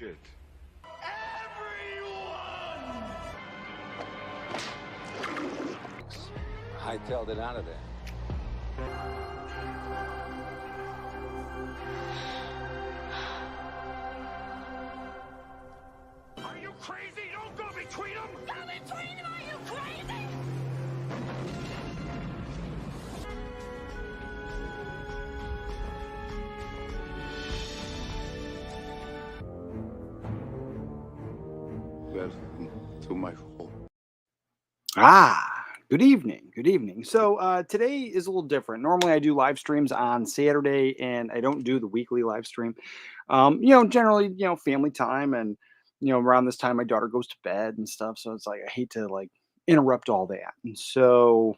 shit. Hightailed it out of there. Are you crazy? Don't go between them! Go between them, are you crazy? Welcome to my home. Good evening. Good evening. So today is a little different. Normally I do live streams on Saturday and I don't do the weekly live stream. Generally, family time and around this time my daughter goes to bed and stuff. So it's like I hate to like interrupt all that. And so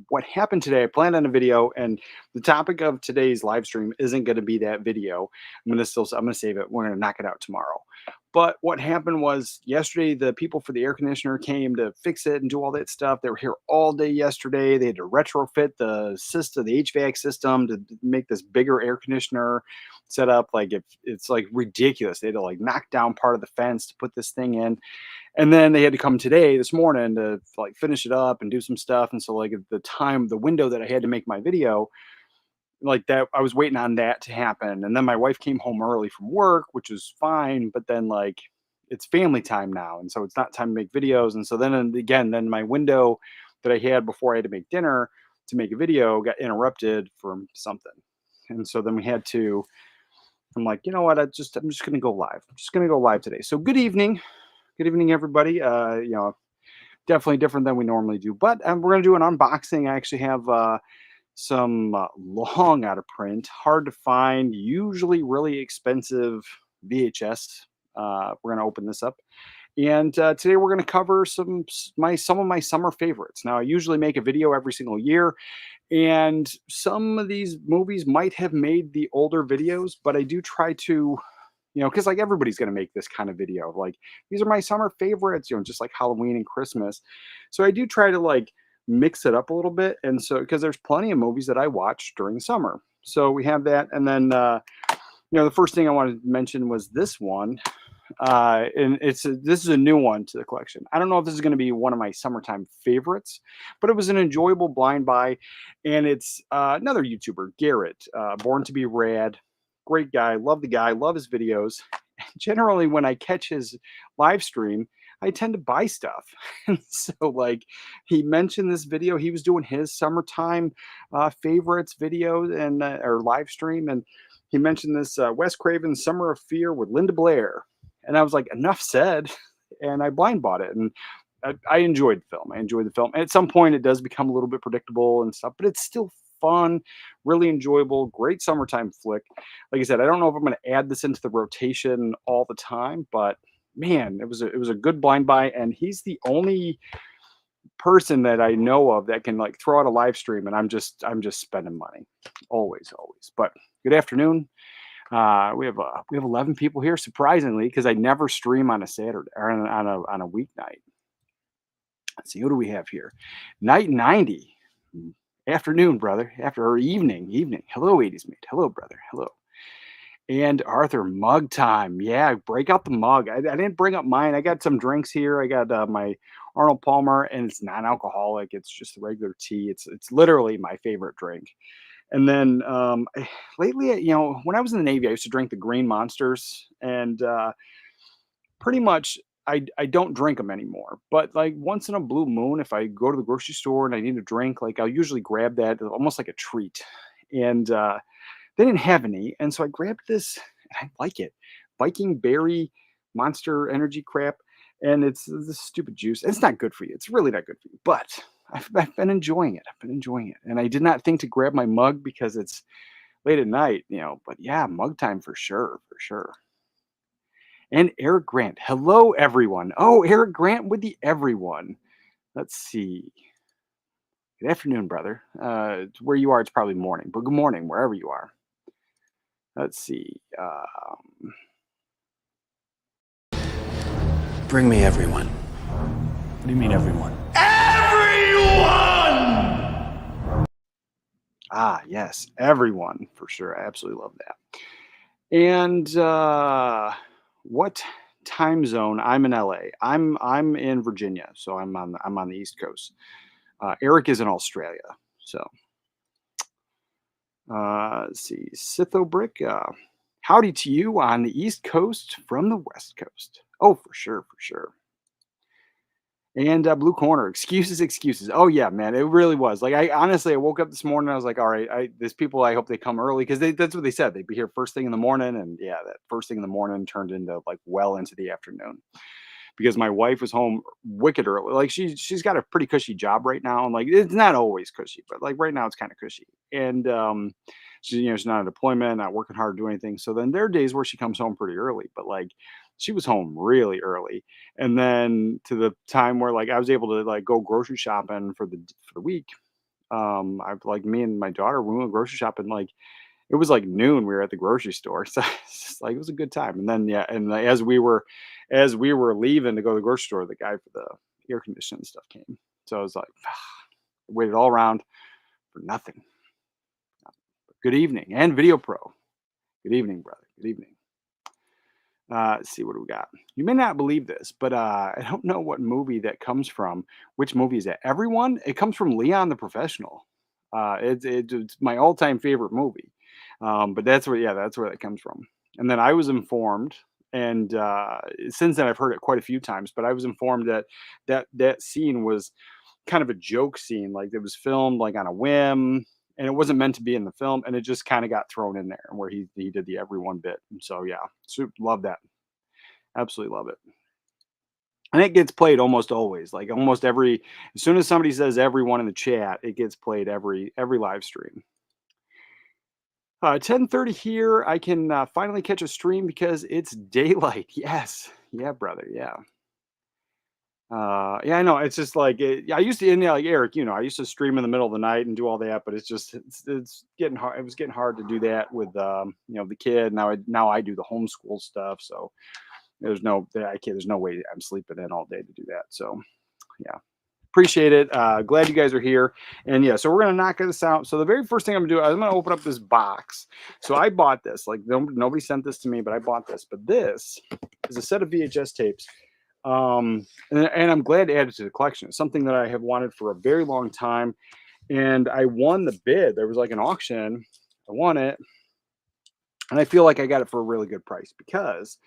what happened today, I planned on a video and the topic of today's live stream isn't going to be that video. I'm going to save it. We're going to knock it out tomorrow. But what happened was yesterday, the people for the air conditioner came to fix it and do all that stuff. They were here all day yesterday. They had to retrofit the system, the HVAC system to make this bigger air conditioner set up. Like it's like ridiculous. They had to like knock down part of the fence to put this thing in. And then they had to come today, this morning, to like finish it up and do some stuff. And so like at the window that I had to make my video, like that, I was waiting on that to happen. And then my wife came home early from work, which was fine. But then like it's family time now. And so it's not time to make videos. And so then my window that I had before I had to make dinner to make a video got interrupted from something. And so then I'm like, you know what? I'm just going to go live. I'm just going to go live today. So good evening. Good evening, everybody. Definitely different than we normally do, but we're going to do an unboxing. I actually have some long out of print, hard to find, usually really expensive VHS. We're going to open this up. And today we're going to cover some of my summer favorites. Now, I usually make a video every single year, and some of these movies might have made the older videos, but I do try to, because like everybody's going to make this kind of video. Like, these are my summer favorites, just like Halloween and Christmas. So I do try to like mix it up a little bit. And so, because there's plenty of movies that I watch during the summer. So we have that. And then, the first thing I wanted to mention was this one. And this is a new one to the collection. I don't know if this is going to be one of my summertime favorites, but it was an enjoyable blind buy. And it's another YouTuber, Garrett, Born to be Rad. Great guy. Love the guy. Love his videos. Generally, when I catch his live stream, I tend to buy stuff. And so like he mentioned this video, he was doing his summertime favorites video and or live stream. And he mentioned this Wes Craven's Summer of Fear with Linda Blair. And I was like, enough said. And I blind bought it. And I enjoyed the film. And at some point it does become a little bit predictable and stuff, but it's still fun, really enjoyable, great summertime flick. Like I said, I don't know if I'm going to add this into the rotation all the time, but man, it was a good blind buy, and he's the only person that I know of that can like throw out a live stream, and I'm just spending money, always. But good afternoon. We have 11 people here, surprisingly, because I never stream on a Saturday or on a weeknight. Let's see, who do we have here? Night 90. Afternoon, brother. Evening. Hello, 80s mate. Hello, brother. Hello. And Arthur, mug time. Yeah, break out the mug. I didn't bring up mine. I got some drinks here. I got my Arnold Palmer, and it's non-alcoholic. It's just regular tea. It's literally my favorite drink. And then lately, when I was in the Navy, I used to drink the Green Monsters, and pretty much I don't drink them anymore. But like once in a blue moon, if I go to the grocery store and I need a drink, like I'll usually grab that almost like a treat. And they didn't have any, and so I grabbed this, and I like it. Viking Berry Monster Energy crap, and it's this stupid juice. It's not good for you. It's really not good for you. But I've been enjoying it. And I did not think to grab my mug because it's late at night, But yeah, mug time for sure. And Eric Grant. Hello, everyone. Oh, Eric Grant with the everyone. Let's see. Good afternoon, brother. Where you are, it's probably morning, but good morning, wherever you are. Let's see. Bring me everyone. What do you mean, everyone? Everyone! Ah, yes, everyone, for sure. I absolutely love that. And what time zone? I'm in LA. I'm in Virginia, so I'm on the East Coast. Eric is in Australia. So let's see. Sitho Brick. Howdy to you on the East Coast from the West Coast. Oh, for sure, for sure. And Blue Corner, excuses, excuses. Oh yeah, man, it really was. Like I honestly, I woke up this morning. I was like, all right, these people, I hope they come early because that's what they said. They'd be here first thing in the morning, and yeah, that first thing in the morning turned into like well into the afternoon because my wife was home wicked early. Like she's got a pretty cushy job right now, and like it's not always cushy, but like right now it's kind of cushy. And she's not on deployment, not working hard to do anything. So then there are days where she comes home pretty early, but like she was home really early. And then to the time where like I was able to like go grocery shopping for the week. I like me and my daughter we went grocery shopping like it was like noon. We were at the grocery store, so it's just like it was a good time. And then yeah, and like, as we were leaving to go to the grocery store, the guy for the air conditioning stuff came. So I was like, waited all around for nothing. Good evening and Video Pro. Good evening, brother. Good evening. Let's see what do we got. You may not believe this, but I don't know what movie that comes from. Which movie is that? Everyone. It comes from Leon the Professional. It's my all-time favorite movie. But that's where that comes from. And then I was informed, and since then I've heard it quite a few times. But I was informed that that scene was kind of a joke scene, like it was filmed like on a whim, and it wasn't meant to be in the film, and it just kind of got thrown in there where he did the everyone bit. And so yeah, love that, absolutely love it. And it gets played almost always, like almost every as soon as somebody says everyone in the chat, it gets played every live stream. 10:30 here. I can finally catch a stream because it's daylight. Yes, yeah, brother. Yeah. Yeah, I know. It's just like I used to, like Eric, I used to stream in the middle of the night and do all that, but it's getting hard. It was getting hard to do that with the kid. Now I do the homeschool stuff, so there's no way I'm sleeping in all day to do that. So yeah, appreciate it. Glad you guys are here, and yeah, so we're gonna knock this out. So the very first thing I'm gonna do, I'm gonna open up this box. So I bought this. Like nobody sent this to me, but I bought this. But this is a set of VHS tapes and I'm glad to add it to the collection. It's something that I have wanted for a very long time, and I won the bid. There was like an auction. I won it, and I feel like I got it for a really good price because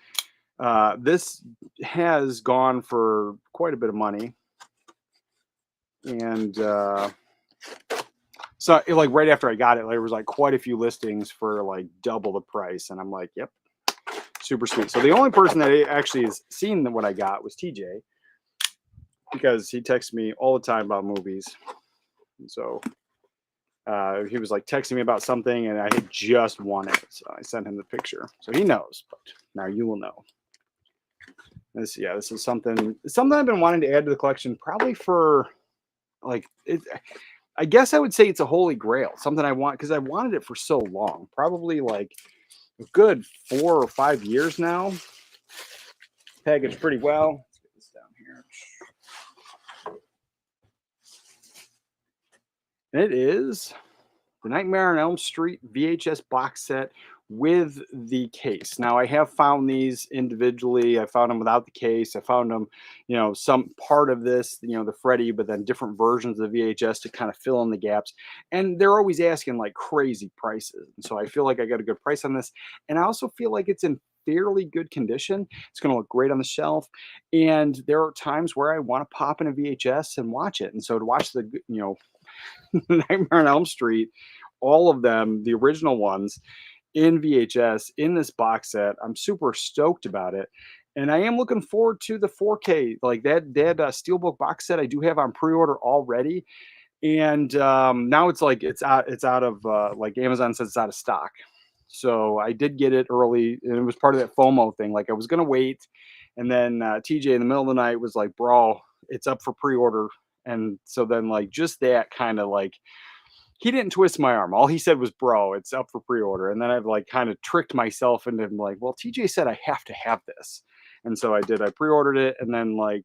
this has gone for quite a bit of money. And so like right after I got it, there was like quite a few listings for like double the price, and I'm like, yep, super sweet. So the only person that actually has seen what I got was TJ, because he texts me all the time about movies. And so he was like texting me about something, and I had just won it. So I sent him the picture. So he knows, but now you will know. This is something I've been wanting to add to the collection probably for like it. I guess I would say it's a holy grail, something I want because I wanted it for so long, probably like a good 4 or 5 years now. Packaged pretty well. Let's get this down here. And it is the Nightmare on Elm Street VHS box set with the case. Now I have found these individually. I found them without the case. I found them, some part of this, the Freddy, but then different versions of the VHS to kind of fill in the gaps. And they're always asking like crazy prices. And so I feel like I got a good price on this. And I also feel like it's in fairly good condition. It's going to look great on the shelf. And there are times where I want to pop in a VHS and watch it. And so to watch the, Nightmare on Elm Street, all of them, the original ones in VHS in this box set, I'm super stoked about it. And I am looking forward to the 4K, like that Steelbook box set I do have on pre-order already. And now it's like it's out of like Amazon says it's out of stock. So I did get it early, and it was part of that FOMO thing. Like I was gonna wait, and then TJ in the middle of the night was like, "Bro, it's up for pre-order." And so then like just that kind of like he didn't twist my arm. All he said was, "Bro, it's up for pre-order." And then I've like kind of tricked myself into like, well, TJ said I have to have this, and so I did. I pre-ordered it, and then like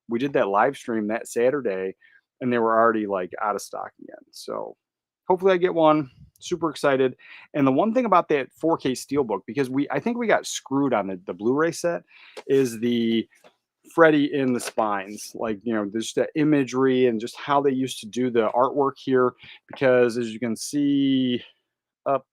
we did that live stream that Saturday, and they were already like out of stock again. So hopefully I get one. Super excited. And the one thing about that 4K Steelbook, because I think we got screwed on the Blu-ray set, is the Freddy in the spines. Like, there's that imagery and just how they used to do the artwork here. Because as you can see up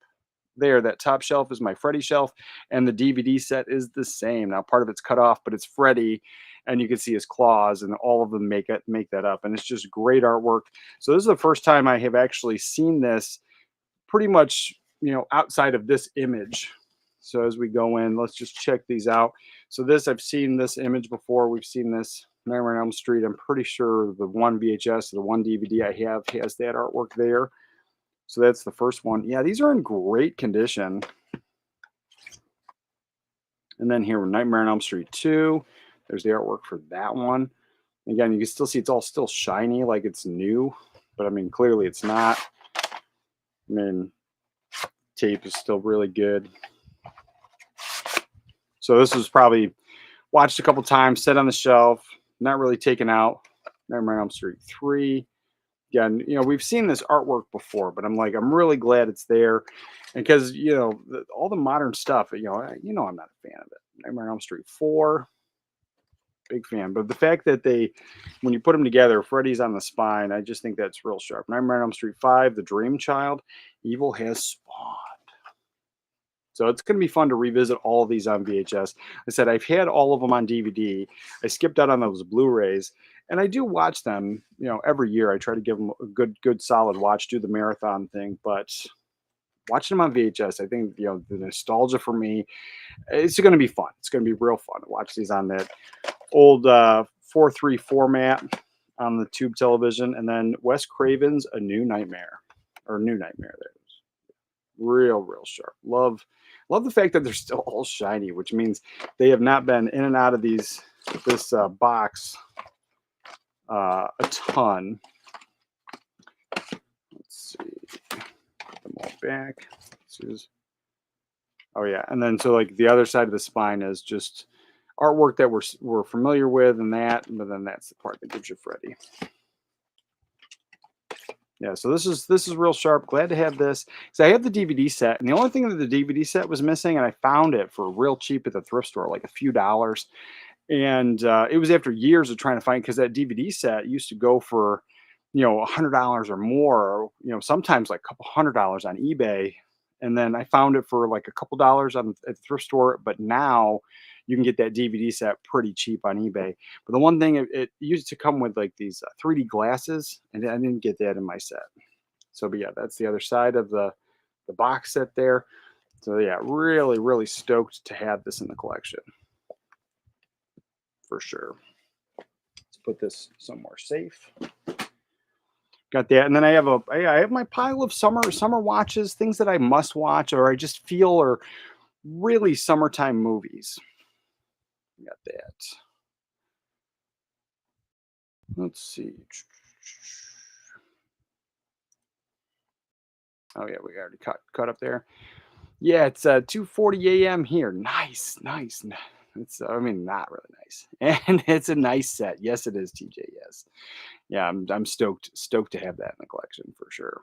there, that top shelf is my Freddy shelf, and the DVD set is the same. Now, part of it's cut off, but it's Freddy, and you can see his claws, and all of them make that up. And it's just great artwork. So this is the first time I have actually seen this pretty much, outside of this image. So as we go in, let's just check these out. So I've seen this image before. We've seen this Nightmare on Elm Street. I'm pretty sure the one VHS, the one DVD I have has that artwork there. So that's the first one. Yeah, these are in great condition. And then here, Nightmare on Elm Street 2. There's the artwork for that one. Again, you can still see it's all still shiny, like it's new. But I mean, clearly it's not. I mean, tape is still really good. So this was probably watched a couple times, set on the shelf, not really taken out. Nightmare on Elm Street 3. Again, we've seen this artwork before, but I'm really glad it's there. And because, all the modern stuff, I'm not a fan of it. Nightmare on Elm Street 4, big fan. But the fact that when you put them together, Freddy's on the spine, I just think that's real sharp. Nightmare on Elm Street 5, The Dream Child, Evil has spawned. So it's going to be fun to revisit all of these on VHS. I said I've had all of them on DVD. I skipped out on those Blu-rays, and I do watch them, every year. I try to give them a good solid watch, do the marathon thing. But watching them on VHS, I think, the nostalgia for me, it's going to be fun. It's going to be real fun to watch these on that old 4:3 format on the tube television. And then Wes Craven's A New Nightmare, or New Nightmare there. Real sharp. Love the fact that they're still all shiny, which means they have not been in and out of this box a ton. Let's see, put them all back. Oh yeah, and then so like the other side of the spine is just artwork that we're familiar with, but then that's the part that gives you Freddy. Yeah, so this is real sharp. Glad to have this. So I have the DVD set, and the only thing that the DVD set was missing, and I found it for real cheap at the thrift store, like a few dollars. And it was after years of trying to find, because that DVD set used to go for, $100 or more, or, sometimes like a couple $100 on eBay. And then I found it for like a couple dollars at the thrift store. But now you can get that DVD set pretty cheap on eBay. But the one thing, it used to come with like these 3D glasses, and I didn't get that in my set. So, but yeah, that's the other side of the box set there. So yeah, really stoked to have this in the collection. For sure. Let's put this somewhere safe. Got that, and then I have my pile of summer watches, things that I must watch or I just feel are really summertime movies. Got that. Let's see. Oh yeah, we already cut up there. Yeah, it's 2:40 a.m. here. Nice. It's not really nice, and it's a nice set. Yes, it is, TJ. Yes, yeah, I'm stoked to have that in the collection for sure.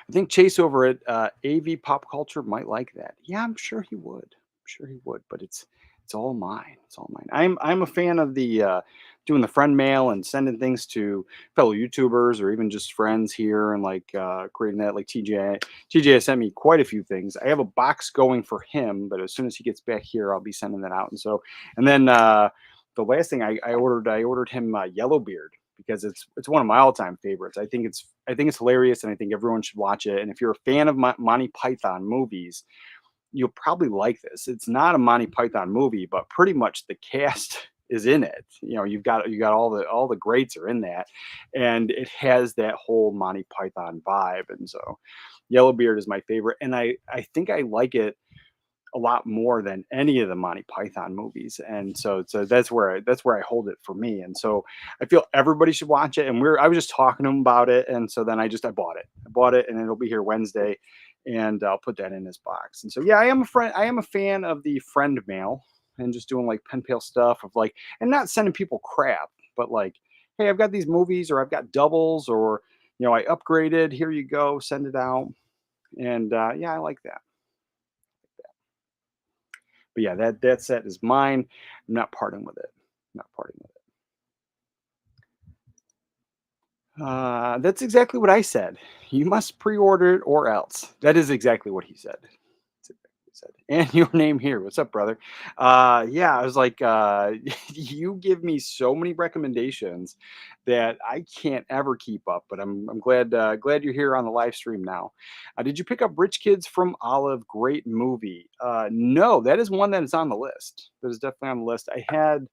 I think Chase over at AV Pop Culture might like that. Yeah, I'm sure he would. But it's all mine. It's all mine. I'm a fan of the doing the friend mail and sending things to fellow YouTubers or even just friends here, and like creating that. Like TJ has sent me quite a few things. I have a box going for him, but as soon as he gets back here, I'll be sending that out. And then the last thing I ordered him Yellowbeard, because it's one of my all-time favorites. I think it's hilarious, and I think everyone should watch it. And if you're a fan of Monty Python movies, you'll probably like this. It's not a Monty Python movie, but pretty much the cast is in it. You've got all the greats are in that, and it has that whole Monty Python vibe. And so Yellowbeard is my favorite, and I think I like it a lot more than any of the Monty Python movies. And so that's where I hold it for me. And so I feel everybody should watch it. And I was just talking to him about it. And so then I bought it, and it'll be here Wednesday, and I'll put that in this box. And so, yeah, I am a fan of the friend mail and just doing like pen pal stuff of like, and not sending people crap, but like, hey, I've got these movies, or I've got doubles, or I upgraded. Here you go. Send it out. And yeah, I like that. But yeah, that set is mine. I'm not parting with it. Not parting with it. That's exactly what I said. You must pre-order it or else. That is exactly what he said. That's exactly what he said. And your name here. What's up, brother? Yeah, I was like, you give me so many recommendations that I can't ever keep up. But I'm glad you're here on the live stream now. Did you pick up Rich Kids from Olive? Great movie. No, that is one that is on the list. That is definitely on the list. I had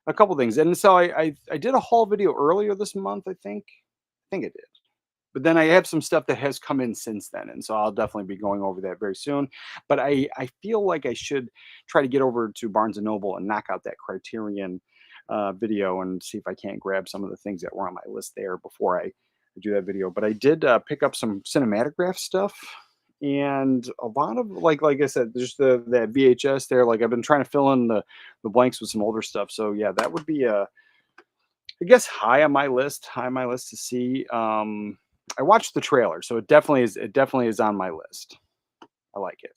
a couple things, and so I did a haul video earlier this month. I think it did. But then I have some stuff that has come in since then, and so I'll definitely be going over that very soon. But I feel like I should try to get over to Barnes and Noble and knock out that Criterion video and see if I can't grab some of the things that were on my list there before I do that video. But I did pick up some cinematograph stuff and a lot of like I said, just that VHS there. Like I've been trying to fill in the blanks with some older stuff. So yeah, that would be I guess high on my list to see. I watched the trailer, so it definitely is on my list. I like it.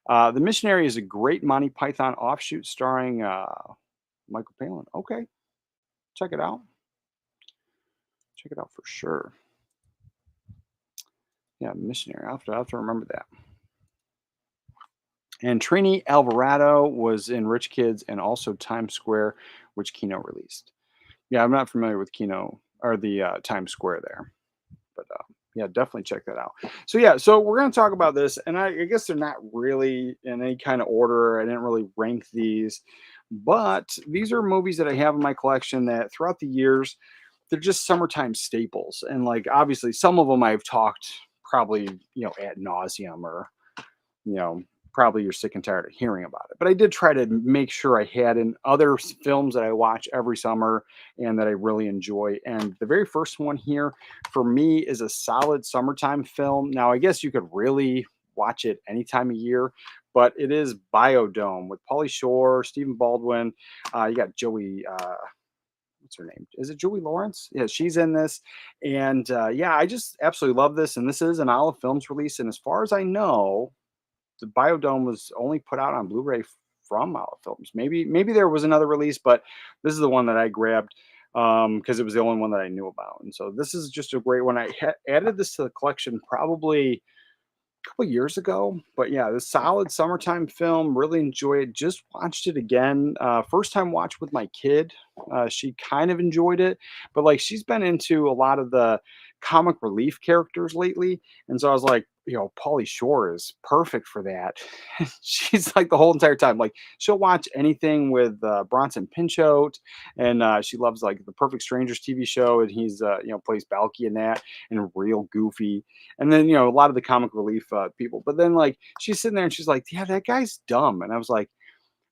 The Missionary is a great Monty Python offshoot starring Michael Palin. Okay, check it out. Check it out for sure. Yeah, Missionary. I have to remember that. And Trini Alvarado was in Rich Kids and also Times Square, which Kino released. Yeah, I'm not familiar with Kino or the Times Square there, but yeah, definitely check that out. So yeah, so we're gonna talk about this, and I guess they're not really in any kind of order. I didn't really rank these, but these are movies that I have in my collection that throughout the years they're just summertime staples, and like obviously some of them I've talked probably ad nauseum or you know, probably you're sick and tired of hearing about it. But I did try to make sure I had in other films that I watch every summer and that I really enjoy. And the very first one here for me is a solid summertime film. Now, I guess you could really watch it any time of year, but it is Biodome with Pauly Shore, Stephen Baldwin. You got Joey. What's her name? Is it Julie Lawrence? Yeah, she's in this, and yeah, I just absolutely love this. And this is an Olive Films release, and as far as I know, the Biodome was only put out on Blu-ray from Olive Films. Maybe there was another release, but this is the one that I grabbed because it was the only one that I knew about. And so this is just a great one. I added this to the collection probably a couple years ago, but yeah, the solid summertime film. Really enjoy it. Just watched it again. First time watch with my kid. She kind of enjoyed it, but like she's been into a lot of the comic relief characters lately, and so I was like, Pauly Shore is perfect for that. She's like the whole entire time, like she'll watch anything with Bronson Pinchot, and she loves like the Perfect Strangers TV show, and he's plays Balky in that, and real goofy. And then a lot of the comic relief people, but then like she's sitting there and she's like, yeah, that guy's dumb, and I was like,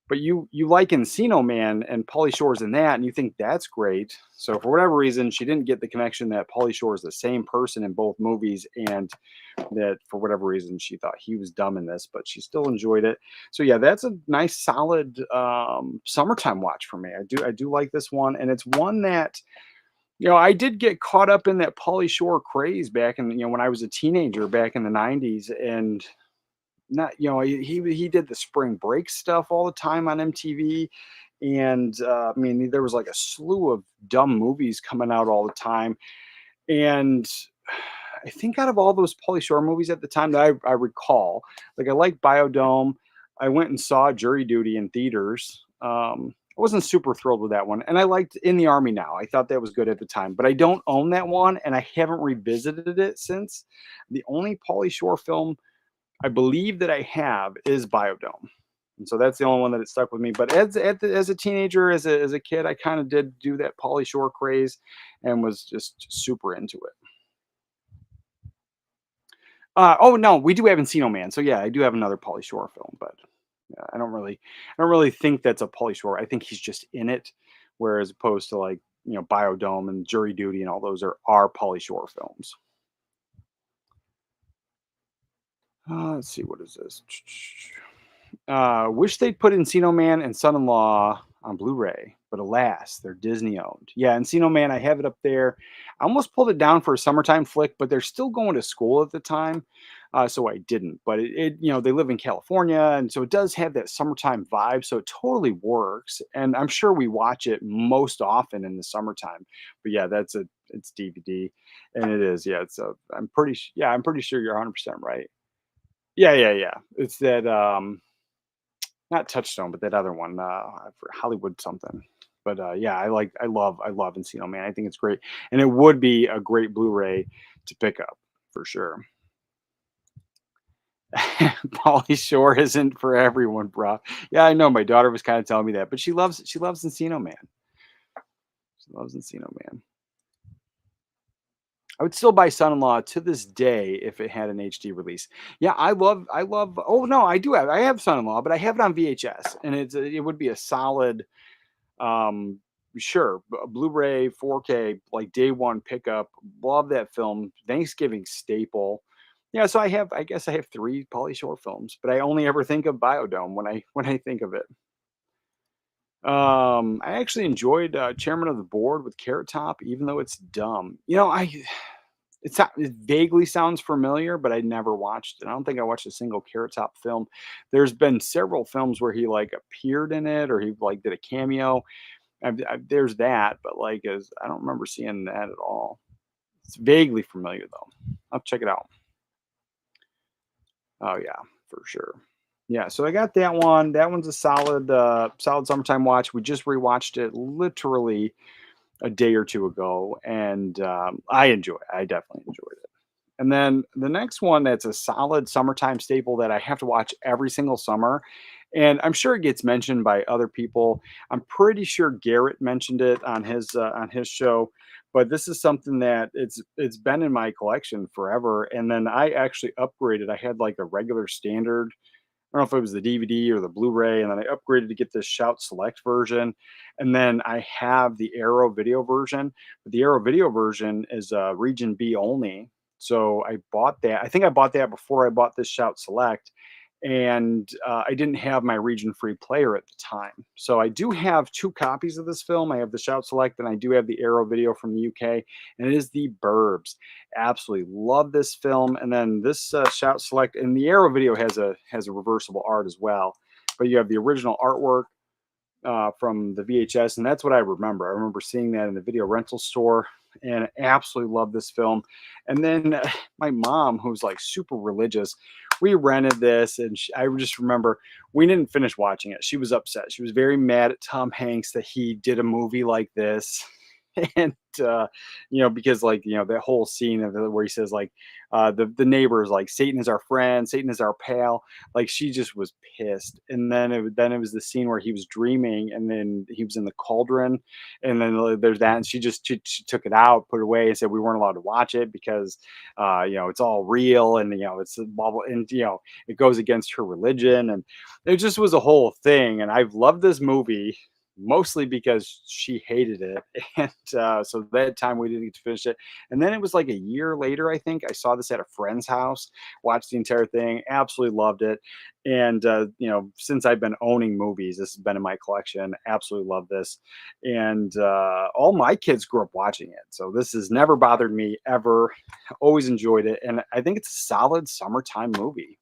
but you like Encino Man and Pauly Shore's in that, and you think that's great. So for whatever reason, she didn't get the connection that Pauly Shore is the same person in both movies, and that for whatever reason she thought he was dumb in this, but she still enjoyed it. So yeah, that's a nice solid summertime watch for me. I do like this one, and it's one that I did get caught up in that Pauly Shore craze back in when I was a teenager back in the '90s, and not he did the spring break stuff all the time on MTV, and I mean there was like a slew of dumb movies coming out all the time, and I think out of all those Pauly Shore movies at the time that I recall, like I like Biodome. I went and saw Jury Duty in theaters. I wasn't super thrilled with that one, and I liked In the Army Now. I thought that was good at the time, but I don't own that one, and I haven't revisited it since. The only Pauly Shore film I believe that I have is Biodome. And so that's the only one that it stuck with me. But as a teenager, as a kid, I kind of did do that Pauly Shore craze and was just super into it. Oh no, we do have Encino Man. So yeah, I do have another Pauly Shore film, but yeah, I don't really think that's a Pauly Shore. I think he's just in it, whereas opposed to like Biodome and Jury Duty and all those are Pauly Shore films. Let's see, what is this? Wish they'd put Encino Man and Son-in-Law on Blu-ray. but alas, they're Disney owned. Yeah, Encino Man, I have it up there. I almost pulled it down for a summertime flick, but they're still going to school at the time, so I didn't. But they live in California, and so it does have that summertime vibe. So it totally works, and I'm sure we watch it most often in the summertime. But yeah, it's DVD, and it is. Yeah, I'm pretty sure you're 100% right. Yeah, yeah, yeah. It's that not Touchstone, but that other one, for Hollywood something. But yeah, I love Encino Man. I think it's great, and it would be a great Blu-ray to pick up for sure. Pauly Shore isn't for everyone, bro. Yeah, I know. My daughter was kind of telling me that, but she loves Encino Man. She loves Encino Man. I would still buy Son-in-Law to this day if it had an HD release. Yeah, I love. Oh no, I have Son-in-Law, but I have it on VHS, and it would be a solid Um, sure, a Blu-ray, 4K, like day one pickup. Love that film. Thanksgiving staple. Yeah, so I guess I have three Pauly Shore films, but I only ever think of Biodome when I think of it. I actually enjoyed Chairman of the Board with Carrot Top, even though it's dumb. It vaguely sounds familiar, but I never watched it. I don't think I watched a single Carrot Top film. There's been several films where he like appeared in it or he like did a cameo. There's that, but like, as I don't remember seeing that at all. It's vaguely familiar though. I'll check it out. Oh yeah, for sure. Yeah, so I got that one. That one's a solid summertime watch. We just rewatched it literally a day or two ago, and I definitely enjoyed it. And then the next one that's a solid summertime staple that I have to watch every single summer, and I'm sure it gets mentioned by other people. I'm pretty sure Garrett mentioned it on his show, but this is something that it's been in my collection forever. And then I actually upgraded. I had like a regular standard. I don't know if it was the DVD or the Blu-ray, and then I upgraded to get this Shout Select version, and then I have the Arrow video version. But the Arrow video version is Region B only, so I bought that. I think I bought that before I bought this Shout Select, and I didn't have my region free player at the time. So I do have two copies of this film. I have the Shout Select and I do have the Arrow video from the UK, and it is the Burbs. Absolutely love this film. And then this Shout Select and the Arrow video has a reversible art as well. But you have the original artwork from the VHS, and that's what I remember. I remember seeing that in the video rental store, and I absolutely love this film. And then my mom, who's like super religious, we rented this, and I just remember we didn't finish watching it. She was upset. She was very mad at Tom Hanks that he did a movie like this. And because like that whole scene of it where he says like the neighbors like Satan is our friend, Satan is our pal. Like she just was pissed. And then it was the scene where he was dreaming, and then he was in the cauldron, and then there's that, and she took it out, put it away, and said we weren't allowed to watch it because it's all real, and it's a bubble, and it goes against her religion, and it just was a whole thing. And I've loved this movie mostly because she hated it. And so that time we didn't get to finish it. And then it was like a year later, I think I saw this at a friend's house, watched the entire thing, absolutely loved it. And since I've been owning movies, this has been in my collection. Absolutely love this. And all my kids grew up watching it, so this has never bothered me ever. Always enjoyed it, and I think it's a solid summertime movie.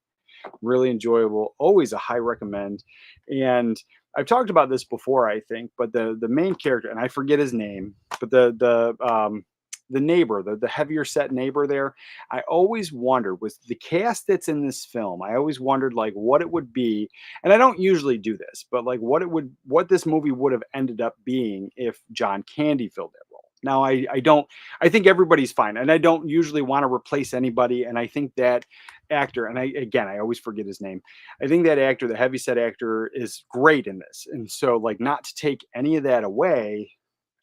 Really enjoyable, always a high recommend. And I've talked about this before, I think, but the main character, and I forget his name, but the neighbor, the heavier set neighbor there, I always wondered, was the cast that's in this film, I always wondered like what it would be. And I don't usually do this, but like what this movie would have ended up being if John Candy filled that role. Now I think everybody's fine, and I don't usually want to replace anybody. And I think that actor, and I always forget his name. I think that actor, the heavyset actor, is great in this. And so like not to take any of that away,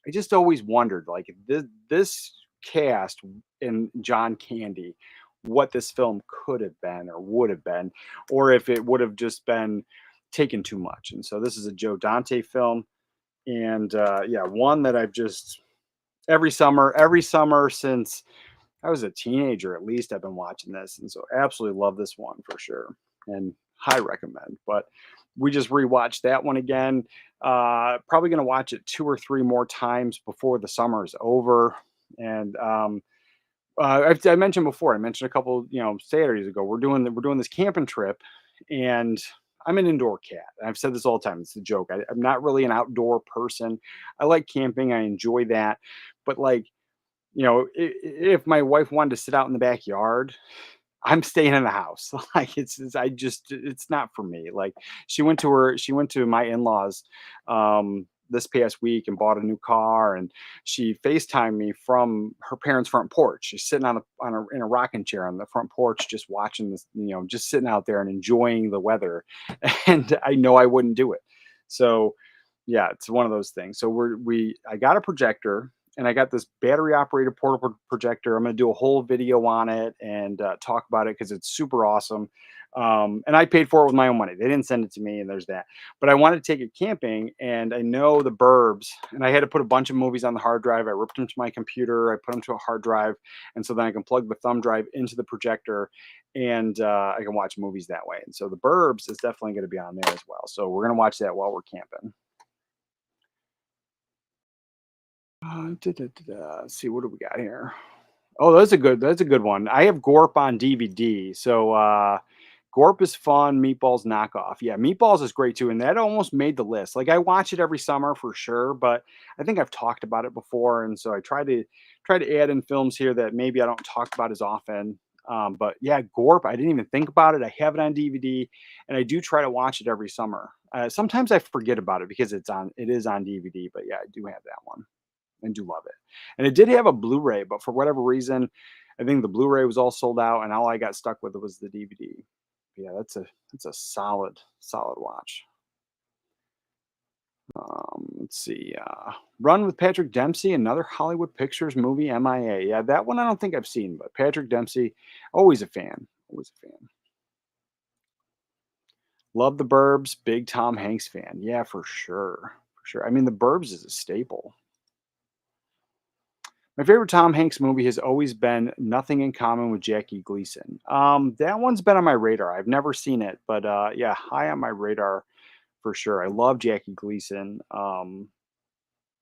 I just always wondered like if this cast in John Candy, what this film could have been or would have been, or if it would have just been taken too much. And so this is a Joe Dante film, and yeah, one that I've just every summer since I was a teenager, at least I've been watching this, and so absolutely love this one for sure, and high recommend. But we just rewatched that one again. Probably gonna watch it 2 or 3 more times before the summer is over. And I mentioned before, I mentioned a couple, Saturdays ago, we're doing this camping trip, and I'm an indoor cat. I've said this all the time. It's a joke. I'm not really an outdoor person. I like camping. I enjoy that, but like, if my wife wanted to sit out in the backyard, I'm staying in the house. Like it's not for me. Like she went to my in-laws this past week and bought a new car, and she FaceTimed me from her parents' front porch. She's sitting in a rocking chair on the front porch just watching this, just sitting out there and enjoying the weather. And I know I wouldn't do it. So yeah, it's one of those things. So I got a projector, and I got this battery operated portable projector. I'm going to do a whole video on it and talk about it because it's super awesome. And I paid for it with my own money. They didn't send it to me, and there's that. But I wanted to take it camping, and I know the Burbs, and I had to put a bunch of movies on the hard drive. I ripped them to my computer. I put them to a hard drive, and so then I can plug the thumb drive into the projector, and I can watch movies that way. And so the Burbs is definitely going to be on there as well. So we're going to watch that while we're camping. Let's see, what do we got here? Oh, that's a good one. I have Gorp on DVD. So Gorp is fun, Meatballs knockoff. Yeah, Meatballs is great too, and that almost made the list. Like I watch it every summer for sure, but I think I've talked about it before, and so I try to add in films here that maybe I don't talk about as often. But yeah, Gorp, I didn't even think about it. I have it on DVD, and I do try to watch it every summer. Sometimes I forget about it because it is on DVD, but yeah, I do have that one and do love it. And it did have a Blu-ray, but for whatever reason, I think the Blu-ray was all sold out, and all I got stuck with was the DVD. Yeah, that's a solid watch. Let's see. Run with Patrick Dempsey, another Hollywood Pictures movie, MIA. Yeah, that one I don't think I've seen, but Patrick Dempsey, always a fan. Always a fan. Love the Burbs, big Tom Hanks fan. Yeah, for sure. For sure. I mean, the Burbs is a staple. My favorite Tom Hanks movie has always been Nothing in Common with Jackie Gleason. That one's been on my radar. I've never seen it, but yeah, high on my radar for sure. I love Jackie Gleason.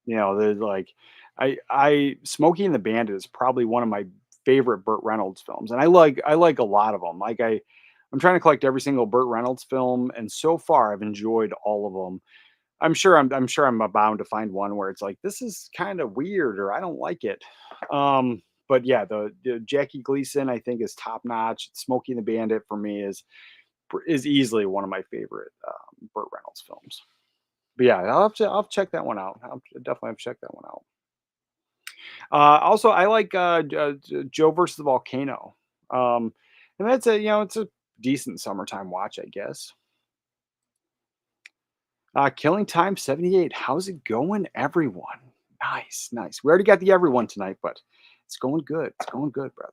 There's like I Smokey and the Bandit is probably one of my favorite Burt Reynolds films, and I like a lot of them. I'm trying to collect every single Burt Reynolds film, and so far I've enjoyed all of them. I'm sure I'm bound to find one where it's like this is kind of weird or I don't like it. But yeah, the Jackie Gleason I think is top notch. Smokey and the Bandit for me is easily one of my favorite Burt Reynolds films. But yeah, I'll check that one out. I'll definitely have to check that one out. Also, I like Joe versus the Volcano, and that's it's a decent summertime watch, I guess. Killing Time 78. How's it going, everyone? Nice, nice. We already got the everyone tonight, but it's going good. It's going good, brother.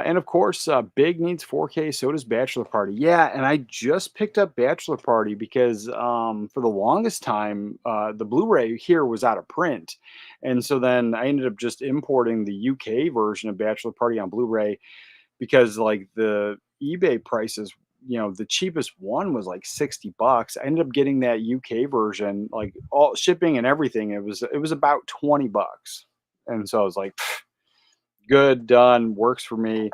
And of course, Big needs 4K. So does Bachelor Party. Yeah, and I just picked up Bachelor Party because for the longest time, the Blu-ray here was out of print, and so then I ended up just importing the UK version of Bachelor Party on Blu-ray because like the eBay prices, the cheapest one was like $60. I ended up getting that UK version, like all shipping and everything. It was about $20. And so I was like, "Pff, good, done, works for me."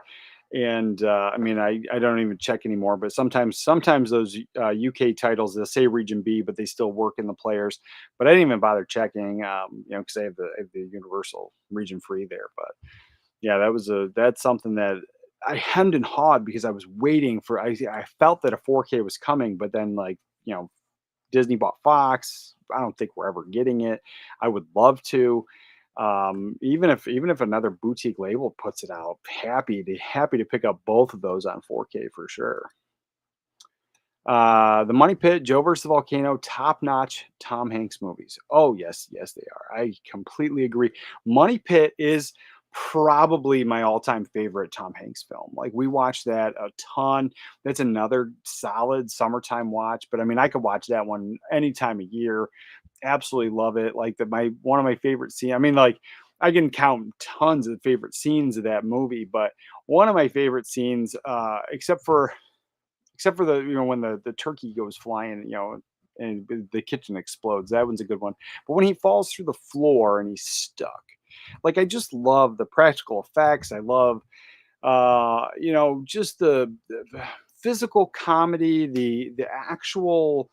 And I mean, I don't even check anymore, but sometimes those UK titles, they'll say region B, but they still work in the players. But I didn't even bother checking, because I have the universal region free there. But yeah, that's something that I hemmed and hawed because I was waiting for. I felt that a 4K was coming, but then like Disney bought Fox. I don't think we're ever getting it. I would love to. Even if another boutique label puts it out, happy to pick up both of those on 4K for sure. The Money Pit, Joe versus the Volcano, top notch Tom Hanks movies. Oh yes, yes they are. I completely agree. Money Pit is probably my all-time favorite Tom Hanks film. Like we watched that a ton. That's another solid summertime watch. But I mean, I could watch that one any time of year. Absolutely love it. Like my one of my favorite scenes. I mean, like I can count tons of favorite scenes of that movie, but one of my favorite scenes, except for except for when the turkey goes flying, and the kitchen explodes. That one's a good one. But when he falls through the floor and he's stuck, like I just love the practical effects. I love just the physical comedy, the actual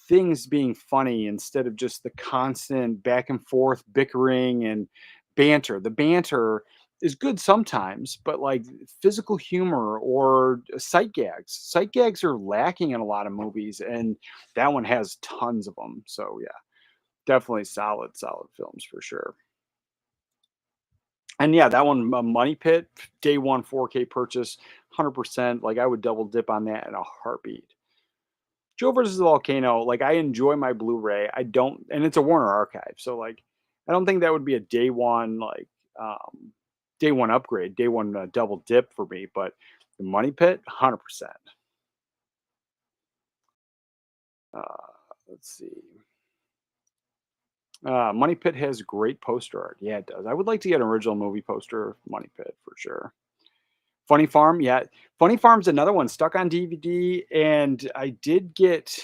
things being funny instead of just the constant back and forth bickering and banter. The banter is good sometimes, but like physical humor or sight gags are lacking in a lot of movies, and that one has tons of them. So yeah, definitely solid films for sure. And yeah, that one, Money Pit, day one 4K purchase, 100%. Like I would double dip on that in a heartbeat. Joe versus the Volcano, like I enjoy my Blu-ray. I don't, and it's a Warner Archive, so like I don't think that would be a day one upgrade, day one double dip for me. But the Money Pit, 100%. Uh, let's see. Money Pit has great poster art. Yeah, it does. I would like to get an original movie poster of Money Pit for sure. Funny Farm, yeah. Funny Farm's another one stuck on DVD, and I did get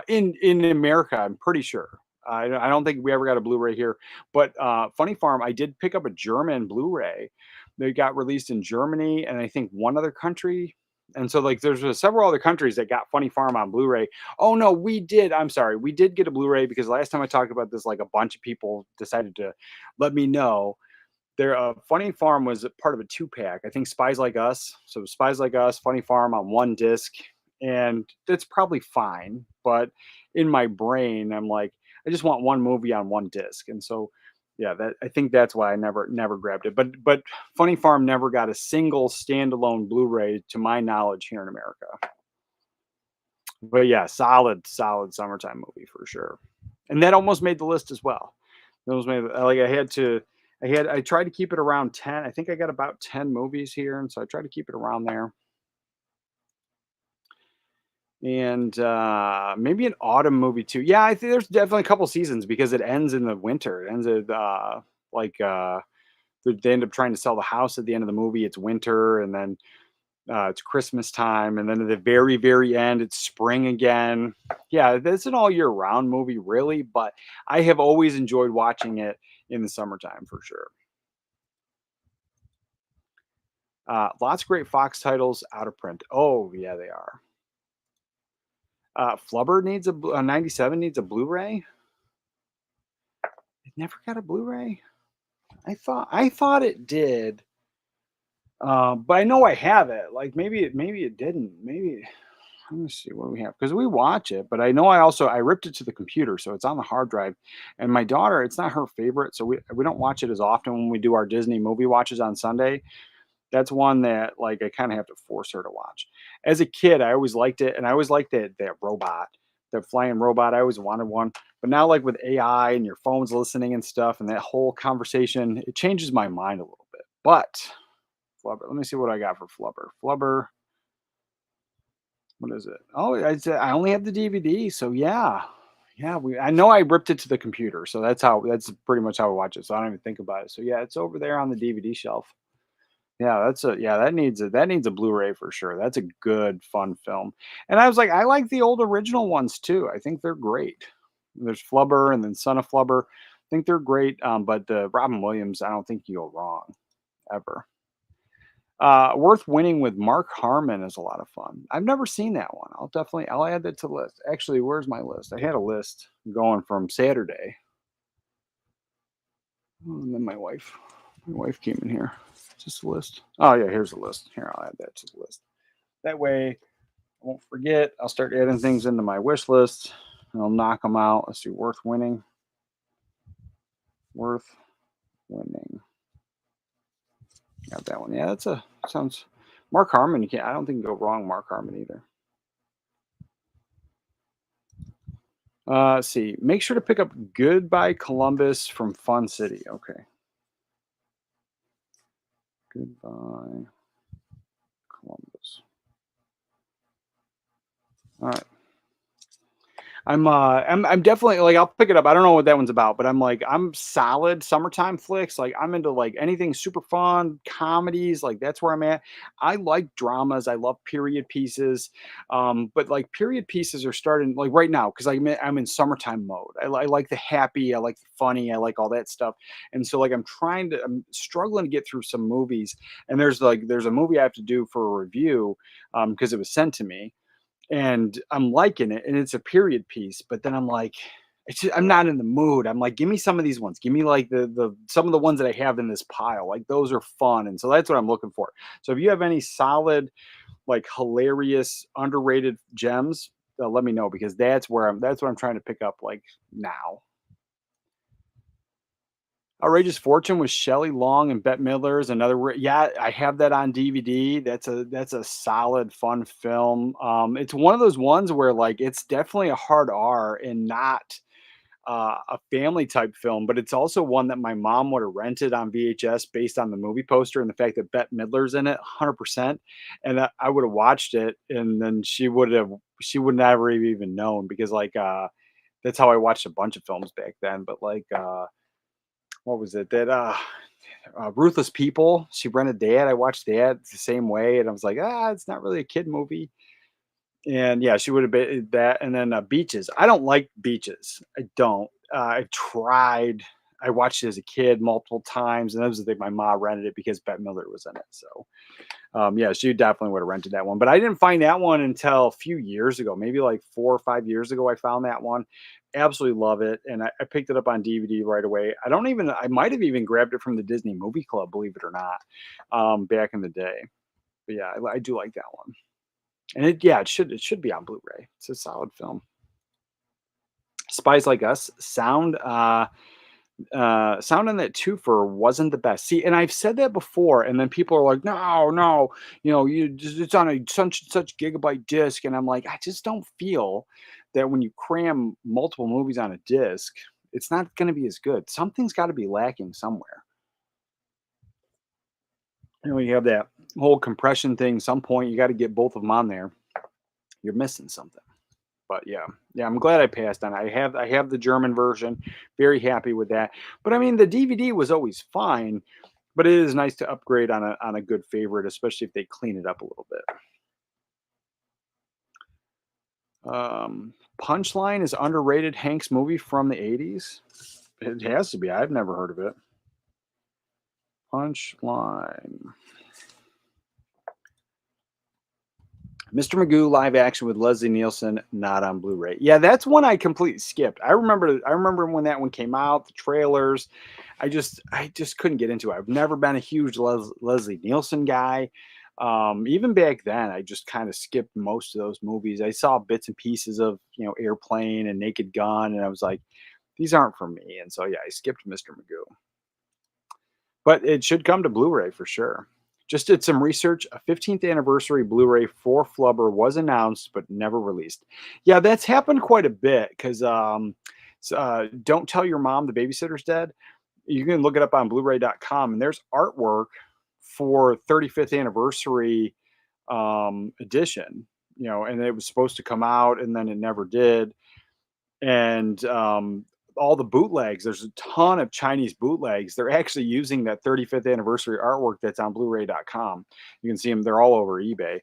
in America. I'm pretty sure. I don't think we ever got a Blu-ray here, but Funny Farm, I did pick up a German Blu-ray. They got released in Germany and I think one other country. And so like there's several other countries that got Funny Farm on Blu-ray. Oh no, we did. I'm sorry, we did get a Blu-ray because last time I talked about this, like a bunch of people decided to let me know their Funny Farm was a part of a two-pack. I think Spies Like Us. So Spies Like Us, Funny Farm on one disc, and that's probably fine. But in my brain, I'm like, I just want one movie on one disc, and so yeah, that I think that's why I never grabbed it. But Funny Farm never got a single standalone Blu-ray to my knowledge here in America. But yeah, solid summertime movie for sure, and that almost made the list as well. That was made like I tried to keep it around 10. I think I got about 10 movies here, and so I tried to keep it around there. And maybe an autumn movie too. Yeah, I think there's definitely a couple seasons because it ends in the winter. It ends at like they end up trying to sell the house at the end of the movie. It's winter, and then it's Christmas time, and then at the very end, it's spring again. Yeah, it's an all year round movie, really. But I have always enjoyed watching it in the summertime for sure. Lots of great Fox titles out of print. Oh yeah, they are. Flubber needs a 97 needs a Blu-ray. It never got a Blu-ray. I thought it did. But I know I have it. Like maybe it didn't. Maybe let me see what we have because we watch it. But I know I ripped it to the computer, so it's on the hard drive. And my daughter, it's not her favorite, so we don't watch it as often when we do our Disney movie watches on Sunday. That's one that like I kind of have to force her to watch. As a kid, I always liked it, and I always liked that robot, that flying robot. I always wanted one. But now, like with AI and your phone's listening and stuff, and that whole conversation, it changes my mind a little bit. But Flubber. Let me see what I got for Flubber. Flubber. What is it? Oh, I only have the DVD. So yeah, yeah. I know I ripped it to the computer, so that's pretty much how I watch it. So I don't even think about it. So yeah, it's over there on the DVD shelf. Yeah, that needs a Blu-ray for sure. That's a good fun film. And I was like, I like the old original ones too. I think they're great. There's Flubber and then Son of Flubber. I think they're great. But the Robin Williams, I don't think you go wrong ever. Worth Winning with Mark Harmon is a lot of fun. I've never seen that one. I'll add that to the list. Actually, where's my list? I had a list going from Saturday. Oh, and then my wife came in here. Just a list. Oh yeah, here's a list. Here, I'll add that to the list. That way I won't forget. I'll start adding things into my wish list and I'll knock them out. Let's see, Worth Winning. Worth Winning. Got that one. Yeah, sounds Mark Harmon. I don't think you can go wrong, Mark Harmon either. Let's see. Make sure to pick up Goodbye Columbus from Fun City. Okay. Goodbye Columbus. All right. I'm definitely like I'll pick it up. I don't know what that one's about, but I'm like I'm solid summertime flicks. Like I'm into like anything super fun, comedies, like that's where I'm at. I like dramas. I love period pieces. But like period pieces are starting like right now because I'm in summertime mode. I like the happy, I like the funny, I like all that stuff. And so like I'm struggling to get through some movies. And there's a movie I have to do for a review because it was sent to me and I'm liking it, and it's a period piece. But then I'm like, I'm not in the mood. I'm like, give me some of these ones. Give me like the some of the ones that I have in this pile. Like those are fun, and so that's what I'm looking for. So if you have any solid, like hilarious, underrated gems, let me know because that's what I'm trying to pick up like now. Outrageous Fortune with Shelley Long and Bette Midler is another. Yeah, I have that on DVD. That's a solid, fun film. It's one of those ones where like it's definitely a hard R and not a family type film, but it's also one that my mom would have rented on VHS based on the movie poster and the fact that Bette Midler's in it, 100%. And I would have watched it, and then she would never have even known because like that's how I watched a bunch of films back then. But like what was it that Ruthless People? She rented that. I watched that the same way, and I was like, it's not really a kid movie. And yeah, she would have been that. And then Beaches. I don't like Beaches. I don't. I've tried. I watched it as a kid multiple times, and that was the thing. My mom rented it because Bette Midler was in it. So yeah, she definitely would have rented that one. But I didn't find that one until a few years ago, maybe like 4 or 5 years ago. I found that one. Absolutely love it. And I picked it up on DVD right away. I might have even grabbed it from the Disney Movie Club, believe it or not, back in the day. But yeah, I do like that one. And it should be on Blu-ray. It's a solid film. Spies Like Us, sound on that twofer wasn't the best. See, and I've said that before, and then people are like, "No, no, it's on a such gigabyte disc," and I'm like, I just don't feel that when you cram multiple movies on a disc, it's not going to be as good. Something's got to be lacking somewhere. You have that whole compression thing. Some point, you got to get both of them on there. You're missing something. But yeah, yeah, I'm glad I passed on it. I have the German version. Very happy with that. But I mean, the DVD was always fine, but it is nice to upgrade on a good favorite, especially if they clean it up a little bit. Punchline is underrated Hanks movie from the 80s. It has to be. I've never heard of it. Punchline. Mr. Magoo live action with Leslie Nielsen, not on Blu-ray. Yeah, that's one I completely skipped. I remember when that one came out, the trailers. I just couldn't get into it. I've never been a huge Leslie Nielsen guy. Even back then, I just kind of skipped most of those movies. I saw bits and pieces of Airplane and Naked Gun, and I was like, these aren't for me. And so yeah, I skipped Mr. Magoo. But it should come to Blu-ray for sure. Just did some research. A 15th anniversary Blu-ray for Flubber was announced but never released. Yeah, that's happened quite a bit because Don't Tell Your Mom the Babysitter's Dead. You can look it up on Blu-ray.com, and there's artwork for 35th anniversary edition. And it was supposed to come out, and then it never did. And all the bootlegs, there's a ton of Chinese bootlegs. They're actually using that 35th anniversary artwork that's on Blu-ray.com. You can see them; they're all over eBay.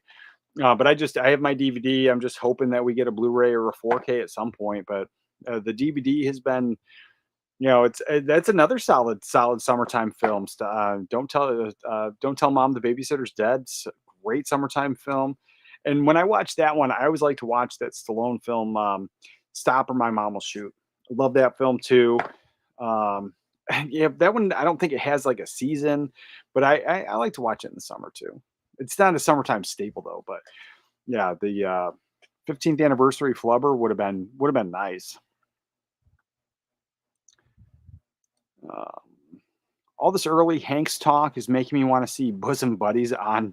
But I have my DVD. I'm just hoping that we get a Blu-ray or a 4K at some point. But the DVD has been, it's that's another solid summertime film. Don't tell mom the babysitter's dead. It's a great summertime film. And when I watch that one, I always like to watch that Stallone film, Stop or My Mom Will Shoot. I love that film too. Um, yeah, that one I don't think it has like a season, but I like to watch it in the summer too. It's not a summertime staple though, but yeah, the 15th anniversary Flubber would have been nice. Uh, all this early Hanks talk is making me want to see Bosom Buddies on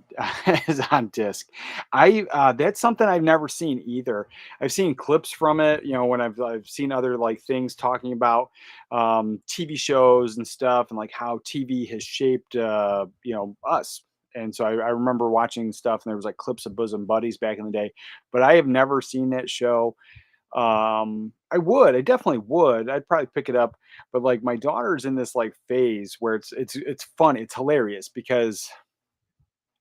is on disc. I That's something I've never seen either. I've seen clips from it, when I've seen other like things talking about TV shows and stuff, and like how TV has shaped us. And so I remember watching stuff, and there was like clips of Bosom Buddies back in the day, but I have never seen that show. I definitely would. I'd probably pick it up, but like my daughter's in this like phase where it's fun, it's hilarious because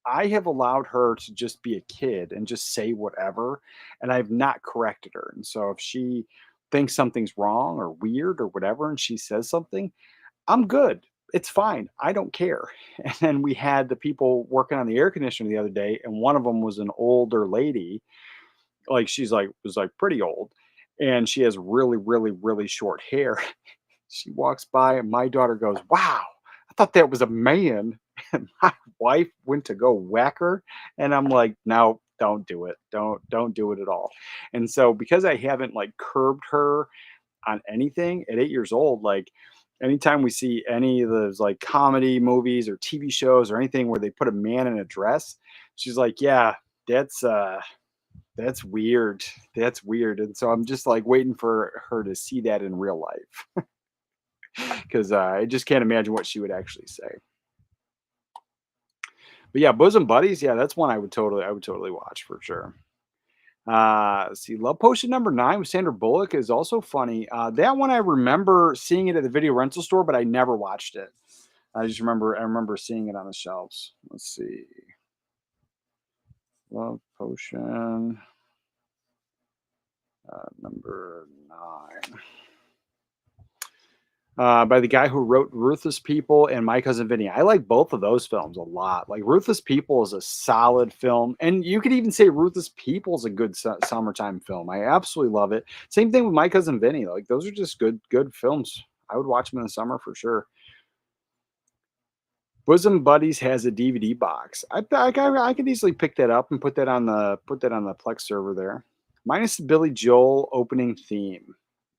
I have allowed her to just be a kid and just say whatever, and I've not corrected her. And so if she thinks something's wrong or weird or whatever, and she says something, I'm good. It's fine. I don't care. And then we had the people working on the air conditioner the other day, and one of them was an older lady. Like she's like was like pretty old, and she has really, really, really short hair. She walks by, and my daughter goes, "Wow, I thought that was a man." And my wife went to go whack her, and I'm like, "No, don't do it. Don't do it at all." And so because I haven't like curbed her on anything at 8 years old, like anytime we see any of those like comedy movies or TV shows or anything where they put a man in a dress, she's like, "Yeah, that's uh that's weird. That's weird." And so I'm just like waiting for her to see that in real life because I just can't imagine what she would actually say. But yeah, Bosom Buddies, yeah, that's one I would totally watch for sure. Let's see, Love Potion number 9 with Sandra Bullock is also funny. That one I remember seeing it at the video rental store, but I never watched it. I remember seeing it on the shelves. Let's see, Love Potion number 9. By the guy who wrote Ruthless People and My Cousin Vinny. I like both of those films a lot. Like Ruthless People is a solid film, and you could even say Ruthless People is a good summertime film. I absolutely love it. Same thing with My Cousin Vinny. Like those are just good films. I would watch them in the summer for sure. Bosom Buddies has a DVD box. I could easily pick that up and put that on the Plex server there. Minus the Billy Joel opening theme.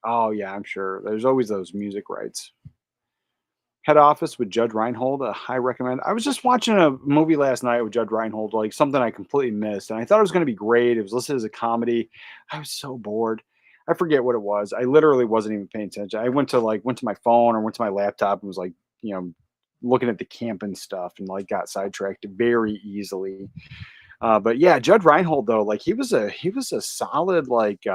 Oh yeah, I'm sure. There's always those music rights. Head Office with Judge Reinhold, a high recommend. I was just watching a movie last night with Judge Reinhold, like something I completely missed, and I thought it was going to be great. It was listed as a comedy. I was so bored. I forget what it was. I literally wasn't even paying attention. I went to my phone or went to my laptop and was like, looking at the camping stuff and like got sidetracked very easily. But yeah, Judge Reinhold though, like he was a solid like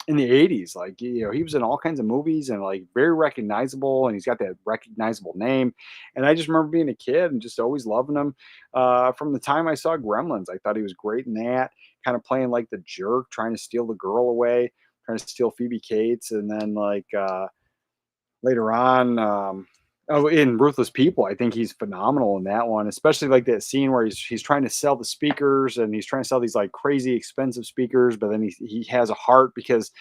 in the 80s. Like, he was in all kinds of movies and like very recognizable, and he's got that recognizable name. And I just remember being a kid and just always loving him. From the time I saw Gremlins, I thought he was great in that, kind of playing like the jerk, trying to steal the girl away, trying to steal Phoebe Cates. And then like later on, in Ruthless People, I think he's phenomenal in that one, especially like that scene where he's trying to sell the speakers, and he's trying to sell these like crazy expensive speakers, but then he has a heart because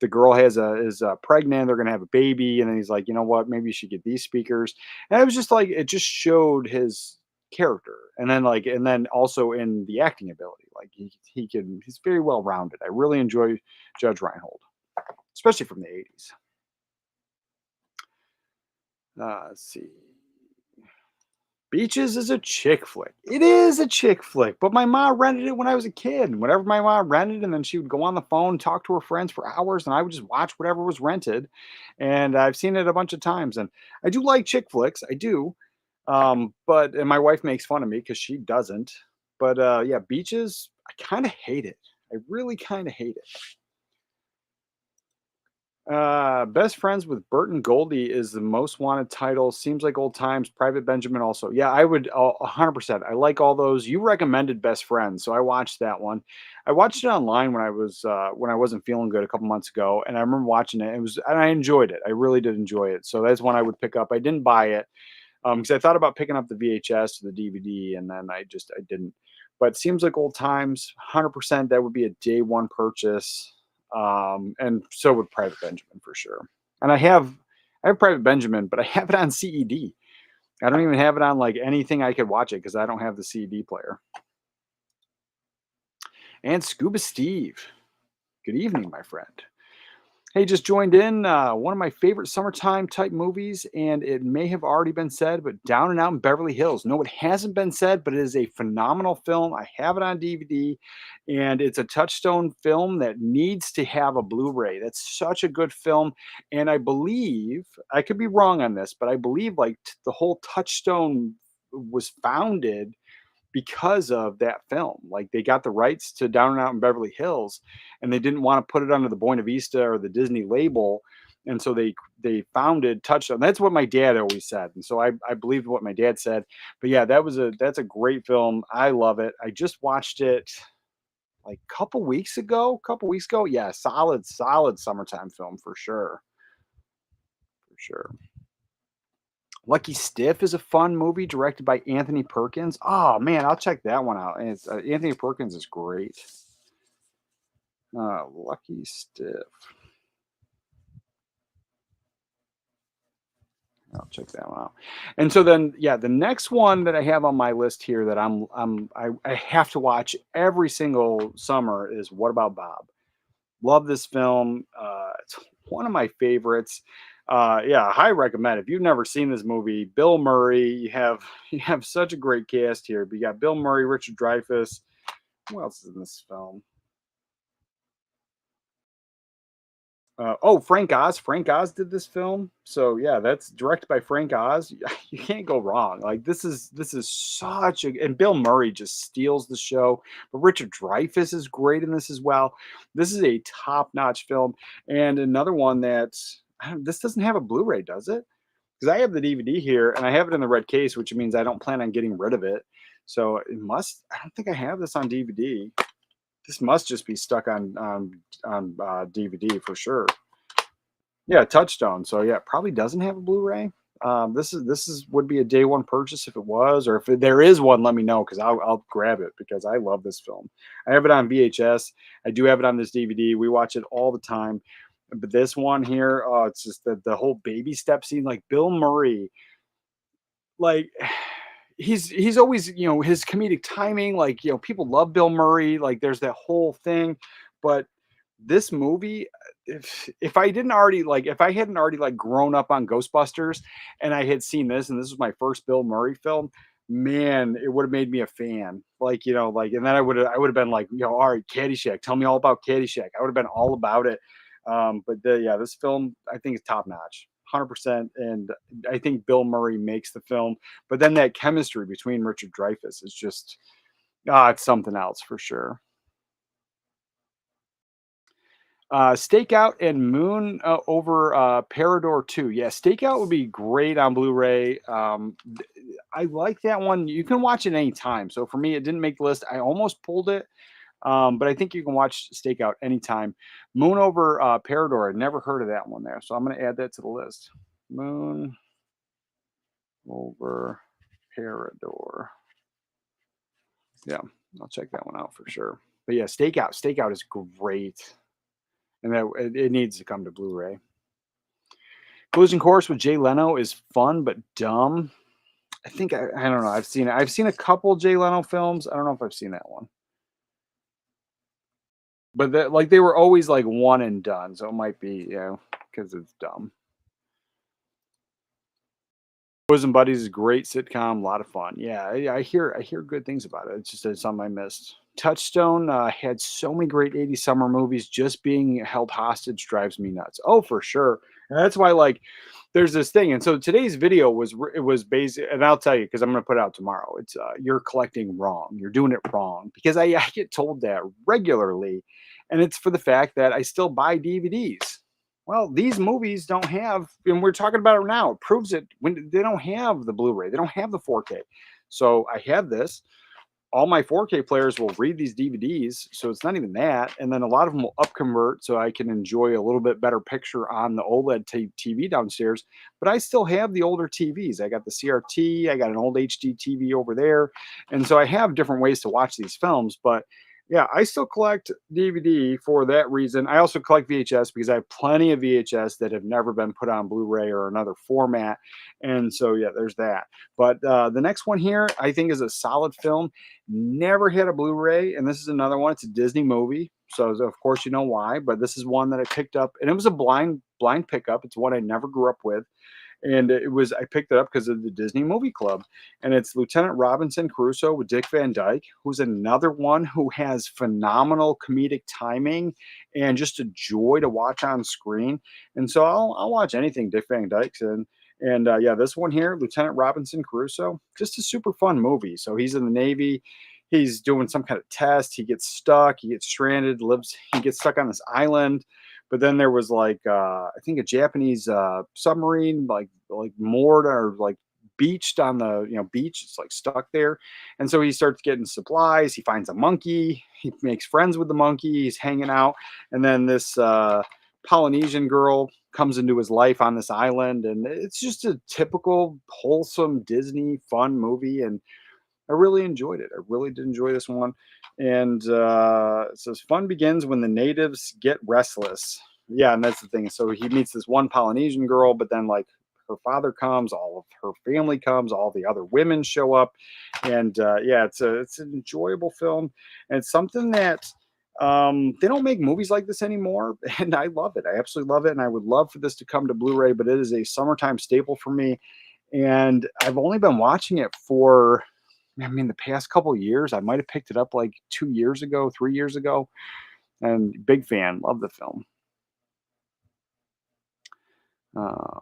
the girl is pregnant, they're gonna have a baby, and then he's like, you know what, maybe you should get these speakers. And it was just like it just showed his character, and then also in the acting ability, like he's very well rounded. I really enjoy Judge Reinhold, especially from the 80s. Let's see. Beaches is a chick flick. It is a chick flick, but my mom rented it when I was a kid. And whatever my mom rented, and then she would go on the phone, talk to her friends for hours, and I would just watch whatever was rented. And I've seen it a bunch of times, and I do like chick flicks. I do. But and my wife makes fun of me because she doesn't. But yeah, Beaches, I kind of hate it. I really kind of hate it. Best Friends with Bert and Goldie is the most wanted title. Seems like old times. Private Benjamin also. Yeah, I would 100%. I like all those. You recommended Best Friends, so I watched that one. I watched it online when I wasn't feeling good a couple months ago, and I remember watching it. And I enjoyed it. I really did enjoy it. So that's one I would pick up. I didn't buy it because I thought about picking up the VHS or the DVD, and then I didn't. But it seems like old times. 100%. That would be a day one purchase, and so would Private Benjamin for sure. And I have Private Benjamin, but I have it on CED. I don't even have it on like anything I could watch it because I don't have the CED player. And Scuba Steve, good evening, my friend. Hey, just joined in. One of my favorite summertime type movies, and it may have already been said, but Down and Out in Beverly Hills. No, it hasn't been said, but it is a phenomenal film. I have it on DVD, and it's a Touchstone film that needs to have a Blu-ray. That's such a good film, and I believe I could be wrong on this, but I believe like the whole Touchstone was founded because of that film. Like they got the rights to Down and Out in Beverly Hills, and they didn't want to put it under the Buena Vista or the Disney label, and so they founded Touchstone. That's what my dad always said, and so I believed what my dad said. But yeah, that's a great film. I love it. I just watched it like couple weeks ago. Couple weeks ago, yeah, solid summertime film for sure, for sure. Lucky Stiff is a fun movie directed by Anthony Perkins. Oh man, I'll check that one out. And it's Anthony Perkins is great. Lucky Stiff. I'll check that one out. And so then, yeah, the next one that I have on my list here that I have to watch every single summer is What About Bob? Love this film. It's one of my favorites. Yeah, high recommend. If you've never seen this movie, Bill Murray, you have such a great cast here. But you got Bill Murray, Richard Dreyfuss. Who else is in this film? Oh, Frank Oz. Frank Oz did this film. So yeah, that's directed by Frank Oz. You can't go wrong. Like this is such a, and Bill Murray just steals the show. But Richard Dreyfuss is great in this as well. This is a top-notch film. And another one that this doesn't have a Blu-ray, does it? Because I have the DVD here and I have it in the red case, which means I don't plan on getting rid of it. So it must, I don't think I have this on DVD. This must just be stuck on DVD for sure. Yeah, Touchstone. So yeah, it probably doesn't have a Blu-ray. This is would be a day one purchase if it was, or if there is one, let me know because I'll grab it because I love this film. I have it on VHS. I do have it on this DVD. We watch it all the time. But this one here, oh, it's just the whole baby step scene. Like Bill Murray, like he's always, his comedic timing, like, people love Bill Murray, like there's that whole thing. But this movie, if I didn't already like, if I hadn't already like grown up on Ghostbusters and I had seen this and this was my first Bill Murray film, man, it would have made me a fan. Like, like, and then I would have been like, all right, Caddyshack, tell me all about Caddyshack. I would have been all about it. Yeah, this film I think is top notch. 100%. And I think Bill Murray makes the film. But then that chemistry between Richard Dreyfuss is just, it's something else for sure. Stakeout and Moon over Parador 2. Yeah, Stakeout would be great on Blu-ray. I like that one. You can watch it anytime. So for me, it didn't make the list. I almost pulled it. But I think you can watch Stakeout anytime. Moon over Parador. I'd never heard of that one there. So I'm going to add that to the list. Moon over Parador. Yeah, I'll check that one out for sure. But yeah, Stakeout is great. And that it needs to come to Blu-ray. Collision Course with Jay Leno is fun but dumb. I think I don't know. I've seen it. I've seen a couple Jay Leno films. I don't know if I've seen that one. But like they were always like one and done, so it might be, because it's dumb. Bosom Buddies is a great sitcom, a lot of fun. Yeah, I hear good things about it. It's just something I missed. Touchstone had so many great 80s summer movies. Just being held hostage drives me nuts. Oh, for sure. And that's why, like, there's this thing. And so today's video was based, and I'll tell you because I'm going to put it out tomorrow. It's you're collecting wrong. You're doing it wrong because I get told that regularly, and it's for the fact that I still buy DVDs. Well, these movies don't have, and we're talking about it now. It proves it when they don't have the Blu-ray, they don't have the 4K. So I have this. All my 4K players will read these DVDs, so it's not even that. And then a lot of them will upconvert so I can enjoy a little bit better picture on the OLED TV downstairs. But I still have the older TVs. I got the CRT, I got an old HD TV over there. And so I have different ways to watch these films. But yeah, I still collect DVD for that reason. I also collect VHS because I have plenty of VHS that have never been put on Blu-ray or another format. And so, yeah, there's that. But the next one here, I think is a solid film. Never had a Blu-ray, and this is another one. It's a Disney movie. So, of course, you know why. But this is one that I picked up, and it was a blind pickup. It's one I never grew up with. And I picked it up because of the Disney Movie Club. And it's Lieutenant Robinson Crusoe with Dick Van Dyke, who's another one who has phenomenal comedic timing and just a joy to watch on screen. And so I'll watch anything Dick Van Dyke's in. And yeah, this one here, Lieutenant Robinson Crusoe, just a super fun movie. So he's in the Navy. He's doing some kind of test. He gets stuck. He gets stranded. He gets stuck on this island. But then there was like I think a Japanese submarine like moored or like beached on the beach. It's like stuck there, and so he starts getting supplies. He finds a monkey. He makes friends with the monkey. He's hanging out, and then this Polynesian girl comes into his life on this island, and it's just a typical wholesome Disney fun movie, and I really enjoyed it. I really did enjoy this one. And it says fun begins when the natives get restless. Yeah, and that's the thing. So he meets this one Polynesian girl, but then like her father comes, all of her family comes, all the other women show up, and yeah, it's an enjoyable film, and it's something that they don't make movies like this anymore, and I love it. I absolutely love it, and I would love for this to come to Blu-ray, but it is a summertime staple for me, and I've only been watching it for the past couple of years. I might have picked it up like 2 years ago, 3 years ago, and big fan. Love the film. Um,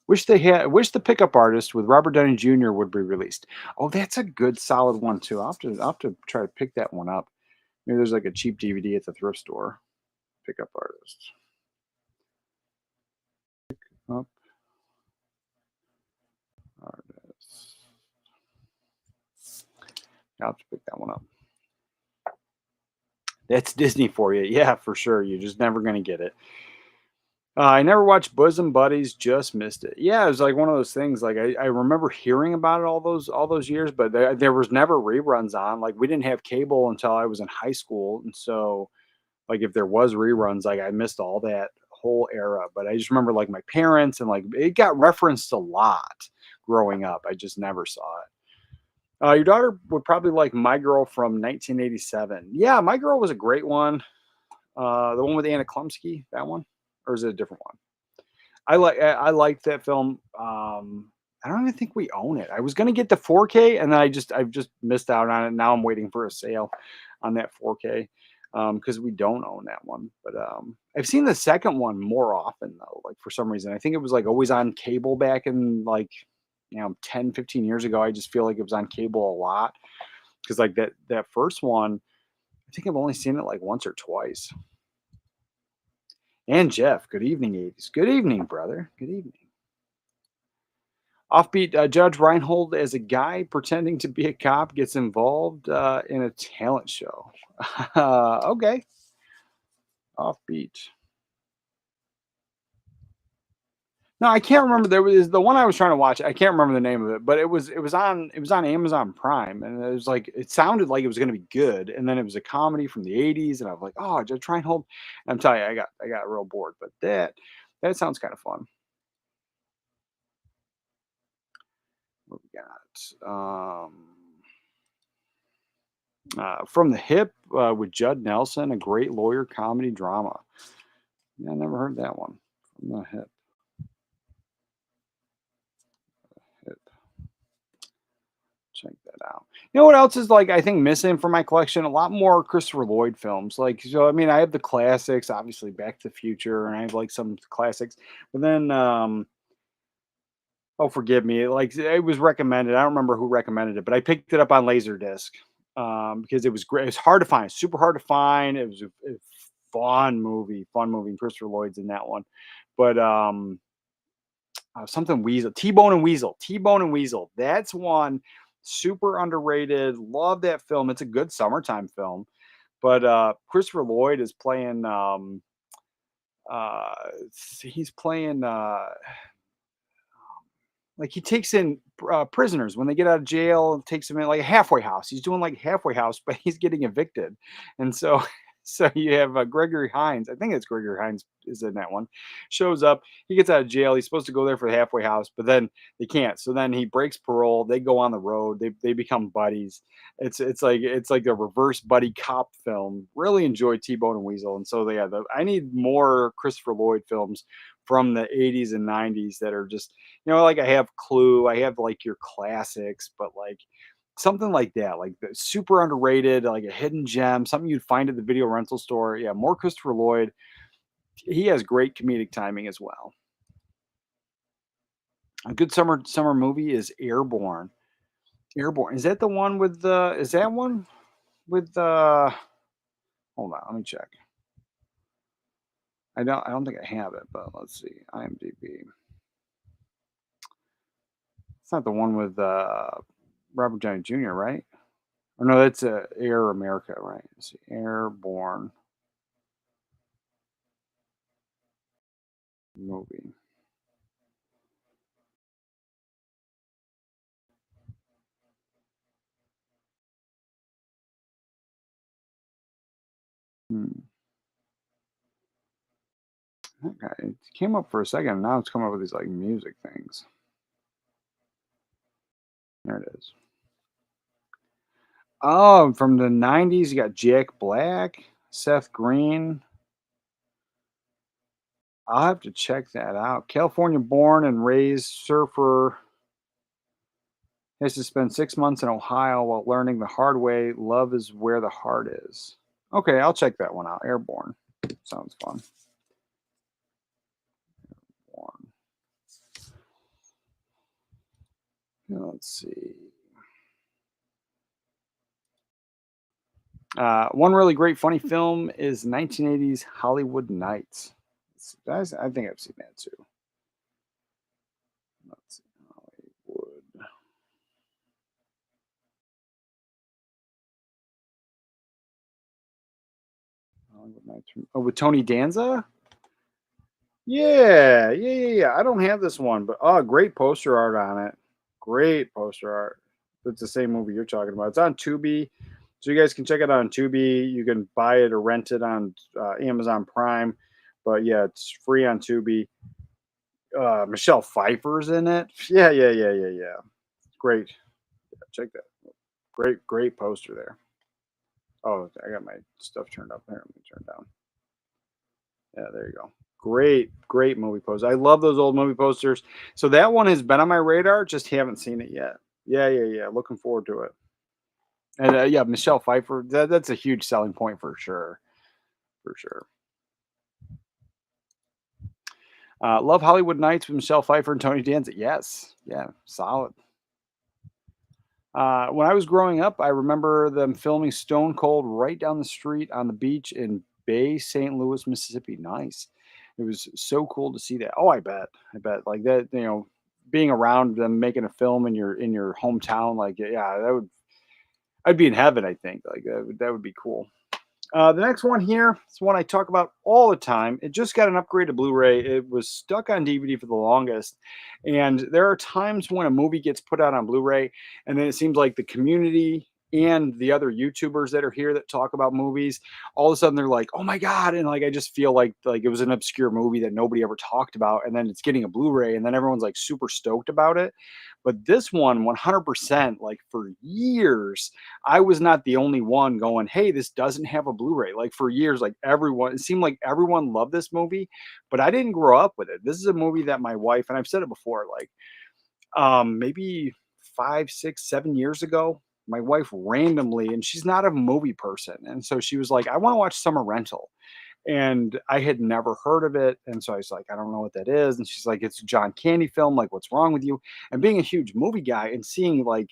wish the Pickup Artist with Robert Downey Jr. would be released. Oh, that's a good solid one too. I'll have to try to pick that one up. Maybe there's like a cheap DVD at the thrift store. Pickup Artist. Up Artist. I'll have to pick that one up. That's Disney for you. Yeah, for sure. You're just never going to get it. I never watched Bosom Buddies, just missed it. Yeah, it was like one of those things. Like I remember hearing about it all those years, but there was never reruns on. Like we didn't have cable until I was in high school, and so like if there was reruns, like I missed all that whole era. But I just remember like my parents and like it got referenced a lot growing up. I just never saw it. Your daughter would probably like My Girl from 1987. Yeah, My Girl was a great one. The one with Anna Klumsky, that one, or is it a different one? I liked that film. I don't even think we own it. I was gonna get the 4K, and then I've just missed out on it. Now I'm waiting for a sale on that 4K because we don't own that one. But I've seen the second one more often though. Like for some reason, I think it was like always on cable back in like 10, 15 years ago. I just feel like it was on cable a lot because like that first one, I think I've only seen it like once or twice. And Jeff, good evening, 80s. Good evening, brother. Good evening. Offbeat Judge Reinhold as a guy pretending to be a cop gets involved in a talent show. Okay. Offbeat. No, I can't remember. There was the one I was trying to watch. I can't remember the name of it, but it was on Amazon Prime, and it was like it sounded like it was going to be good, and then it was a comedy from the 80s, and I was like, oh, just try and hold. And I'm telling you, I got real bored, but that sounds kind of fun. What we got? From the Hip with Judd Nelson, a great lawyer comedy drama. Yeah, I never heard that one. From the Hip. Hip. Check that out. You know what else is like I think missing from my collection? A lot more Christopher Lloyd films. Like so, I mean, I have the classics, obviously Back to the Future, and I have like some classics. But then, oh, forgive me, like it was recommended. I don't remember who recommended it, but I picked it up on Laserdisc because it was great. It was hard to find, super hard to find. It was a fun movie. And Christopher Lloyd's in that one, but something Weasel, T-Bone and Weasel. That's one super underrated. Love that film. It's a good summertime film. But Christopher Lloyd is playing. Uh, he's playing. Like he takes in prisoners when they get out of jail, takes them in like a halfway house. He's doing like halfway house, but he's getting evicted, and so so you have Gregory Hines. I think it's Gregory Hines is in that one. Shows up, he gets out of jail. He's supposed to go there for the halfway house, but then they can't. So then he breaks parole. They go on the road. They become buddies. It's like a reverse buddy cop film. Really enjoyed T-Bone and Weasel, and so yeah, I need more Christopher Lloyd films from the 80s and 90s that are just like I have Clue, I have like your classics, but like something like that, like the super underrated, like a hidden gem, something you'd find at the video rental store. Yeah, more Christopher Lloyd. He has great comedic timing as well. A good summer movie is Airborne. Airborne. Is that the one with the? Is that one with the? Hold on, let me check. I don't think I have it, but let's see. IMDb. It's not the one with Robert Downey Jr., right? Or no, that's Air America, right? Let's see. Airborne movie. Hmm. Okay, it came up for a second. And now it's coming up with these like music things. There it is. Oh, from the '90s, you got Jack Black, Seth Green. I'll have to check that out. California born and raised surfer has to spend 6 months in Ohio while learning the hard way. Love is where the heart is. Okay, I'll check that one out. Airborne. Sounds fun. Airborne. Let's see. One really great funny film is 1980s Hollywood Nights. I think I've seen that too. Let's see. Hollywood Nights. Oh, with Tony Danza? Yeah. I don't have this one, but oh, great poster art on it. Great poster art. It's the same movie you're talking about. It's on Tubi, so you guys can check it out on Tubi. You can buy it or rent it on Amazon Prime, but yeah, it's free on Tubi. Michelle Pfeiffer's in it. Yeah. Great. Yeah, check that. Great poster there. Oh, I got my stuff turned up there. Let me turn it down. Yeah, there you go. Great movie poster. I love those old movie posters. So that one has been on my radar, just haven't seen it yet. Yeah. Looking forward to it. And yeah, Michelle Pfeiffer. That's a huge selling point for sure. For sure. Love Hollywood Nights with Michelle Pfeiffer and Tony Danza. Yes. Yeah. Solid. When I was growing up, I remember them filming Stone Cold right down the street on the beach in Bay St. Louis, Mississippi. Nice. It was so cool to see that. Oh, I bet. I bet. Like that, being around them making a film in your hometown, like yeah, I'd be in heaven, I think. Like that would be cool. The next one here is one I talk about all the time. It just got an upgrade to Blu-ray. It was stuck on DVD for the longest, and there are times when a movie gets put out on Blu-ray, and then it seems like the community and the other YouTubers that are here that talk about movies, all of a sudden they're like, "Oh my god!" And like I just feel like it was an obscure movie that nobody ever talked about, and then it's getting a Blu-ray, and then everyone's like super stoked about it. But this one, 100%, like for years I was not the only one going, "Hey, this doesn't have a Blu-ray." Like for years, like everyone, it seemed like everyone loved this movie, but I didn't grow up with it. This is a movie that my wife, and I've said it before, like maybe 5, 6, 7 years ago, my wife randomly, and she's not a movie person, and so she was like, "I want to watch Summer Rental." And I had never heard of it. And so I was like, I don't know what that is. And she's like, it's a John Candy film. Like, what's wrong with you? And being a huge movie guy and seeing like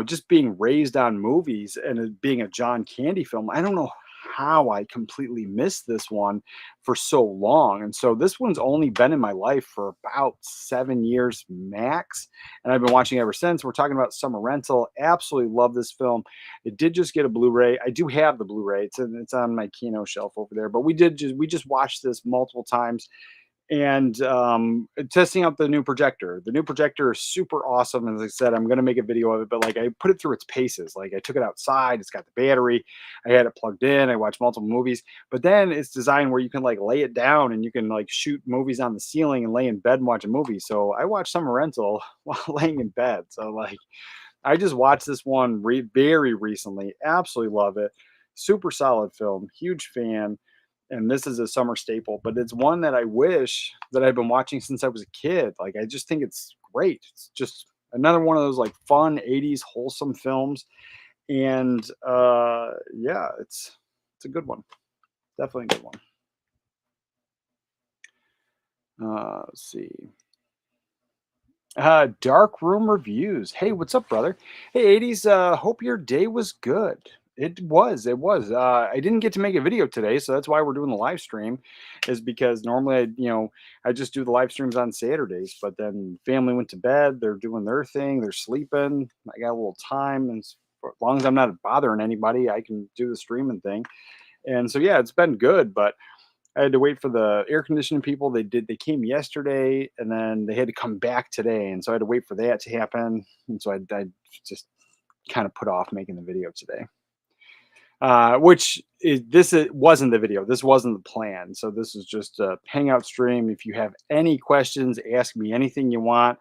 just being raised on movies and it being a John Candy film, I don't know how I completely missed this one for so long. And so this one's only been in my life for about 7 years max. And I've been watching it ever since. We're talking about Summer Rental. Absolutely love this film. It did just get a Blu-ray. I do have the Blu-ray. It's on my Kino shelf over there. But we just watched this multiple times and testing out the new projector. The new projector is super awesome. As I said, I'm going to make a video of it, but like I put it through its paces. Like I took it outside. It's got the battery. I had it plugged in. I watched multiple movies, but then it's designed where you can like lay it down and you can like shoot movies on the ceiling and lay in bed and watch a movie. So I watched Summer Rental while laying in bed. So like I just watched this one very recently. Absolutely love it. Super solid film. Huge fan. And this is a summer staple, but it's one that I wish that I've been watching since I was a kid. Like I just think it's great. It's just another one of those like fun 80s wholesome films. And yeah, it's a good one. Definitely a good one. Let's see. Dark Room Reviews. Hey, what's up, brother? Hey, 80s. Hope your day was good. It was. It was. I didn't get to make a video today, so that's why we're doing the live stream. Is because normally, I just do the live streams on Saturdays, but then family went to bed. They're doing their thing. They're sleeping. I got a little time, and for as long as I'm not bothering anybody, I can do the streaming thing. And so, yeah, it's been good, but I had to wait for the air conditioning people. They came yesterday and then they had to come back today. And so I had to wait for that to happen. And so I just kind of put off making the video today. Wasn't the video. This wasn't the plan. So this is just a hangout stream. If you have any questions, ask me anything you want.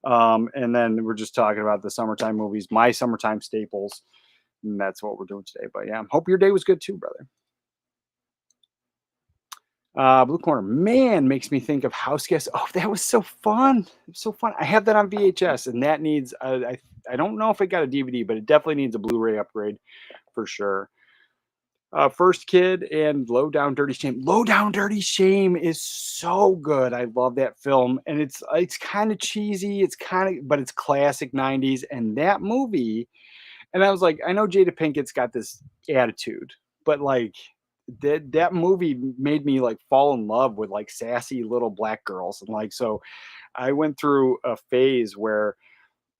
And then we're just talking about the summertime movies, my summertime staples. And that's what we're doing today. But yeah, hope your day was good too, brother. Blue Corner, man, makes me think of House Guest. Oh, that was so fun. It was so fun. I have that on VHS, and that needs, I don't know if it got a DVD, but it definitely needs a Blu-ray upgrade for sure. First Kid and Low Down Dirty Shame. Low Down Dirty Shame is so good. I love that film, and it's kind of cheesy. But it's classic '90s, and that movie. And I was like, I know Jada Pinkett's got this attitude, but like that movie made me like fall in love with like sassy little black girls. And like so I went through a phase where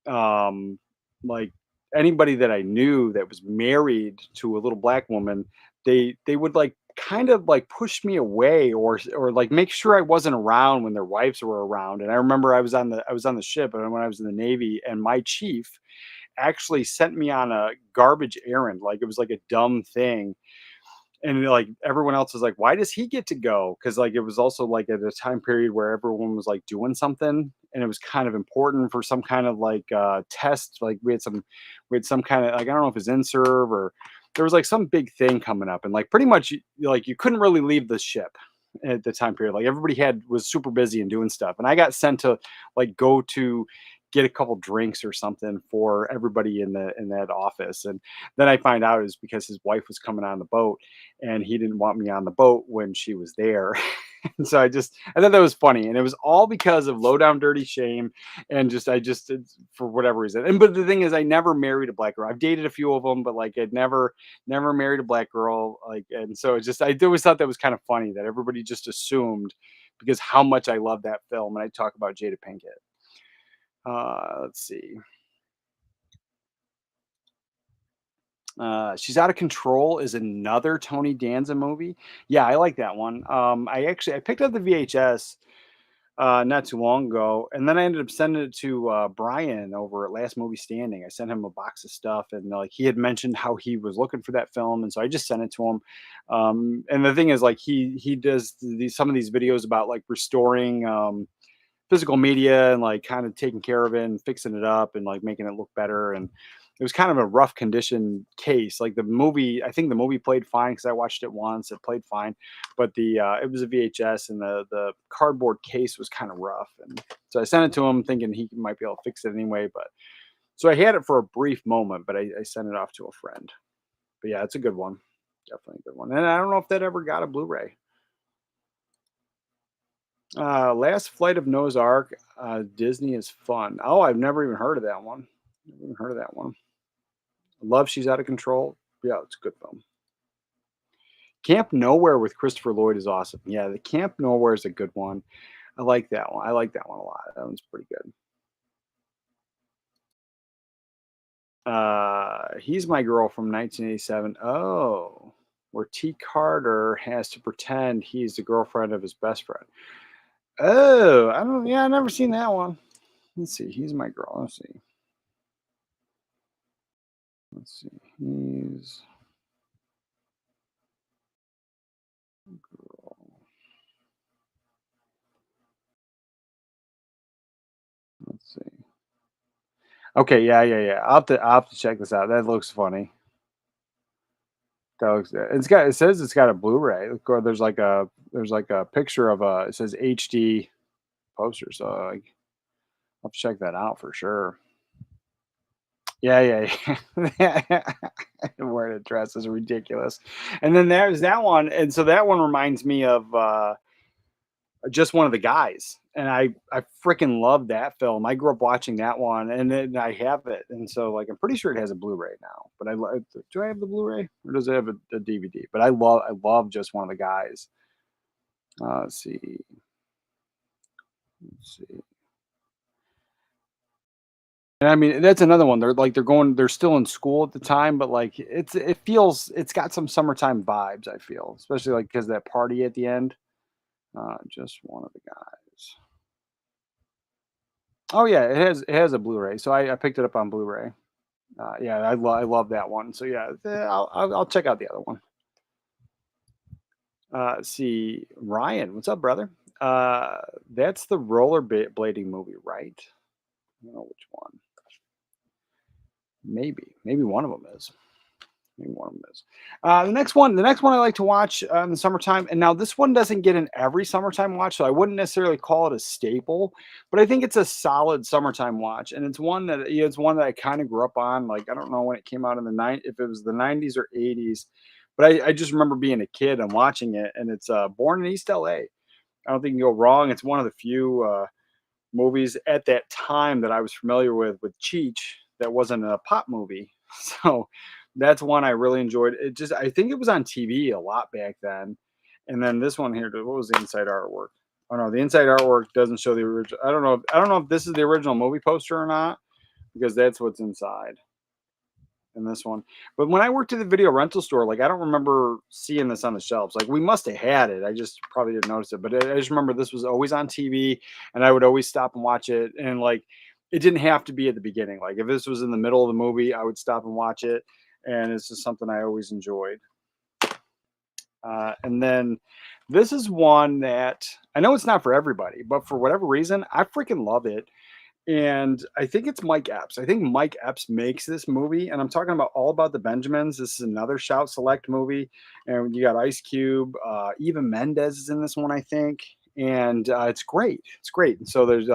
um like anybody that I knew that was married to a little black woman, they would like kind of like push me away or like make sure I wasn't around when their wives were around. And I remember I was on the ship and when I was in the Navy, and my chief actually sent me on a garbage errand. Like it was like a dumb thing. And like everyone else was like, why does he get to go? Because like it was also like at a time period where everyone was like doing something and it was kind of important for some kind of like test. Like we had some kind of like, I don't know if it's in serve or there was like some big thing coming up. And like pretty much like you couldn't really leave the ship at the time period. Like everybody was super busy and doing stuff. And I got sent to like go to get a couple drinks or something for everybody in that office. And then I find out it was because his wife was coming on the boat and he didn't want me on the boat when she was there. And so I thought that was funny. And it was all because of Low Down Dirty Shame. And for whatever reason. But the thing is, I never married a black girl. I've dated a few of them, but like I'd never married a black girl. Like, and so I always thought that was kind of funny that everybody just assumed because how much I love that film. And I talk about Jada Pinkett. Let's see. She's Out of Control is another Tony Danza movie. Yeah, I like that one. I picked up the VHS not too long ago, and then I ended up sending it to Brian over at Last Movie Standing. I sent him a box of stuff, and like he had mentioned how he was looking for that film, and so I just sent it to him. And the thing is, like he does some of these videos about like restoring physical media and like kind of taking care of it and fixing it up and like making it look better. And it was kind of a rough condition case. Like the movie, I think the movie played fine because I watched it once. It played fine, but it was a VHS and the cardboard case was kind of rough. And so I sent it to him thinking he might be able to fix it anyway. But so I had it for a brief moment, but I sent it off to a friend. But yeah, it's a good one. Definitely a good one. And I don't know if that ever got a Blu-ray. Last Flight of Noah's Ark, Disney is fun. Oh, I've never even heard of that one. Never even heard of that one. Love She's Out of Control. Yeah, it's a good film. Camp Nowhere with Christopher Lloyd is awesome. Yeah, the Camp Nowhere is a good one. I like that one. I like that one a lot. That one's pretty good. He's My Girl from 1987. Oh, where T. Carter has to pretend he's the girlfriend of his best friend. Oh, I don't. Yeah, I've never seen that one. Let's see. He's My Girl. Let's see. Let's see. He's girl. Let's see. Okay, yeah. I'll have to check this out. That looks funny. That looks. It says it's got a Blu-ray. Or there's like a picture of a. It says HD poster. So I'll have to check that out for sure. Yeah. Wearing a dress is ridiculous. And then there's that one, and so that one reminds me of Just One of the Guys, and I freaking love that film. I grew up watching that one, and then I have it, and so, like, I'm pretty sure it has a Blu-ray now, but do I have the Blu-ray, or does it have a DVD? But I love Just One of the Guys. Let's see. And I mean, that's another one. They're still in school at the time, but like it's got some summertime vibes, I feel, especially like because that party at the end. Just One of the Guys. Oh yeah, it has a Blu-ray, so I picked it up on Blu-ray. Yeah, I love that one. So yeah, I'll check out the other one. Let's see, Ryan, what's up, brother? That's the rollerblading movie, right? I don't know which one. Maybe one of them is. Maybe one of them is. The next one I like to watch in the summertime, and now this one doesn't get in every summertime watch, so I wouldn't necessarily call it a staple, but I think it's a solid summertime watch, and it's one that I kind of grew up on. Like I don't know when it came out in if it was the '90s or '80s, but I just remember being a kid and watching it, and it's Born in East LA. I don't think you can go wrong. It's one of the few movies at that time that I was familiar with Cheech that wasn't a pop movie. So that's one I really enjoyed. I think it was on TV a lot back then. And then this one here, what was the inside artwork? Oh no, the inside artwork doesn't show the original. I don't know if this is the original movie poster or not, because that's what's inside in this one. But when I worked at the video rental store, like I don't remember seeing this on the shelves. Like we must have had it. I just probably didn't notice it. But I just remember this was always on TV, and I would always stop and watch it. And like it didn't have to be at the beginning. Like if this was in the middle of the movie, I would stop and watch it. And it's just something I always enjoyed. And then this is one that I know it's not for everybody, but for whatever reason, I freaking love it. And I think it's Mike Epps. I think Mike Epps makes this movie, and I'm talking about All About the Benjamins. This is another Shout Select movie, and you got Ice Cube. Eva Mendes is in this one, I think, and it's great. It's great. And so there's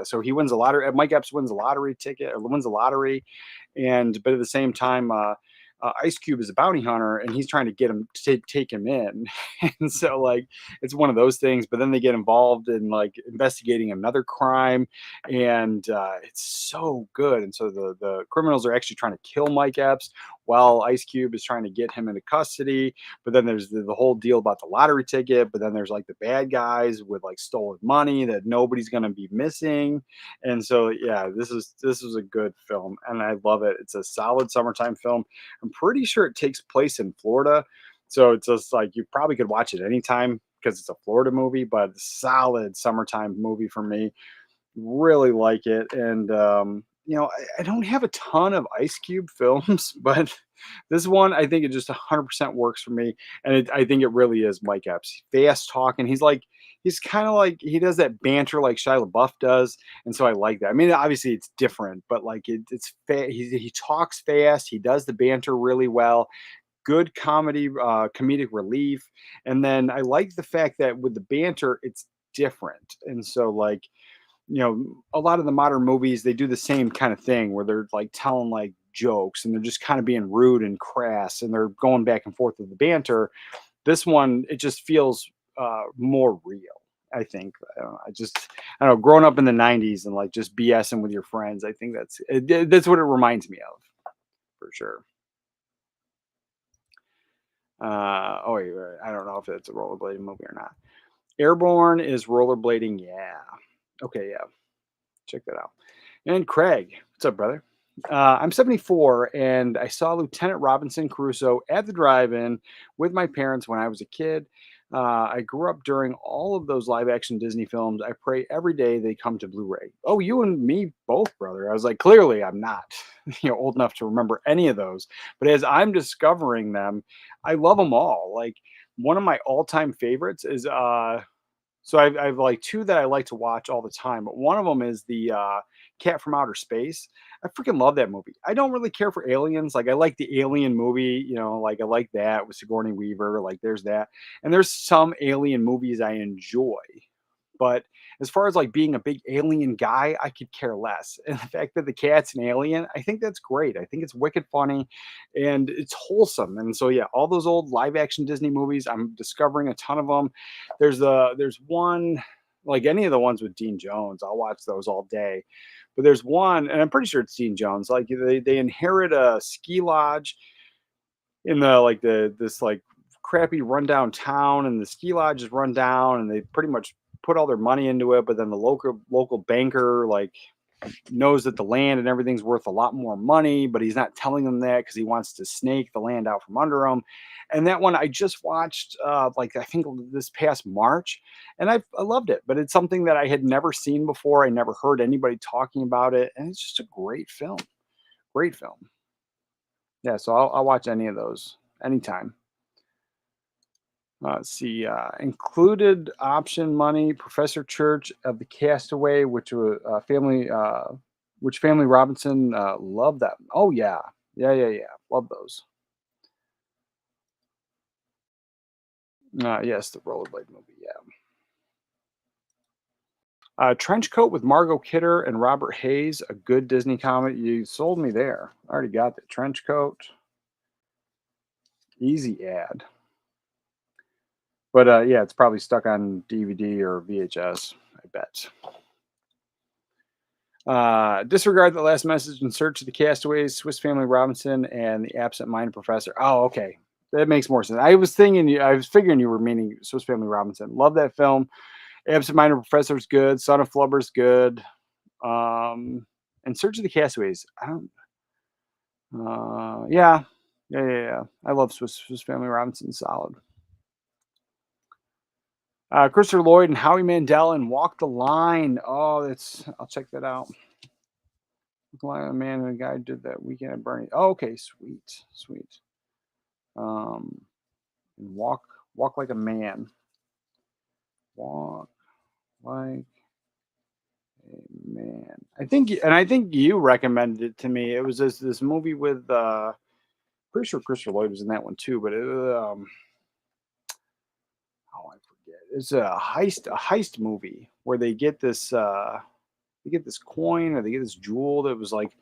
so he wins a lottery. Mike Epps wins a lottery ticket, or wins a lottery, and but at the same time, Ice Cube is a bounty hunter, and he's trying to get him to take him in, and so like it's one of those things. But then they get involved in like investigating another crime, and it's so good. And so the criminals are actually trying to kill Mike Epps while Ice Cube is trying to get him into custody. But then there's the whole deal about the lottery ticket. But then there's like the bad guys with like stolen money that nobody's gonna be missing. And so yeah, this is a good film, and I love it. It's a solid summertime film. I'm pretty sure it takes place in Florida. So it's just like you probably could watch it anytime because it's a Florida movie, but solid summertime movie for me. Really like it. And, I don't have a ton of Ice Cube films, but this one, I think it just 100% works for me. And I think it really is Mike Epps. Fast talking. He's kind of like, he does that banter like Shia LaBeouf does. And so I like that. I mean, obviously it's different, but like he talks fast. He does the banter really well. Good comedic relief. And then I like the fact that with the banter, it's different. And so like, a lot of the modern movies, they do the same kind of thing where they're like telling like jokes and they're just kind of being rude and crass and they're going back and forth with the banter. This one, it just feels more real. I think I don't know. Growing up in the '90s and like just BSing with your friends, I think that's what it reminds me of for sure. Oh, I don't know if it's a rollerblading movie or not. Airborne is rollerblading. Yeah. Okay. Yeah. Check that out. And Craig, what's up, brother? I'm 74, and I saw Lieutenant Robinson Crusoe at the drive-in with my parents when I was a kid. I grew up during all of those live-action Disney films. I pray every day they come to Blu-ray. Oh, you and me both, brother. I was like, clearly, I'm not, old enough to remember any of those. But as I'm discovering them, I love them all. Like one of my all-time favorites is so I've like two that I like to watch all the time, but one of them is the Cat from Outer Space. I freaking love that movie. I don't really care for aliens. Like I like the Alien movie, like I like that with Sigourney Weaver. Like there's that, and there's some Alien movies I enjoy. But as far as like being a big alien guy, I could care less. And the fact that the cat's an alien, I think that's great. I think it's wicked funny and it's wholesome. And so yeah, all those old live action Disney movies, I'm discovering a ton of them. There's one like any of the ones with Dean Jones, I'll watch those all day. But there's one, and I'm pretty sure it's Dean Jones. Like they inherit a ski lodge in the like the this like crappy rundown town, and the ski lodge is run down, and they pretty much put all their money into it. But then the local banker like knows that the land and everything's worth a lot more money, but he's not telling them that because he wants to snake the land out from under them. And that one I just watched, like I think this past March, and I loved it. But it's something that I had never seen before. I never heard anybody talking about it, and it's just a great film. Great film. Yeah, so I'll watch any of those anytime. Let's see. Included option money. Professor Church of the Castaway, which family Robinson loved that. Oh yeah, yeah. Love those. Yes, the Rollerblade movie. Yeah. Trenchcoat with Margot Kidder and Robert Hayes, a good Disney comedy. You sold me there. I already got the Trenchcoat. Easy ad. But yeah, it's probably stuck on DVD or VHS, I bet. Disregard the last message in Search of the Castaways, Swiss Family Robinson, and the Absent-Minded Professor. Oh, okay. That makes more sense. I was figuring you were meaning Swiss Family Robinson. Love that film. Absent-Minded Professor's good. Son of Flubber's good. And Search of the Castaways. I don't. Yeah. I love Swiss Family Robinson. Solid. Christopher Lloyd and Howie Mandel and Walk the Line. Oh, I'll check that out. The man and the guy did that weekend at Bernie. Oh, okay, sweet. And walk like a man. Walk like a man. I think you recommended it to me. It was this movie with pretty sure Christopher Lloyd was in that one too, but oh, I forget. It's a heist movie where they get this coin or they get this jewel that was like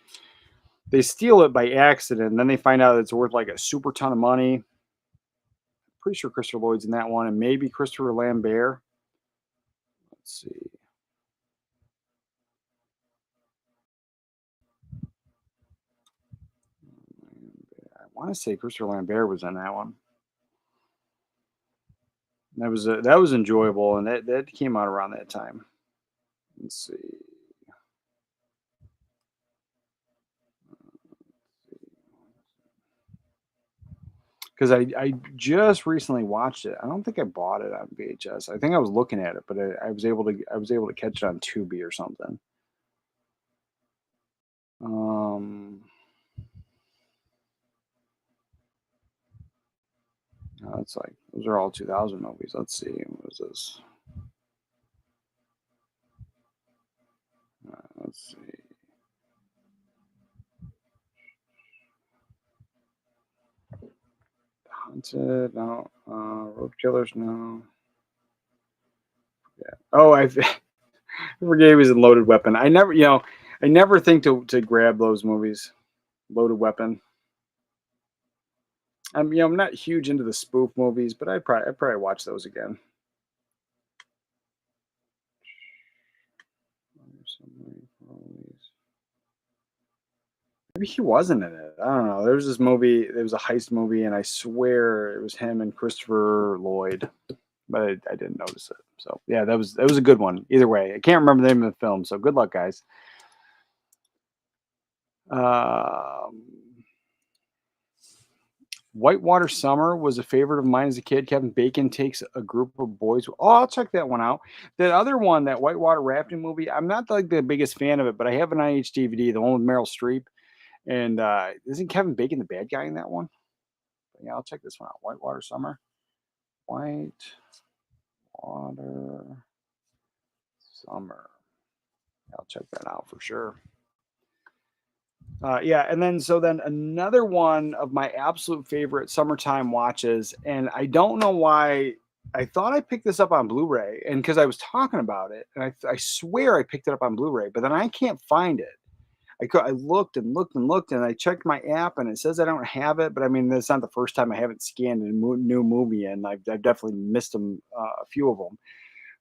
they steal it by accident and then they find out it's worth like a super ton of money. Pretty sure Christopher Lloyd's in that one and maybe Christopher Lambert. Let's see. I want to say Christopher Lambert was in that one. That was enjoyable, and that came out around that time. Let's see. Because I just recently watched it. I don't think I bought it on VHS. I think I was looking at it, but I was able to catch it on Tubi or something. It's like those are all 2000 movies. Let's see. What was this? Let's see. Haunted, no. Road Killers, no. Yeah. Oh, I forget he was in Loaded Weapon. I never think to grab those movies. Loaded Weapon. I'm not huge into the spoof movies, but I'd probably watch those again. Maybe he wasn't in it. I don't know. There was this movie. It was a heist movie, and I swear it was him and Christopher Lloyd, but I didn't notice it. So yeah, that was a good one. Either way, I can't remember the name of the film. So good luck, guys. Whitewater Summer was a favorite of mine as a kid. Kevin Bacon takes a group of boys. Oh, I'll check that one out. That other one, that Whitewater rafting movie, I'm not like the biggest fan of it, but I have an IH DVD, the one with Meryl Streep. And isn't Kevin Bacon the bad guy in that one? But yeah, I'll check this one out. Whitewater Summer. Whitewater Summer. I'll check that out for sure. Yeah, and then another one of my absolute favorite summertime watches, and I don't know why I thought I picked this up on Blu-ray, and because I was talking about it, and I swear I picked it up on Blu-ray, but then I can't find it. I looked and looked and looked, and I checked my app, and it says I don't have it. But I mean, that's not the first time I haven't scanned a new movie, and I've definitely missed them, a few of them.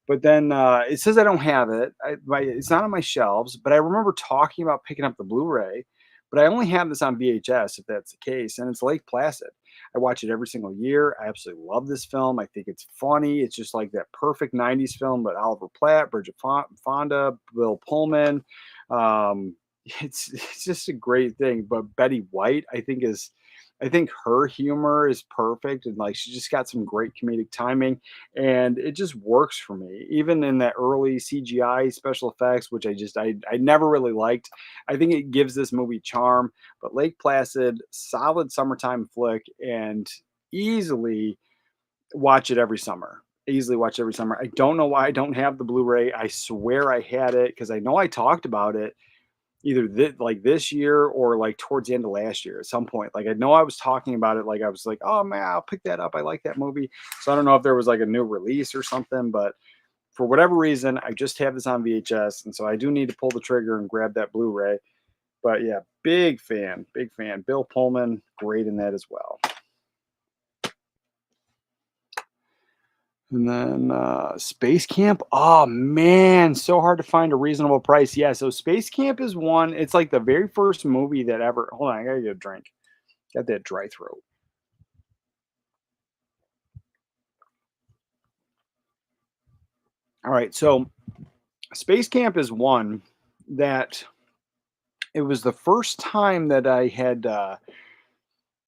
But then it says I don't have it. It's not on my shelves, but I remember talking about picking up the Blu-ray. But I only have this on VHS, if that's the case, and it's Lake Placid. I watch it every single year. I absolutely love this film. I think it's funny. It's just like that perfect '90s film. But Oliver Platt, Bridget Fonda, Bill Pullman. Um, it's just a great thing. But Betty White, I think her humor is perfect, and like she just got some great comedic timing, and it just works for me. Even in that early CGI special effects, which I never really liked, I think it gives this movie charm. But Lake Placid, solid summertime flick, and easily watch it every summer. Easily watch it every summer. I don't know why I don't have the Blu-ray. I swear I had it because I know I talked about it either like this year or like towards the end of last year at some point. Like I know I was talking about it, like I was like, oh man, I'll pick that up. I like that movie. So I don't know if there was like a new release or something, but for whatever reason, I just have this on VHS, and so I do need to pull the trigger and grab that Blu-ray. But yeah, big fan, big fan. Bill Pullman, great in that as well. And then Space Camp. Oh man, so hard to find a reasonable price. Yeah, so Space Camp is one. It's like the very first movie that ever. Hold on, I gotta get a drink. Got that dry throat. All right, so Space Camp is one that it was the first time that I had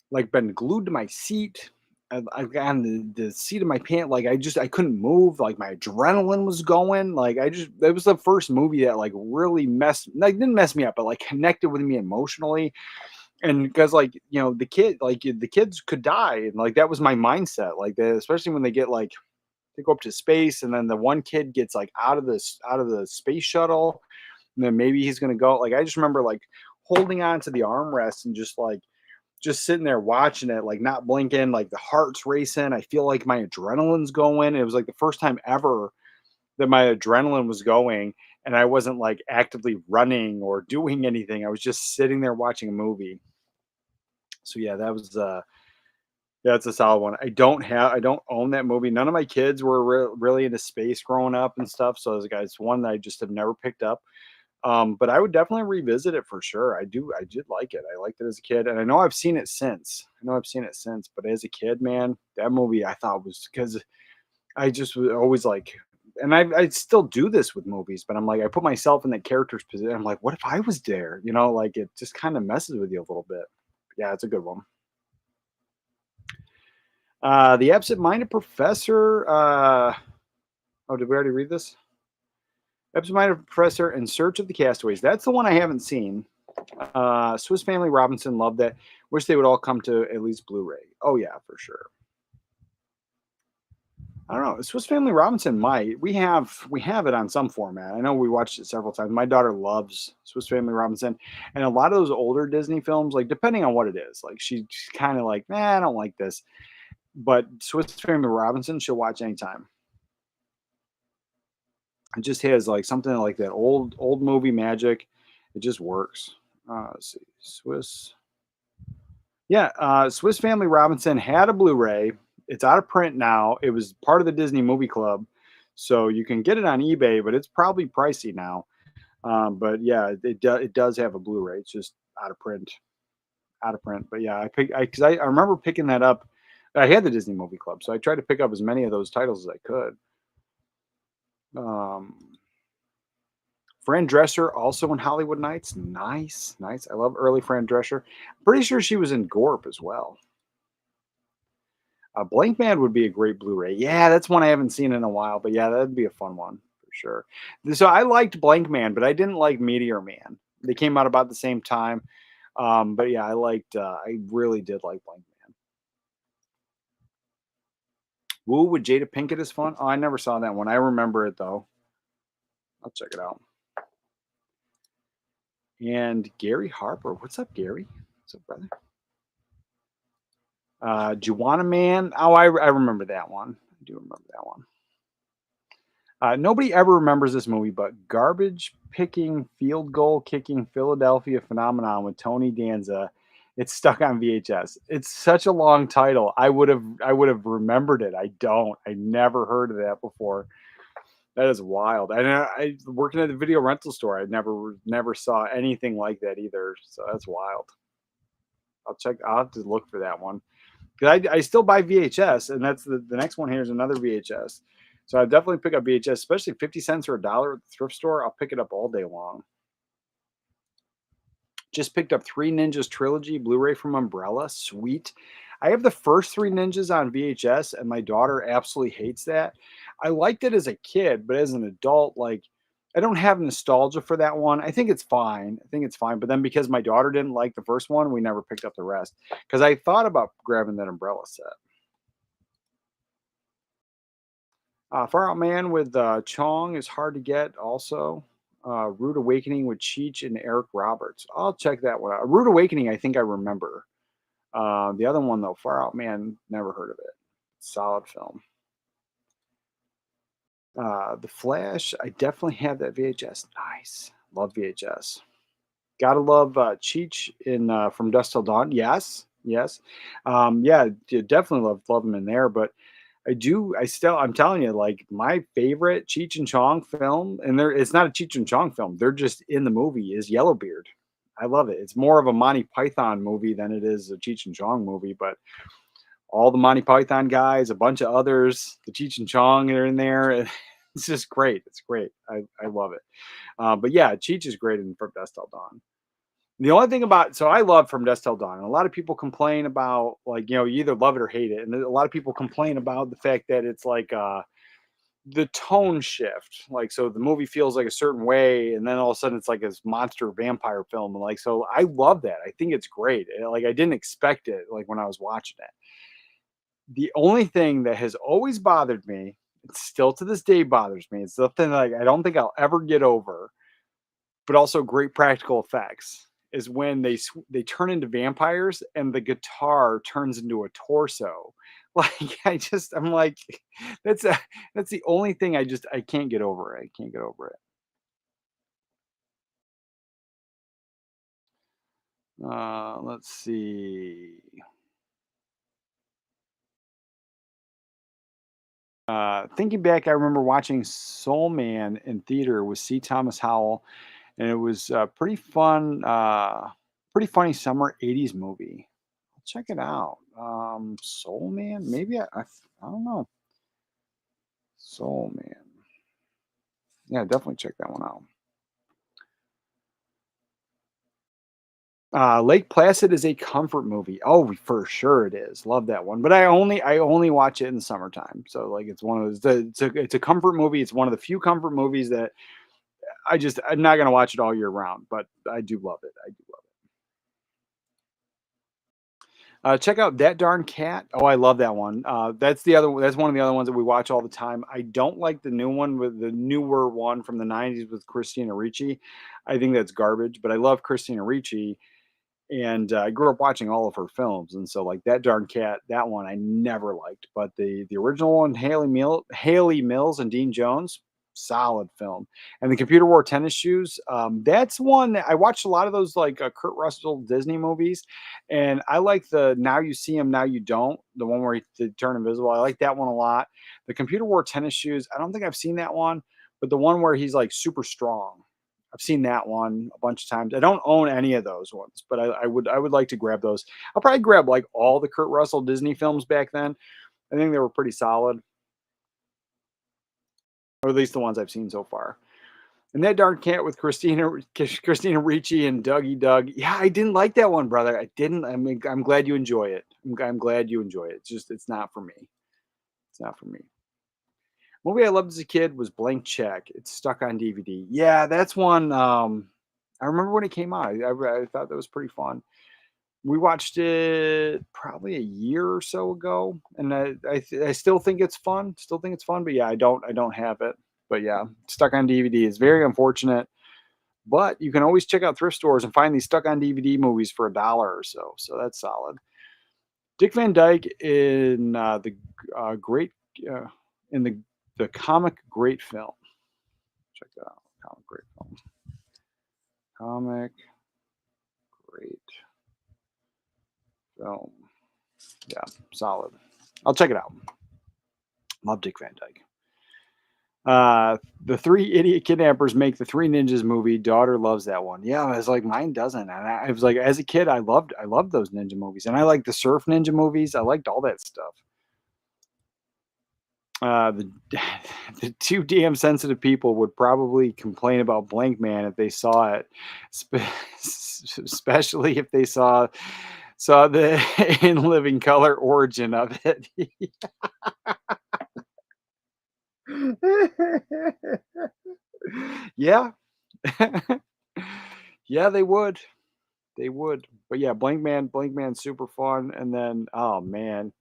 like been glued to my seat. I got on the seat of my pant. Like I couldn't move. Like my adrenaline was going. Like it was the first movie that like really didn't mess me up, but like connected with me emotionally. And because like the kids could die, and like that was my mindset. Like especially when they go up to space, and then the one kid gets like out of the space shuttle, and then maybe he's gonna go. Like I just remember like holding on to the armrest and just sitting there watching it, like not blinking, like the heart's racing. I feel like my adrenaline's going. It was like the first time ever that my adrenaline was going, and I wasn't like actively running or doing anything. I was just sitting there watching a movie. So yeah, that was yeah, it's a solid one. I don't own that movie. None of my kids were really into space growing up and stuff. So as a guy, it's one that I just have never picked up. But I would definitely revisit it for sure. I did like it. I liked it as a kid, and I know I've seen it since. But as a kid, man, that movie I thought was because I just was always like, and I still do this with movies, but I'm like, I put myself in that character's position. I'm like, what if I was there? Like it just kind of messes with you a little bit. Yeah, it's a good one. The Absent-Minded Professor. Oh, did we already read this? Absent-Minded Professor in Search of the Castaways. That's the one I haven't seen. Swiss Family Robinson, loved that. Wish they would all come to at least Blu-ray. Oh yeah, for sure. I don't know. Swiss Family Robinson might. We have it on some format. I know we watched it several times. My daughter loves Swiss Family Robinson, and a lot of those older Disney films, like depending on what it is, like she's kind of like, nah, I don't like this. But Swiss Family Robinson, she'll watch anytime. It just has like something like that old movie magic. It just works. Let's see, Swiss Family Robinson had a Blu-ray. It's out of print now. It was part of the Disney Movie Club, so you can get it on eBay, but it's probably pricey now. But yeah, it does have a Blu-ray. It's just out of print, out of print. But yeah, I remember picking that up. I had the Disney Movie Club, so I tried to pick up as many of those titles as I could. Um, Fran Drescher also in Hollywood Nights. Nice, nice. I love early Fran Drescher. Pretty sure she was in Gorp as well. Blank Man would be a great Blu-ray. Yeah, that's one I haven't seen in a while, but yeah, that'd be a fun one for sure. So I liked Blank Man, but I didn't like Meteor Man. They came out about the same time. But yeah, I really did like Blank Man. Woo with Jada Pinkett is fun. Oh, I never saw that one. I remember it though. I'll check it out. And Gary Harper. What's up, Gary? What's up, brother? Juwanna Man. Oh, I remember that one. I do remember that one. Nobody ever remembers this movie, but garbage picking, field goal kicking Philadelphia phenomenon with Tony Danza. It's stuck on VHS. It's such a long title. I would have remembered it. I don't. I never heard of that before. That is wild. And I working at the video rental store. I never saw anything like that either. So that's wild. I'll check. I'll have to look for that one because I still buy VHS, and that's the next one here is another VHS. So I definitely pick up VHS, especially 50 cents or a dollar at the thrift store. I'll pick it up all day long. Just picked up Three Ninjas Trilogy Blu-ray from Umbrella. Sweet. I have the first Three Ninjas on VHS, and my daughter absolutely hates that. I liked it as a kid, but as an adult, like I don't have nostalgia for that one. I think it's fine. I think it's fine. But then because my daughter didn't like the first one, we never picked up the rest. Because I thought about grabbing that Umbrella set. Far Out Man with Chong is hard to get also. Rude Awakening with Cheech and Eric Roberts. I'll check that one out. Rude Awakening, I think I remember. The other one, though, Far Out Man, never heard of it. Solid film. The Flash, I definitely have that VHS. Nice. Love VHS. Gotta love Cheech in From Dusk Till Dawn. Yes. Yes. Yeah, you definitely love him in there, but I'm telling you, like my favorite Cheech and Chong film, and it's not a Cheech and Chong film. They're just in the movie is Yellowbeard. I love it. It's more of a Monty Python movie than it is a Cheech and Chong movie, but all the Monty Python guys, a bunch of others, the Cheech and Chong are in there. It's just great. It's great. I love it. But yeah, Cheech is great in From Dusk Till Dawn. The only thing about so I love From Dusk Till Dawn. And a lot of people complain about like, you either love it or hate it. And a lot of people complain about the fact that it's like the tone shift. Like so the movie feels like a certain way, and then all of a sudden it's like this monster vampire film. And like so I love that. I think it's great. Like I didn't expect it like when I was watching it. The only thing that has always bothered me, it still to this day bothers me, it's something like I don't think I'll ever get over, but also great practical effects is when they turn into vampires and the guitar turns into a torso. Like I'm like that's that's the only thing I can't get over. I can't get over it. Let's see. Thinking back, I remember watching Soul Man in theater with C. Thomas Howell, and it was pretty fun, pretty funny summer '80s movie. Check it out. Soul Man, maybe I don't know. Soul Man, yeah, definitely check that one out. Lake Placid is a comfort movie. Oh, for sure it is. Love that one. But I only watch it in the summertime. So like it's one of those. It's a comfort movie. It's one of the few comfort movies that I'm not gonna watch it all year round. But I do love it. I do love it. Check out That Darn Cat. Oh, I love that one. That's the other. That's one of the other ones that we watch all the time. I don't like the new one with the newer one from the '90s with Christina Ricci. I think that's garbage. But I love Christina Ricci, and I grew up watching all of her films, and so like That Darn Cat, that one I never liked, but the original one, Haley Mills and Dean Jones, solid film. And the Computer Wore Tennis Shoes, that's one that I watched a lot of those like Kurt Russell Disney movies, and I like the Now You See Him, Now You Don't, the one where they turn invisible. I like that one a lot. The Computer Wore Tennis Shoes, I don't think I've seen that one, but the one where he's like super strong. I've seen that one a bunch of times. I don't own any of those ones, but I would like to grab those. I'll probably grab like all the Kurt Russell Disney films back then. I think they were pretty solid, or at least the ones I've seen so far. And That Darn Cat with Christina Ricci and Dougie Doug. Yeah, I didn't like that one, brother. I didn't. I mean, I'm glad you enjoy it. I'm glad you enjoy it. It's just it's not for me. It's not for me. Movie I loved as a kid was Blank Check. It's stuck on DVD. Yeah, that's one. I remember when it came out. I thought that was pretty fun. We watched it probably a year or so ago, and I still think it's fun. Still think it's fun, but yeah, I don't have it. But yeah, stuck on DVD is very unfortunate. But you can always check out thrift stores and find these stuck on DVD movies for $1 or so. So that's solid. Dick Van Dyke in the Great uh, in the comic great film. Check that out. Comic great film. Comic great film. Yeah, solid. I'll check it out. Love Dick Van Dyke. The Three Idiot Kidnappers make the Three Ninjas movie. Daughter loves that one. Yeah, I was like, mine doesn't. And I was like, as a kid, I loved those ninja movies, and I liked the surf ninja movies. I liked all that stuff. The the two damn sensitive people would probably complain about Blank Man if they saw it, especially if they saw the in living color origin of it. Yeah. Yeah, they would. They would. But yeah, Blank Man's super fun. And then, oh man,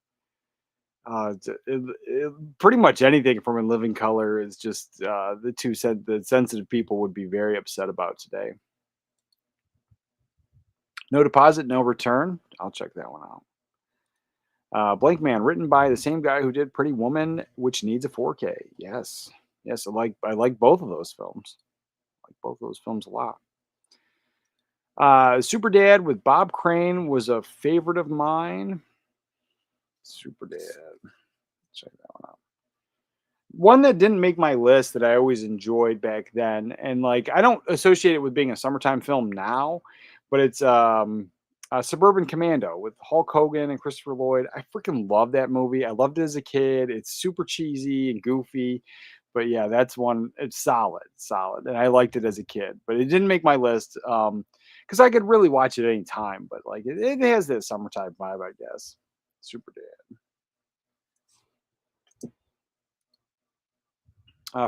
pretty much anything from In Living Color is just the two said the sensitive people would be very upset about today. No Deposit, No Return. I'll check that one out. Blank Man, written by the same guy who did Pretty Woman, which needs a 4K. Yes, yes, I like both of those films. I like both of those films a lot. Super Dad with Bob Crane was a favorite of mine. Super Dad, check that one out. One that didn't make my list that I always enjoyed back then, and like I don't associate it with being a summertime film now, but it's Suburban Commando with Hulk Hogan and Christopher Lloyd. I freaking love that movie. I loved it as a kid. It's super cheesy and goofy, but yeah, that's one. It's solid, and I liked it as a kid, but it didn't make my list because I could really watch it any time. But like it has that summertime vibe, I guess. Super Dad.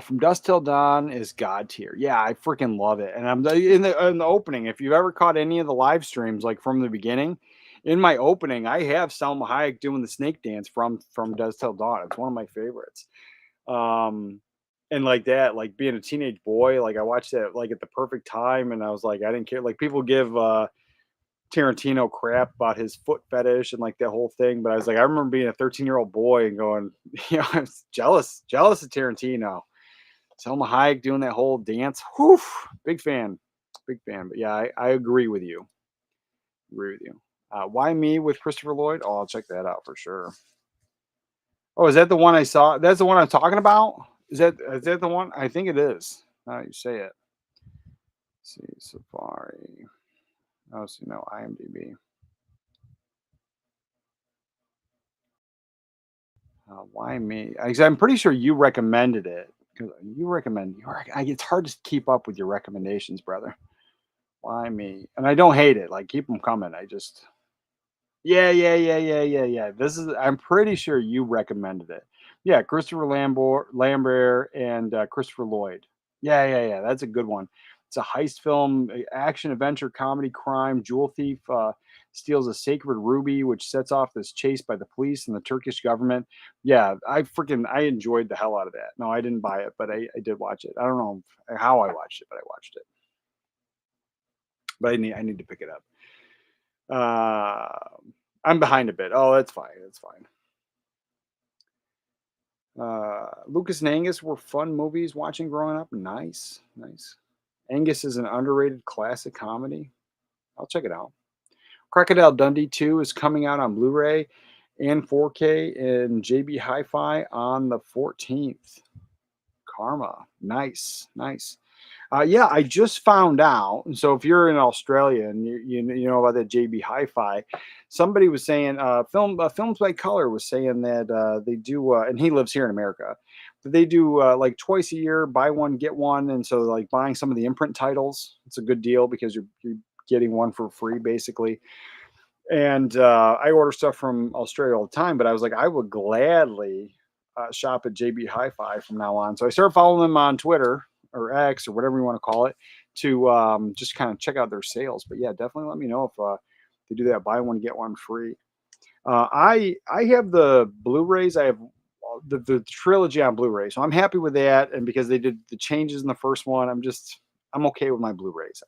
From Dusk Till Dawn is God tier. Yeah, I freaking love it. And I'm in the opening. If you've ever caught any of the live streams, like from the beginning, in my opening, I have Salma Hayek doing the snake dance from Dusk Till Dawn. It's one of my favorites. And like that, like being a teenage boy, like I watched that like at the perfect time, and I was like, I didn't care. Like people give Tarantino crap about his foot fetish and like that whole thing, but I was like, I remember being a 13-year-old boy and going, I was jealous of Tarantino. Selma Hayek doing that whole dance. Whew, big fan. But yeah, I agree with you. Why Me with Christopher Lloyd? Oh, I'll check that out for sure. Oh, is that the one I saw? That's the one I'm talking about? Is that the one? I think it is. Now you say it. Let's see, Safari. Oh, so no, IMDb. Why me? I'm pretty sure you recommended it. You recommend. It's hard to keep up with your recommendations, brother. Why me? And I don't hate it. Like keep them coming. I just. Yeah. This is. I'm pretty sure you recommended it. Yeah, Christopher Lambert, and Christopher Lloyd. Yeah. That's a good one. It's a heist film, action, adventure, comedy, crime. Jewel thief steals a sacred ruby, which sets off this chase by the police and the Turkish government. Yeah, I enjoyed the hell out of that. No, I didn't buy it, but I did watch it. I don't know how I watched it, but I watched it. But I need to pick it up. I'm behind a bit. Oh, that's fine. Lucas and Angus were fun movies watching growing up. Nice. Angus is an underrated classic comedy. I'll check it out. Crocodile Dundee 2 is coming out on Blu-ray and 4K in JB Hi-Fi on the 14th. Karma. Nice. Yeah, I just found out. And so if you're in Australia and you know about that JB Hi-Fi, somebody was saying Films by Color was saying that they do, and he lives here in America, but they do like twice a year, buy one get one, and so like buying some of the imprint titles, it's a good deal because you're getting one for free basically. And I order stuff from Australia all the time, but I was like, I would gladly shop at JB Hi-Fi from now on. So I started following them on Twitter or X or whatever you want to call it to just kind of check out their sales. But yeah, definitely let me know if they do that buy one get one free. I have the Blu-rays. I have the trilogy on Blu-ray, so I'm happy with that. And because they did the changes in the first one, I'm okay with my Blu-rays.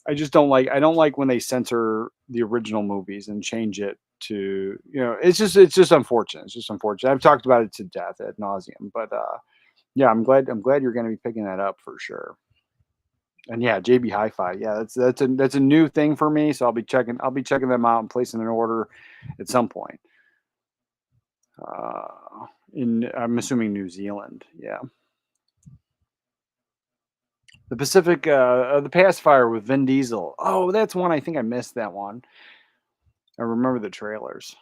I just don't like when they censor the original movies and change it it's just unfortunate. It's just unfortunate. I've talked about it to death ad nauseum, but yeah, I'm glad you're going to be picking that up for sure. And yeah, JB Hi-Fi, yeah, that's a new thing for me. So I'll be checking them out and placing an order at some point. In I'm assuming New Zealand, yeah. The Pacifier with Vin Diesel. Oh, that's one I think I missed that one. I remember the trailers.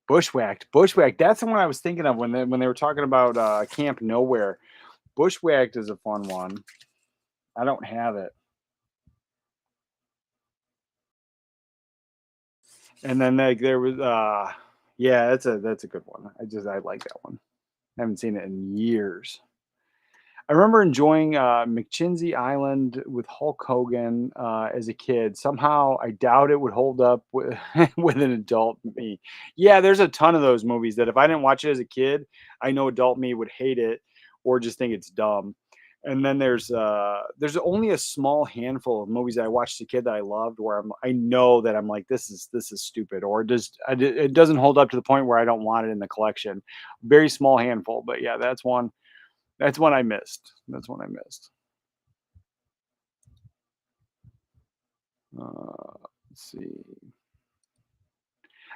Bushwhacked. That's the one I was thinking of when they were talking about Camp Nowhere. Bushwhacked is a fun one. I don't have it. And then like there was yeah, that's a good one. I like that one. I haven't seen it in years. I remember enjoying McChinsey Island with Hulk Hogan as a kid. Somehow, I doubt it would hold up with, with an adult me. Yeah, there's a ton of those movies that if I didn't watch it as a kid, I know adult me would hate it or just think it's dumb. And then there's only a small handful of movies that I watched as a kid that I loved where I know that I'm like this is stupid or it doesn't hold up to the point where I don't want it in the collection. Very small handful, but yeah, that's one I missed. That's one I missed. Let's see.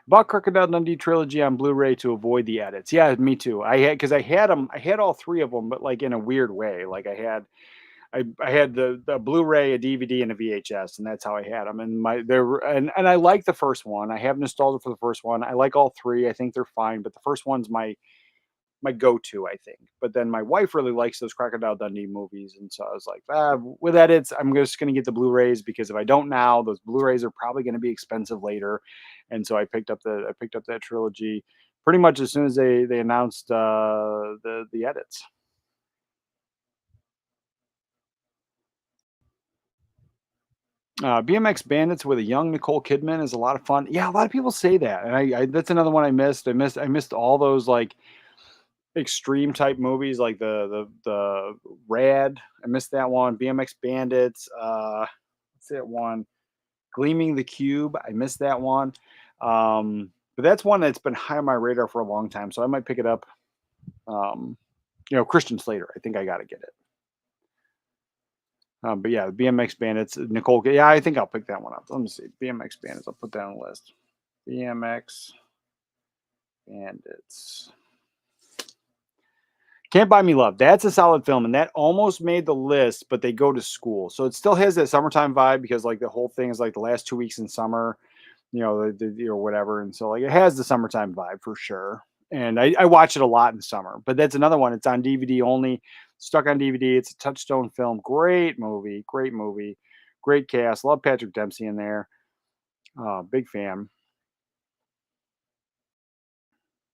Bought Crocodile Dundee trilogy on Blu-ray to avoid the edits. Yeah, me too. I had them. I had all three of them, but like in a weird way. Like I had the Blu-ray, a DVD, and a VHS, and that's how I had them. And and I like the first one. I have nostalgia for the first one. I like all three. I think they're fine, but the first one's my go-to, I think. But then my wife really likes those Crocodile Dundee movies, and so I was like, with edits, I'm just going to get the Blu-rays because if I don't now, those Blu-rays are probably going to be expensive later. And so I picked up that trilogy pretty much as soon as they announced the edits. BMX Bandits with a young Nicole Kidman is a lot of fun. Yeah, a lot of people say that, and I that's another one I missed. I missed all those like extreme type movies like the Rad. I missed that one. BMX Bandits. What's that one? Gleaming the Cube. I missed that one. But that's one that's been high on my radar for a long time, so I might pick it up. Um, Christian Slater. I think I got to get it. But yeah, the BMX Bandits. Nicole. Yeah, I think I'll pick that one up. Let me see. BMX Bandits. I'll put that on the list. BMX Bandits. Can't Buy Me Love. That's a solid film, and that almost made the list, but they go to school, so it still has that summertime vibe because like the whole thing is like the last 2 weeks in summer, whatever, and so like it has the summertime vibe for sure. And I watch it a lot in summer, but that's another one. It's on DVD only, stuck on DVD. It's a Touchstone film. Great movie, great cast. Love Patrick Dempsey in there. Big fan.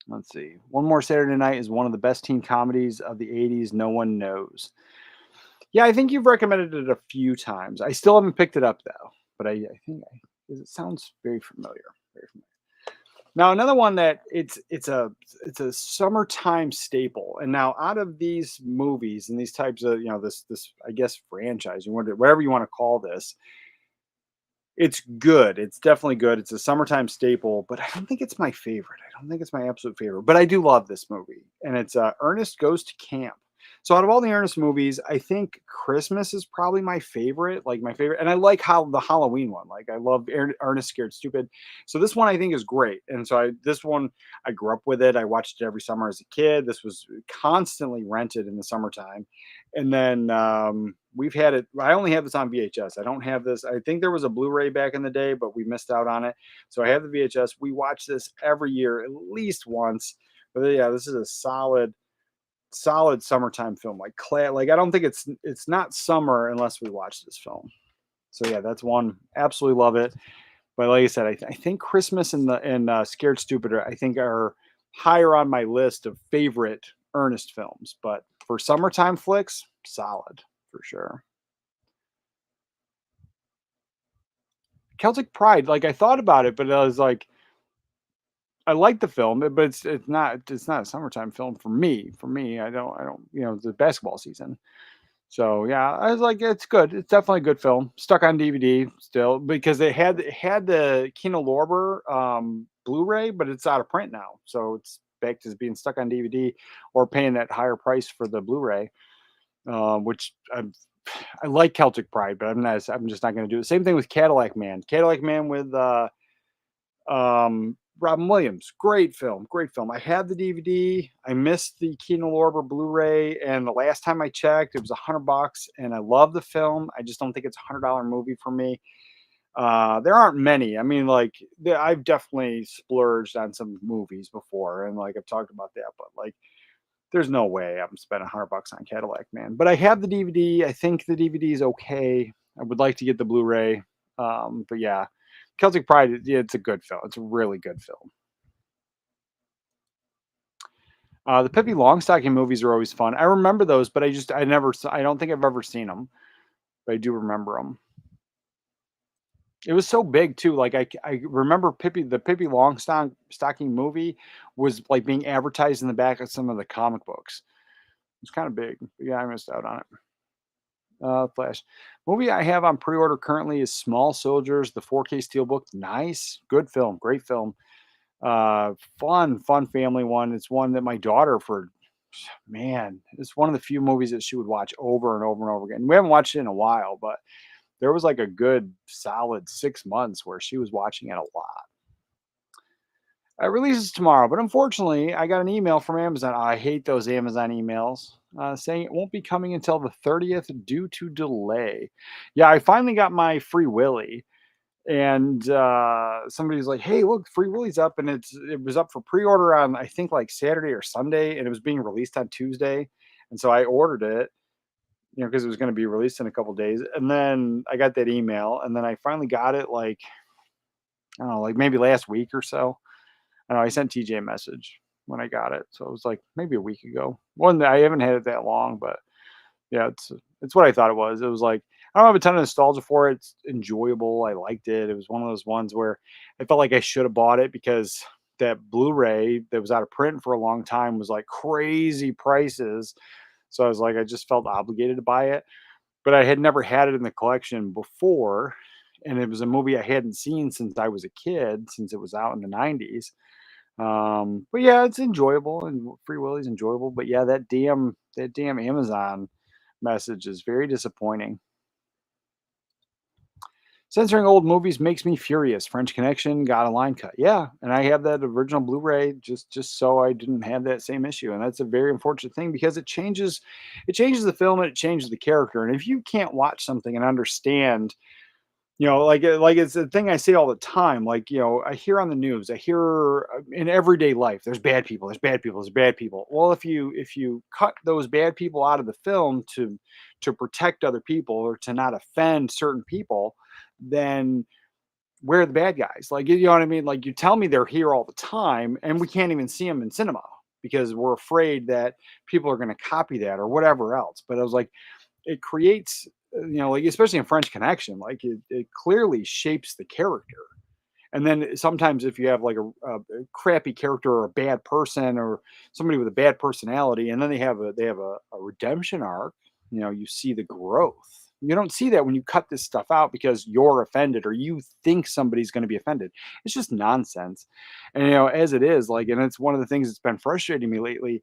Let's see. One More Saturday Night is one of the best teen comedies of the 80s. No one knows. Yeah, I think you've recommended it a few times. I still haven't picked it up though, but I think it sounds very familiar. Very familiar. Now another one that it's a summertime staple. And now out of these movies and these types of this I guess franchise, whatever you want to call this, it's good. It's definitely good. It's a summertime staple, but I don't think it's my favorite. I don't think it's my absolute favorite, but I do love this movie. And it's Ernest Goes to Camp. So out of all the Ernest movies, I think Christmas is probably my favorite, like my favorite. And I like how the Halloween one, like I love Ernest Scared Stupid. So this one I think is great. And so this one, I grew up with it. I watched it every summer as a kid. This was constantly rented in the summertime. And then we've had it. I only have this on VHS. I don't have this. I think there was a Blu-ray back in the day, but we missed out on it. So I have the VHS. We watch this every year, at least once. But yeah, this is a solid summertime film. Like I don't think it's not summer unless we watch this film. So yeah, that's one. Absolutely love it. But like I said, I think Christmas and Scared Stupid are higher on my list of favorite Ernest films. But for summertime flicks, solid for sure. Celtic Pride, like I thought about it, but I was like, I like the film, but it's not a summertime film for me. For me, I don't it's a basketball season. So yeah, I was like, it's good. It's definitely a good film. Stuck on DVD still because it had the Kino Lorber Blu-ray, but it's out of print now, so it's back to being stuck on DVD or paying that higher price for the Blu-ray. Which I like Celtic Pride, but I'm just not going to do it. Same thing with Cadillac Man. Cadillac Man with Robin Williams. Great film. Great film. I had the DVD. I missed the Kino Lorber Blu-ray, and the last time I checked, it was $100, and I love the film. I just don't think it's $100 movie for me. There aren't many. I mean, like I've definitely splurged on some movies before, and like I've talked about that, but like there's no way I'm spending $100 on Cadillac Man. But I have the DVD. I think the DVD is okay. I would like to get the Blu-ray. But yeah, Celtic Pride, yeah, it's a good film. It's a really good film. The Pippi Longstocking movies are always fun. I remember those, but I don't think I've ever seen them, but I do remember them. It was so big too. Like I remember the Pippi Longstocking movie was like being advertised in the back of some of the comic books. It's kind of big. But yeah, I missed out on it. Flash movie I have on pre-order currently is Small Soldiers, the 4K Steelbook. Nice, good film, great film. Fun family one. It's one that my daughter it's one of the few movies that she would watch over and over and over again. We haven't watched it in a while, but there was like a good solid 6 months where she was watching it a lot. It releases tomorrow, but unfortunately, I got an email from Amazon. I hate those Amazon emails saying it won't be coming until the 30th due to delay. Yeah, I finally got my Free Willy, and somebody's like, "Hey, look, Free Willy's up," and it was up for pre-order on I think like Saturday or Sunday, and it was being released on Tuesday, and so I ordered it, because it was going to be released in a couple days, and then I got that email, and then I finally got it like I don't know, like maybe last week or so. I know I sent TJ a message when I got it, so it was like maybe a week ago. I haven't had it that long, but yeah, it's what I thought it was. It was like I don't have a ton of nostalgia for it. It's enjoyable. I liked it. It was one of those ones where I felt like I should have bought it because that Blu-ray that was out of print for a long time was like crazy prices. So I was like, I just felt obligated to buy it, but I had never had it in the collection before, and it was a movie I hadn't seen since I was a kid, since it was out in the 90s. But yeah, it's enjoyable and Free Willy's enjoyable. But yeah, that damn Amazon message is very disappointing. Censoring old movies makes me furious. French Connection got a line cut. Yeah, and I have that original Blu-ray just so I didn't have that same issue. And that's a very unfortunate thing because it changes the film and it changes the character. And if you can't watch something and understand, like it's a thing I say all the time. Like, I hear on the news, I hear in everyday life, there's bad people, there's bad people, there's bad people. Well, if you cut those bad people out of the film to protect other people or to not offend certain people, then where are the bad guys? Like, you know what I mean? Like, you tell me they're here all the time, and we can't even see them in cinema because we're afraid that people are going to copy that or whatever else. But I was like, it creates, like especially in French Connection, like it clearly shapes the character. And then sometimes if you have like a crappy character or a bad person or somebody with a bad personality, and then they have a redemption arc, you see the growth. You don't see that when you cut this stuff out because you're offended or you think somebody's going to be offended. It's just nonsense. And as it is, like, and it's one of the things that's been frustrating me lately,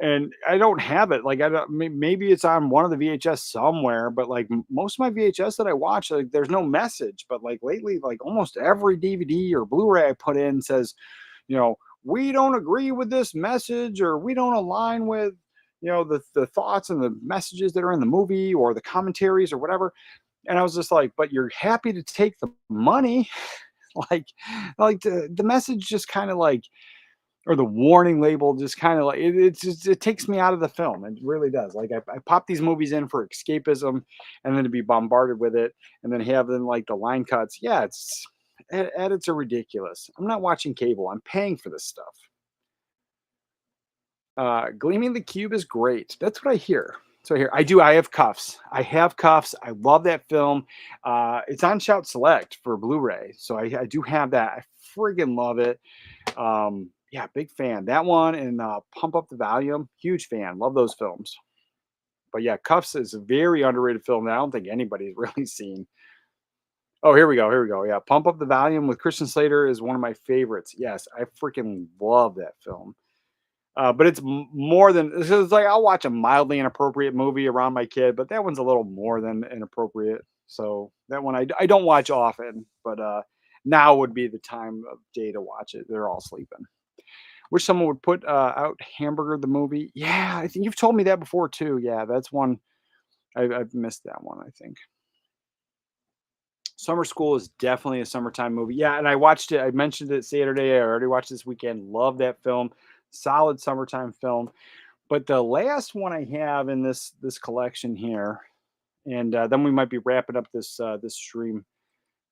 and I don't have it. Like, I don't. Maybe it's on one of the VHS somewhere, but like most of my VHS that I watch, like there's no message. But like lately, like almost every DVD or Blu-ray I put in says, we don't agree with this message, or we don't align with, the thoughts and the messages that are in the movie or the commentaries or whatever. And I was just like, but you're happy to take the money, like, the message just kind of like, or the warning label just kind of like it takes me out of the film. It really does. Like I pop these movies in for escapism, and then to be bombarded with it, and then have them like the line cuts. Yeah, it's edits are ridiculous. I'm not watching cable. I'm paying for this stuff. Gleaming the Cube is great. That's what I hear. So here I have Cuffs. I have Cuffs. I love that film. It's on Shout Select for Blu-ray, so I do have that. I friggin' love it. Yeah, big fan. That one and Pump Up the Volume, huge fan. Love those films. But yeah, Cuffs is a very underrated film that I don't think anybody's really seen. Oh, here we go. Here we go. Yeah, Pump Up the Volume with Christian Slater is one of my favorites. Yes, I freaking love that film. But it's more than it's like I'll watch a mildly inappropriate movie around my kid, but that one's a little more than inappropriate. So that one I don't watch often, but now would be the time of day to watch it. They're all sleeping. Wish someone would put out Hamburger the movie. Yeah, I think you've told me that before too. Yeah, that's one I've missed that one. I think. Summer School is definitely a summertime movie. Yeah, and I watched it. I mentioned it Saturday. I already watched this weekend. Love that film. Solid summertime film. But the last one I have in this collection here, and then we might be wrapping up this stream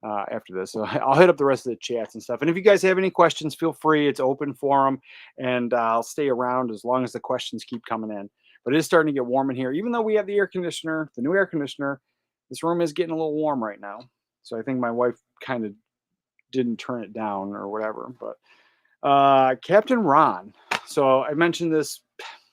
after this. So I'll hit up the rest of the chats and stuff. And if you guys have any questions, feel free. It's open for them, and I'll stay around as long as the questions keep coming in. But it is starting to get warm in here, even though we have the air conditioner, the new air conditioner. This room is getting a little warm right now. So I think my wife kind of didn't turn it down or whatever. But Captain Ron. So I mentioned this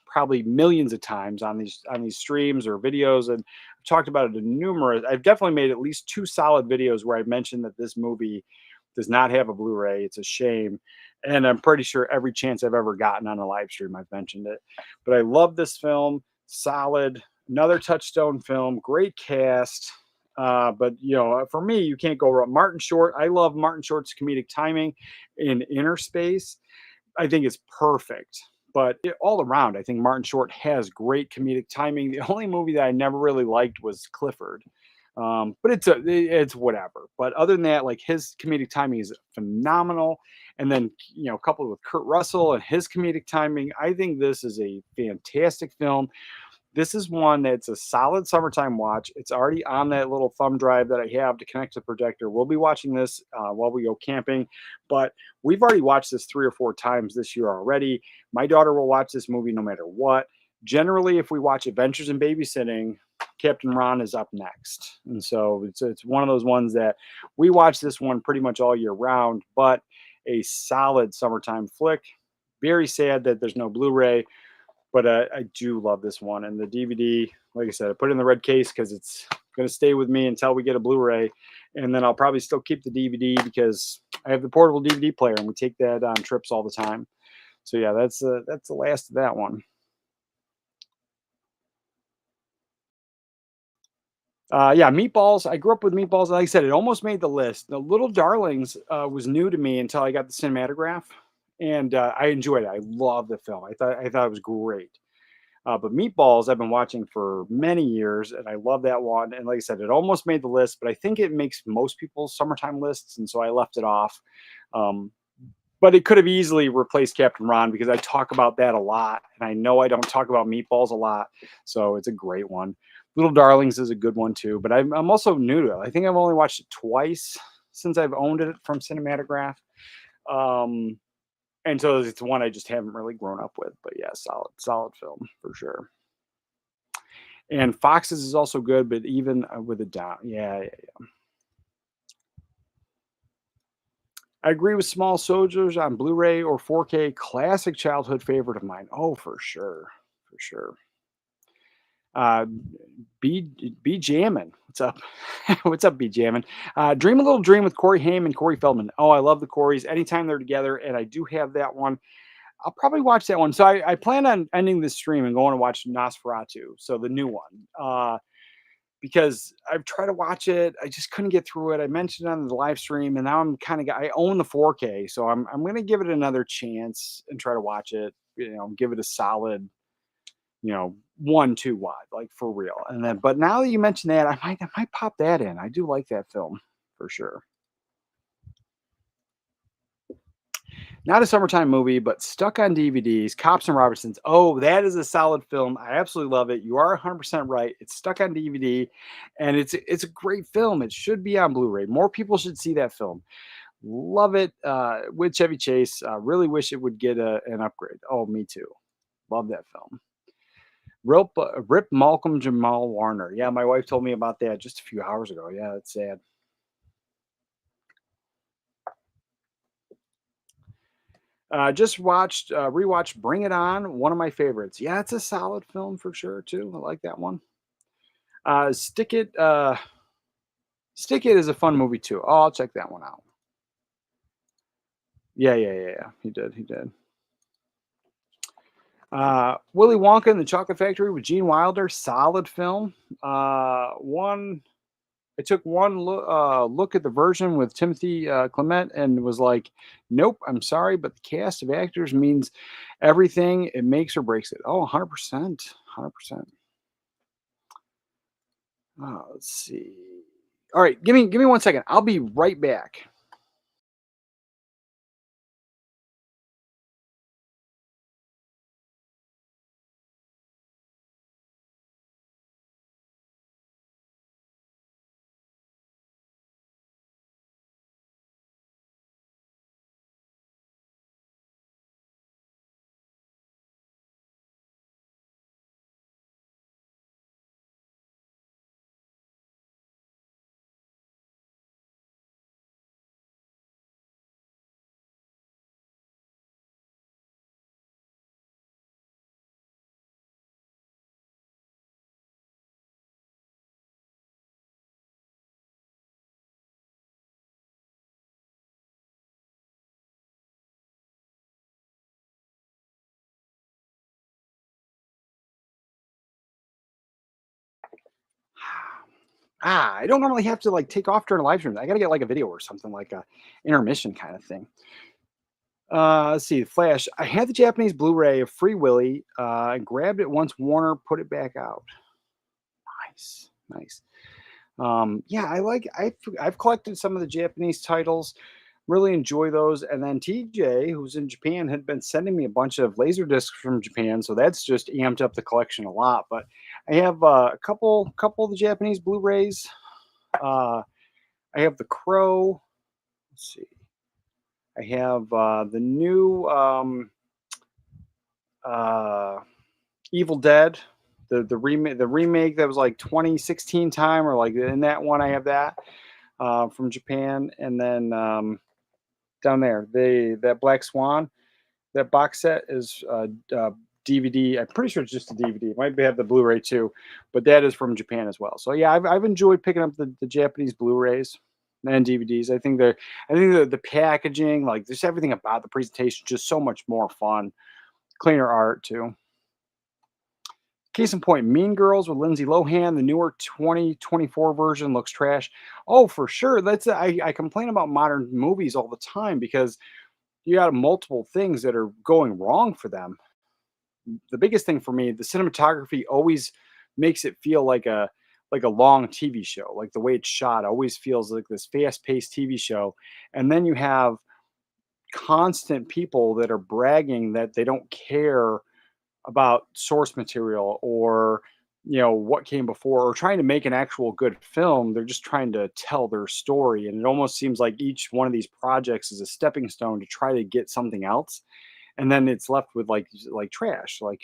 probably millions of times on these streams or videos, and I've talked about it in numerous. I've definitely made at least 2 solid videos where I mentioned that this movie does not have a Blu-ray. It's a shame, and I'm pretty sure every chance I've ever gotten on a live stream I've mentioned it. But I love this film. Solid, another touchstone film. Great cast. But for me, you can't go wrong. Martin Short. I love Martin Short's comedic timing in Inner Space. I think it's perfect. But all around, I think Martin Short has great comedic timing. The only movie that I never really liked was Clifford, but it's whatever. But other than that, like his comedic timing is phenomenal. And then coupled with Kurt Russell and his comedic timing, I think this is a fantastic film. This is one that's a solid summertime watch. It's already on that little thumb drive that I have to connect to the projector. We'll be watching this while we go camping, but we've already watched this 3 or 4 times this year already. My daughter will watch this movie no matter what. Generally, if we watch Adventures in Babysitting, Captain Ron is up next. And so it's one of those ones that we watch this one pretty much all year round, but a solid summertime flick. Very sad that there's no Blu-ray. But I do love this one. And the DVD, like I said, I put it in the red case because it's going to stay with me until we get a Blu-ray. And then I'll probably still keep the DVD because I have the portable DVD player and we take that on trips all the time. So yeah, that's the last of that one. Yeah, Meatballs. I grew up with Meatballs. Like I said, it almost made the list. The Little Darlings was new to me until I got the cinematograph, and I enjoyed it. I love the film. I thought it was great. But Meatballs, I've been watching for many years, and I love that one. And like I said, it almost made the list, but I think it makes most people's summertime lists, and so I left it off. Um, but it could have easily replaced Captain Ron because I talk about that a lot, and I know I don't talk about Meatballs a lot, so it's a great one. Little Darlings is a good one too, but I'm also new to it. I think I've only watched it twice since I've owned it from Cinematograph. And so it's one I just haven't really grown up with, but yeah, solid film for sure. And Foxes is also good, but even with a down, yeah. I agree with Small Soldiers on Blu-ray or 4K. Classic childhood favorite of mine. Oh, for sure, for sure. B Jammin'. What's up? What's up, B Jammin'? Dream a Little Dream with Corey Haim and Corey Feldman. Oh, I love the Coreys. Anytime they're together, and I do have that one. I'll probably watch that one. So I plan on ending this stream and going to watch Nosferatu, so the new one. Because I've tried to watch it, I just couldn't get through it. I mentioned it on the live stream, and now I own the 4K, so I'm gonna give it another chance and try to watch it. Give it a solid 1-2 wide, like for real. And then, but now that you mention that, I might pop that in. I do like that film for sure. Not a summertime movie, but stuck on DVDs. Cops and Robertsons. Oh, that is a solid film. I absolutely love it. You are 100% right. It's stuck on DVD, and it's a great film. It should be on Blu-ray. More people should see that film. Love it. With Chevy Chase. Really wish it would get an upgrade. Oh, me too. Love that film. Rip Malcolm Jamal Warner. Yeah, my wife told me about that just a few hours ago. Yeah, that's sad. Just rewatched Bring It On. One of my favorites. Yeah, it's a solid film for sure too. I like that one. Stick It Stick It is a fun movie too. Oh, I'll check that one out. Yeah. He did. Willy Wonka and the Chocolate Factory with Gene Wilder, solid film. One, I took one look at the version with Timothy Clement and was like, nope, I'm sorry, but the cast of actors means everything. It makes or breaks it. Oh, 100%. 100%. Let's see. All right, give me 1 second. I'll be right back. I don't normally have to like take off during a live stream. I got to get like a video or something like a intermission kind of thing. Let's see. Flash. I had the Japanese Blu-ray of Free Willy. I grabbed it once Warner put it back out. Nice. Yeah, I've collected some of the Japanese titles. Really enjoy those. And then TJ, who's in Japan, had been sending me a bunch of laser discs from Japan, so that's just amped up the collection a lot. But I have a couple of the Japanese Blu-rays. I have The Crow. Let's see. I have the new Evil Dead, the remake that was like 2016 time, or like in that one. I have that from Japan, and then down there, that Black Swan, that box set is DVD. I'm pretty sure it's just a DVD. It might have the Blu-ray too, but that is from Japan as well. So yeah, I've enjoyed picking up the Japanese Blu-rays and DVDs. I think the packaging, like just everything about the presentation, just so much more fun, cleaner art too. Case in point, Mean Girls with Lindsay Lohan, the newer 2024 version looks trash. Oh, for sure. I complain about modern movies all the time because you got multiple things that are going wrong for them. The biggest thing for me, the cinematography always makes it feel like a long TV show. Like the way it's shot always feels like this fast-paced TV show. And then you have constant people that are bragging that they don't care about source material or what came before, or trying to make an actual good film. They're just trying to tell their story, and it almost seems like each one of these projects is a stepping stone to try to get something else, and then it's left with like trash. Like,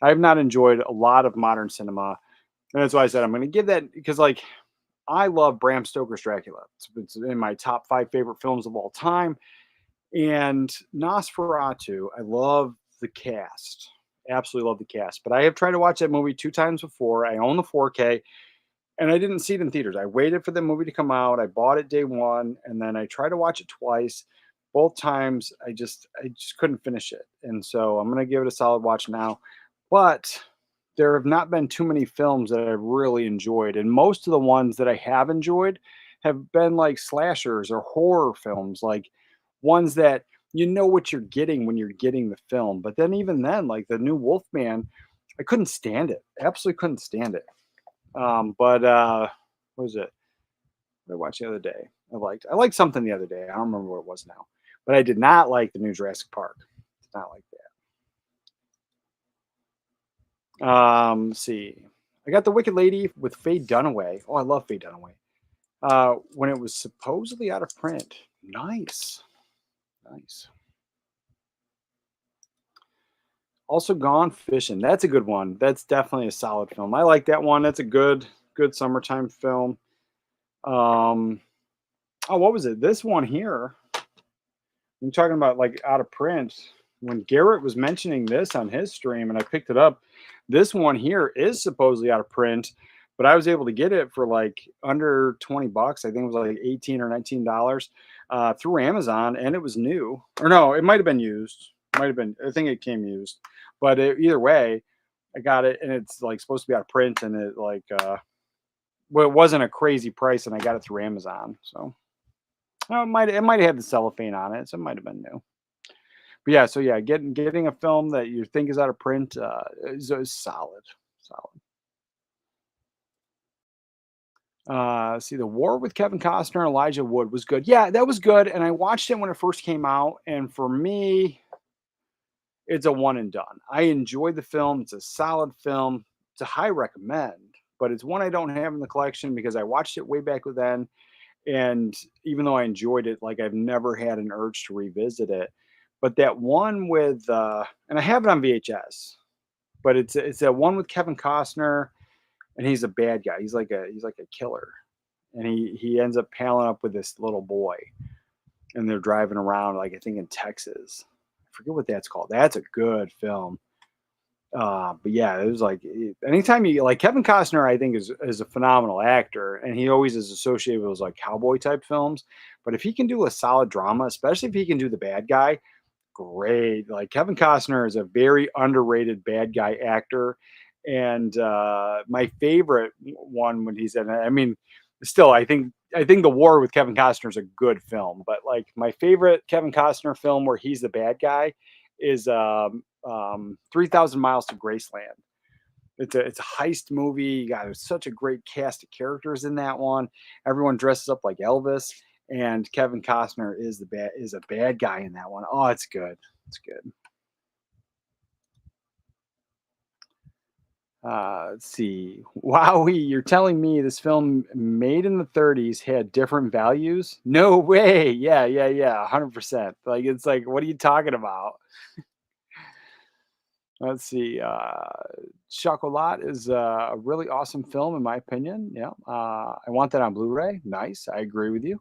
I've not enjoyed a lot of modern cinema, and that's why I said I'm going to give that, because like I love Bram Stoker's Dracula. It's in my top 5 favorite films of all time. And Nosferatu, I love the cast. Absolutely love the cast. But I have tried to watch that movie 2 times before. I own the 4K, and I didn't see it in theaters. I waited for the movie to come out. I bought it day one, and then I tried to watch it twice. Both times I just couldn't finish it. And so I'm going to give it a solid watch now. But there have not been too many films that I've really enjoyed. And most of the ones that I have enjoyed have been like slashers or horror films, like ones that you know what you're getting when you're getting the film. But then even then, like the new Wolfman, I couldn't stand it. Absolutely couldn't stand it. But what was it? What I watched the other day? I liked something the other day. I don't remember what it was now. But I did not like the new Jurassic Park. Did not like that. Let's see. I got The Wicked Lady with Faye Dunaway. Oh, I love Faye Dunaway. When it was supposedly out of print. Nice. Also, Gone Fishing. That's a good one. That's definitely a solid film. I like that one. That's a good summertime film. Oh, what was it? This one here. I'm talking about like out of print. When Garrett was mentioning this on his stream and I picked it up, this one here is supposedly out of print, but I was able to get it for like under 20 bucks. I think it was like 18 or $19 through Amazon, and it was new. Or no, it might have been used. Might have been. I think it came used, but either way, I got it, and it's like supposed to be out of print, and it like well, it wasn't a crazy price, and I got it through Amazon. So it might have had the cellophane on it, so it might have been new. But yeah, so yeah, getting a film that you think is out of print is solid, solid. See, The War with Kevin Costner and Elijah Wood was good. Yeah, that was good, and I watched it when it first came out, and for me, it's a one and done. I enjoyed the film. It's a solid film. It's a high recommend, but it's one I don't have in the collection because I watched it way back then, and even though I enjoyed it, like I've never had an urge to revisit it. But that one with, and I have it on VHS, but it's that one with Kevin Costner, and he's a bad guy. He's like a killer, and he ends up palling up with this little boy, and they're driving around like I think in Texas. I forget what that's called. That's a good film. But yeah, it was like anytime you like Kevin Costner, I think is a phenomenal actor, and he always is associated with those like cowboy type films. But if he can do a solid drama, especially if he can do the bad guy, great. Like Kevin Costner is a very underrated bad guy actor, and my favorite one when he's in it. I mean, still, I think The War with Kevin Costner is a good film, but like my favorite Kevin Costner film where he's the bad guy is 3,000 Miles to Graceland. It's a heist movie. You got such a great cast of characters in that one. Everyone dresses up like Elvis, and Kevin Costner is a bad guy in that one. Oh, it's good. It's good. Let's see. Wowie, you're telling me this film made in the 30s had different values? No way. Yeah, yeah, yeah. 100%. Like it's like, what are you talking about? Let's see. Chocolat is a really awesome film, in my opinion. Yeah. I want that on Blu ray. Nice. I agree with you.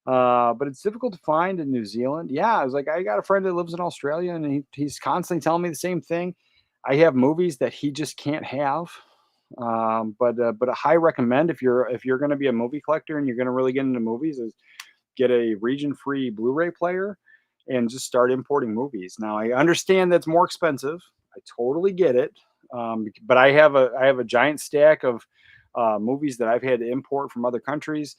But it's difficult to find in New Zealand. Yeah. I was like, I got a friend that lives in Australia, and he's constantly telling me the same thing. I have movies that he just can't have. But a high recommend if you're going to be a movie collector and you're going to really get into movies is get a region free Blu-ray player and just start importing movies. Now I understand that's more expensive. I totally get it. But I have a giant stack of movies that I've had to import from other countries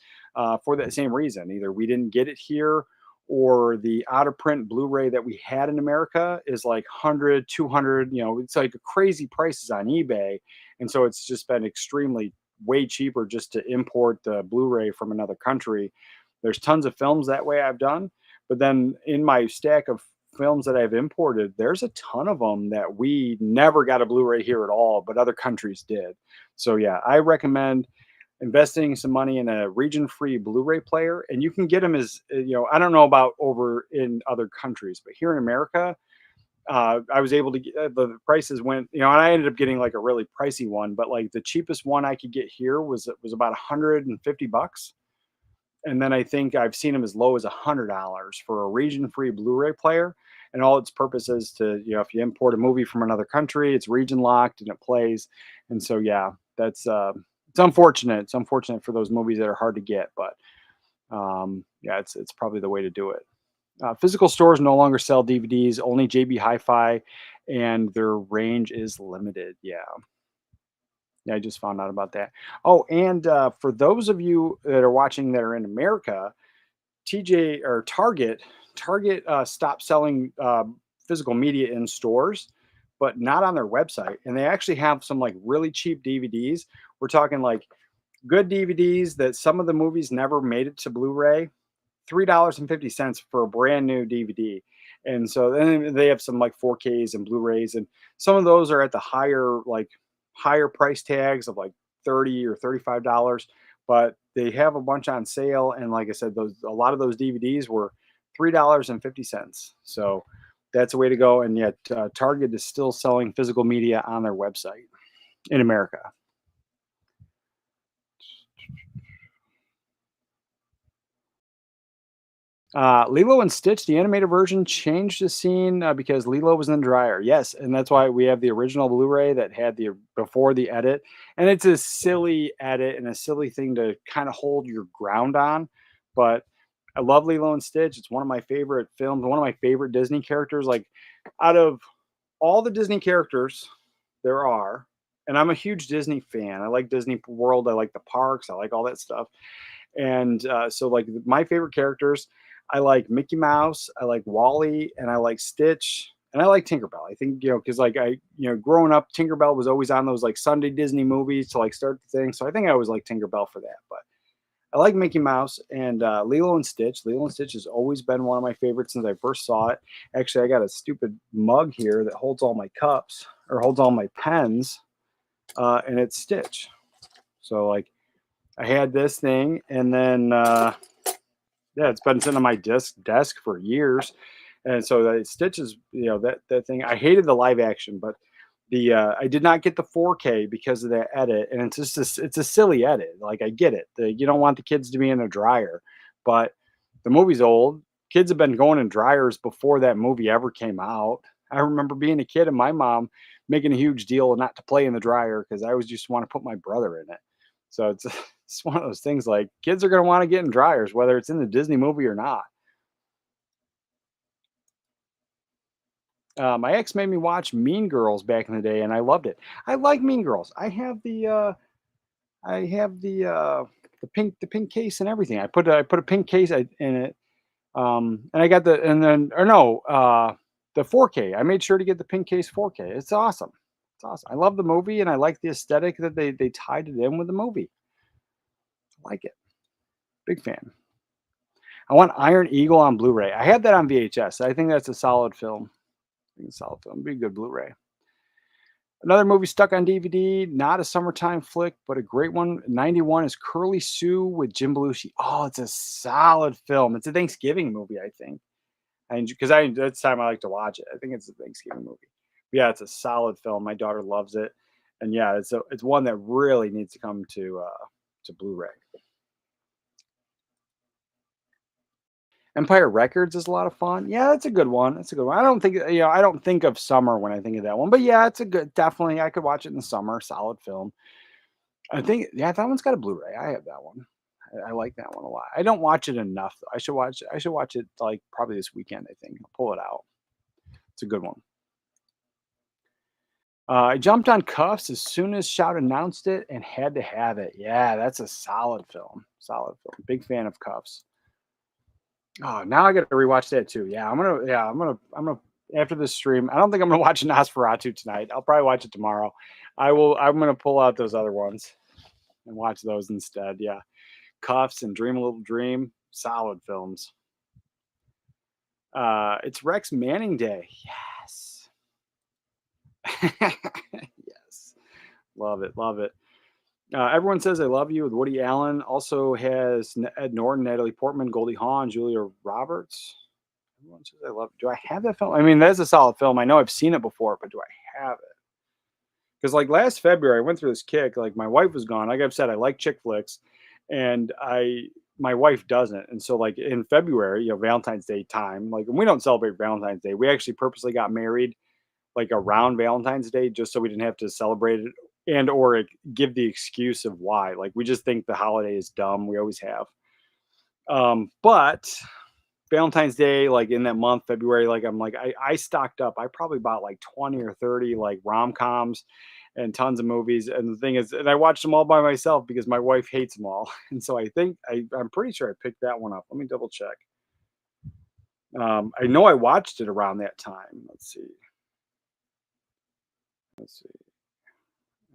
for that same reason. Either we didn't get it here, or the out of print Blu-ray that we had in America is like 100, 200, it's like crazy prices on eBay. And so it's just been extremely way cheaper just to import the Blu-ray from another country. There's tons of films that way I've done, but then in my stack of films that I've imported, there's a ton of them that we never got a Blu-ray here at all, but other countries did. So yeah, I recommend investing some money in a region-free Blu-ray player, and you can get them as I don't know about over in other countries, but here in America, I was able to get the prices went, and I ended up getting like a really pricey one, but like the cheapest one I could get here was about $150. And then I think I've seen them as low as $100 for a region-free Blu-ray player. And all its purpose is to, if you import a movie from another country, it's region locked and it plays. And so, yeah, that's it's unfortunate. It's unfortunate for those movies that are hard to get, but yeah, it's probably the way to do it. Physical stores no longer sell DVDs, only JB Hi-Fi, and their range is limited. Yeah. Yeah, I just found out about that. Oh, and for those of you that are watching that are in America, TJ or Target stopped selling physical media in stores, but not on their website. And they actually have some like really cheap DVDs. We're talking like good DVDs that some of the movies never made it to Blu-ray. $3.50 for a brand new DVD. And so then they have some like 4Ks and Blu-rays, and some of those are at the higher price tags of like 30 or $35, but they have a bunch on sale. And like I said, a lot of those DVDs were $3.50. So that's a way to go. And yet Target is still selling physical media on their website in America. Lilo and Stitch, the animated version, changed the scene because Lilo was in the dryer. Yes, and that's why we have the original Blu-ray that had the before the edit, and it's a silly edit and a silly thing to kind of hold your ground on. But I love Lilo and Stitch. It's one of my favorite films, one of my favorite Disney characters. Like out of all the Disney characters there are, and I'm a huge Disney fan. I like Disney World. I like the parks. I like all that stuff. And so, like my favorite characters, I like Mickey Mouse, I like Wally, and I like Stitch, and I like Tinkerbell. I think because like growing up, Tinkerbell was always on those like Sunday Disney movies to like start the thing. So I think I always like Tinkerbell for that. But I like Mickey Mouse and Lilo and Stitch. Lilo and Stitch has always been one of my favorites since I first saw it. Actually, I got a stupid mug here that holds all my cups or holds all my pens, and it's Stitch. So like I had this thing, and then yeah, it's been sitting on my desk for years, and so the Stitch is that thing. I hated the live action, but the I did not get the 4K because of that edit, and it's just it's a silly edit. Like I get it, you don't want the kids to be in a dryer, but the movie's old. Kids have been going in dryers before that movie ever came out. I remember being a kid and my mom making a huge deal not to play in the dryer because I always just want to put my brother in it. So it's it's one of those things like kids are going to want to get in dryers, whether it's in the Disney movie or not. My ex made me watch Mean Girls back in the day, and I loved it. I like Mean Girls. I have the pink case and everything. I put a pink case in it, and I got the and then or no the 4K. I made sure to get the pink case 4K. It's awesome. It's awesome. I love the movie, and I like the aesthetic that they tied it in with the movie. I like it. Big fan. I want Iron Eagle on Blu-ray. I had that on VHS. I think that's a solid film. I think it's a solid film. Be a good Blu-ray. Another movie stuck on DVD, not a summertime flick, but a great one. 91 is Curly Sue with Jim Belushi. Oh, it's a solid film. It's a Thanksgiving movie, I think. And because that's the time I like to watch it. I think it's a Thanksgiving movie. But yeah, it's a solid film. My daughter loves it. And yeah, it's one that really needs to come to Blu-ray. Empire Records is a lot of fun. Yeah, that's a good one. That's a good one. I don't think of summer when I think of that one, but yeah, it's a good. Definitely, I could watch it in the summer. Solid film. I think yeah, that one's got a Blu-ray. I have that one. I like that one a lot. I don't watch it enough. Though. I should watch it like probably this weekend. I think I'll pull it out. It's a good one. I jumped on Cuffs as soon as Shout announced it and had to have it. Yeah, that's a solid film. Solid film. Big fan of Cuffs. Oh, now I got to rewatch that too. Yeah, I'm gonna after this stream. I don't think I'm gonna watch Nosferatu tonight. I'll probably watch it tomorrow. I'm gonna pull out those other ones and watch those instead. Yeah, Cuffs and Dream a Little Dream, solid films. It's Rex Manning Day. Yes, yes, love it, love it. Everyone says I love you with Woody Allen. Also has Ed Norton, Natalie Portman, Goldie Hawn, Julia Roberts. Everyone says I love. Do I have that film? I mean, that's a solid film. I know I've seen it before, but do I have it? Because like last February, I went through this kick. Like my wife was gone. Like I've said, I like chick flicks, and my wife doesn't. And so like in February, Valentine's Day time, like we don't celebrate Valentine's Day. We actually purposely got married like around Valentine's Day just so we didn't have to celebrate it and or give the excuse of why. Like we just think the holiday is dumb. We always have. But Valentine's Day, like in that month, February, like I'm like I stocked up. I probably bought like 20 or 30 like rom-coms and tons of movies. And the thing is, and I watched them all by myself because my wife hates them all. And so I think I'm pretty sure I picked that one up. Let me double check. I know I watched it around that time. Let's see.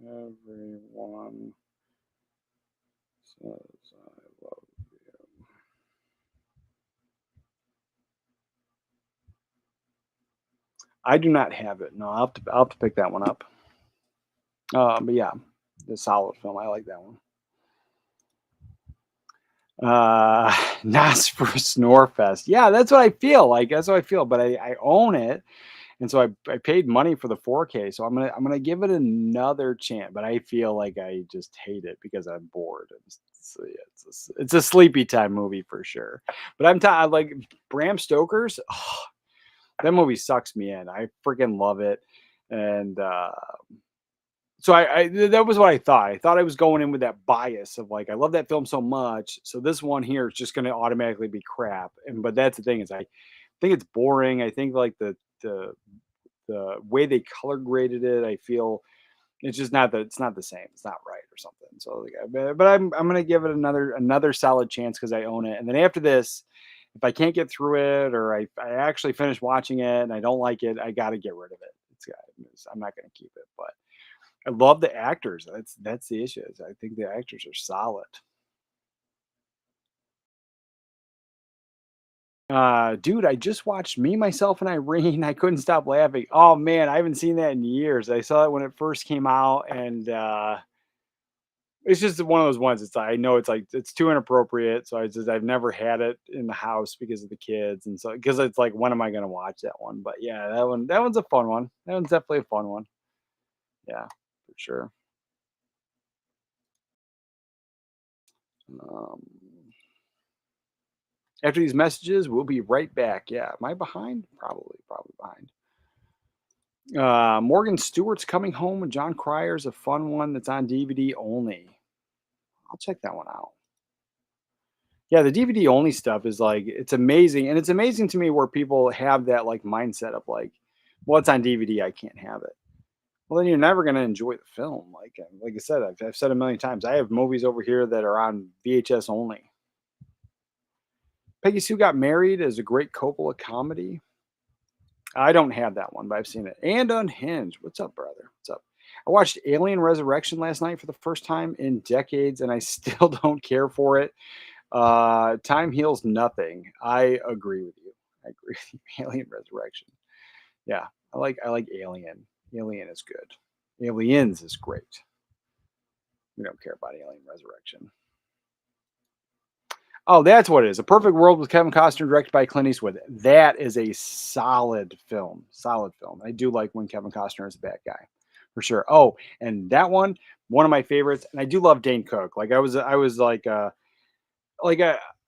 Everyone says I love you. I do not have it. No, I'll have to pick that one up. But yeah, the solid film. I like that one. Nas for Snorefest. Yeah, that's what I feel like. That's what I feel. But I own it. And so I paid money for the 4K, so I'm gonna give it another chance. But I feel like I just hate it because I'm bored. it's a sleepy time movie for sure. But I like Bram Stoker's. Oh, that movie sucks me in. I freaking love it, and so that was what I thought. I thought I was going in with that bias of like I love that film so much, so this one here is just going to automatically be crap. And but that's the thing is I think it's boring. I think like the way they color graded it, I feel it's just not that it's not the same. It's not right or something. So, like, but I'm gonna give it another solid chance because I own it. And then after this, if I can't get through it or I actually finish watching it and I don't like it, I got to get rid of it. I'm not gonna keep it. But I love the actors. That's the issue. I think the actors are solid. Dude, I just watched Me, Myself, and Irene. I couldn't stop laughing. Oh man, I haven't seen that in years. I saw it when it first came out, and it's just one of those ones. It's I know it's like it's too inappropriate, so I've never had it in the house because of the kids, and so because it's like when am I gonna watch that one? But yeah, that one's a fun one. That one's definitely a fun one. Yeah, for sure. Um, after these messages, we'll be right back. Yeah, am I behind? Probably behind. Morgan Stewart's Coming Home with John Cryer's a fun one that's on DVD only. I'll check that one out. Yeah, the DVD only stuff is like it's amazing, and it's amazing to me where people have that like mindset of like, well, it's on DVD, I can't have it. Well, then you're never going to enjoy the film. Like I said, I've said a million times, I have movies over here that are on VHS only. Peggy Sue Got Married is a great Coppola comedy. I don't have that one, but I've seen it. And Unhinged. What's up, brother? What's up? I watched Alien Resurrection last night for the first time in decades, and I still don't care for it. Time heals nothing. I agree with you. I agree with you. Alien Resurrection. Yeah, I like Alien. Alien is good. Aliens is great. We don't care about Alien Resurrection. Oh, that's what it is. A Perfect World with Kevin Costner, directed by Clint Eastwood. That is a solid film. Solid film. I do like when Kevin Costner is a bad guy, for sure. Oh, and that one of my favorites. And I do love Dane Cook. I was like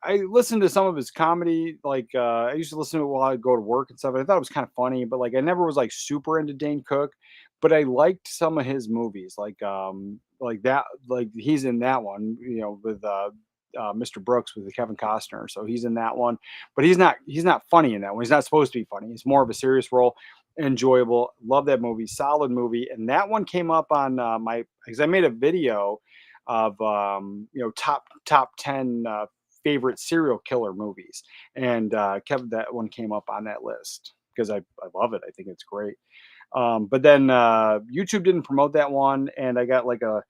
I listened to some of his comedy. I used to listen to it while I go to work and stuff. And I thought it was kind of funny, but like I never was like super into Dane Cook. But I liked some of his movies, like that, like he's in that one, with Mr. Brooks with Kevin Costner. So he's in that one, but he's not funny in that one. He's not supposed to be funny. It's more of a serious role. Enjoyable. Love that movie. Solid movie. And that one came up on my because I made a video of top 10 favorite serial killer movies, and Kevin that one came up on that list because I love it. I think it's great. But then YouTube didn't promote that one, and I got like a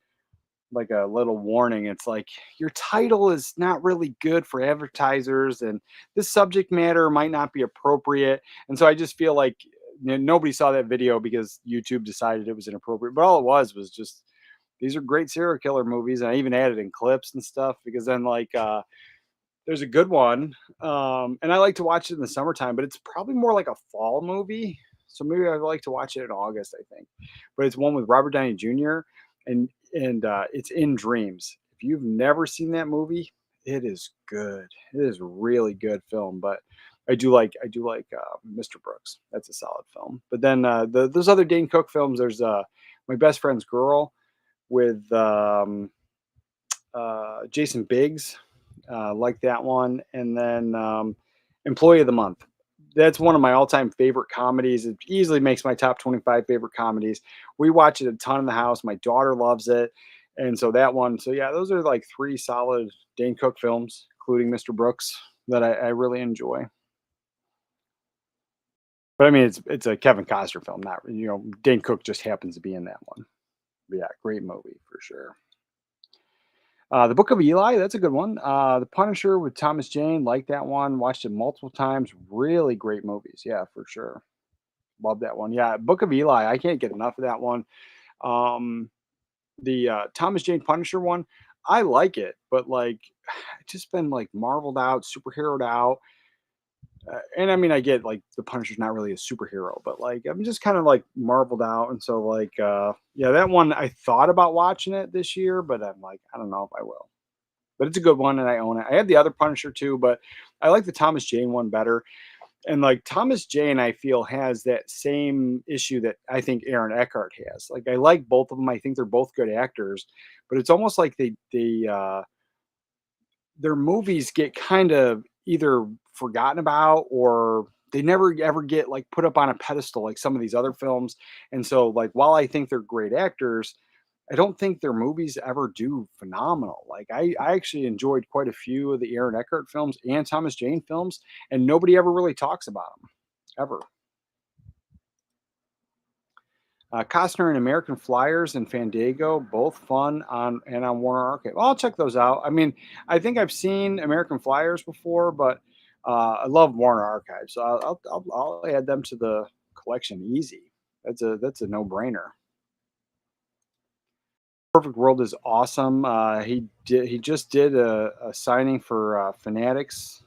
little warning. It's like your title is not really good for advertisers, and this subject matter might not be appropriate. And so I just feel like nobody saw that video because YouTube decided it was inappropriate. But all it was just these are great serial killer movies, and I even added in clips and stuff because then there's a good one, and I like to watch it in the summertime, but it's probably more like a fall movie. So maybe I'd like to watch it in August, I think. But it's one with Robert Downey Jr. and it's In Dreams. If you've never seen that movie, it is good. It is a really good film. But I do like Mr. Brooks. That's a solid film. But then those other Dane Cook films. There's My Best Friend's Girl with Jason Biggs. Like that one. And then Employee of the Month. That's one of my all-time favorite comedies. It easily makes my top 25 favorite comedies. We watch it a ton in the house. My daughter loves it. And so that one. So yeah, those are like three solid Dane Cook films, including Mr. Brooks, that I really enjoy. But I mean, it's a Kevin Costner film, not Dane Cook just happens to be in that one. But yeah, great movie for sure. The Book of Eli, that's a good one. The Punisher with Thomas Jane, like that one. Watched it multiple times. Really great movies. Yeah, for sure. Love that one. Yeah, Book of Eli, I can't get enough of that one. Um, the Thomas Jane Punisher one, I like it, but like, it's just been like marveled out, superheroed out. And I mean, I get like the Punisher's not really a superhero, but like I'm just kind of like marveled out. And so yeah, that one I thought about watching it this year, but I'm like, I don't know if I will. but it's a good one and I own it. I have the other Punisher too, but I like the Thomas Jane one better. And like Thomas Jane, I feel has that same issue that I think Aaron Eckhart has. Like I like both of them. I think they're both good actors, but it's almost like their movies get kind of either forgotten about or they never ever get like put up on a pedestal like some of these other films. And so like while I think they're great actors, I don't think their movies ever do phenomenal. Like I actually enjoyed quite a few of the Aaron Eckhart films and Thomas Jane films, and nobody ever really talks about them ever. Costner and American Flyers and Fandango, both fun on Warner Arcade. Well, I'll check those out. I mean, I think I've seen American Flyers before, but I love Warner Archive, so I'll add them to the collection easy. That's a no brainer. Perfect World is awesome. He just did a signing for Fanatics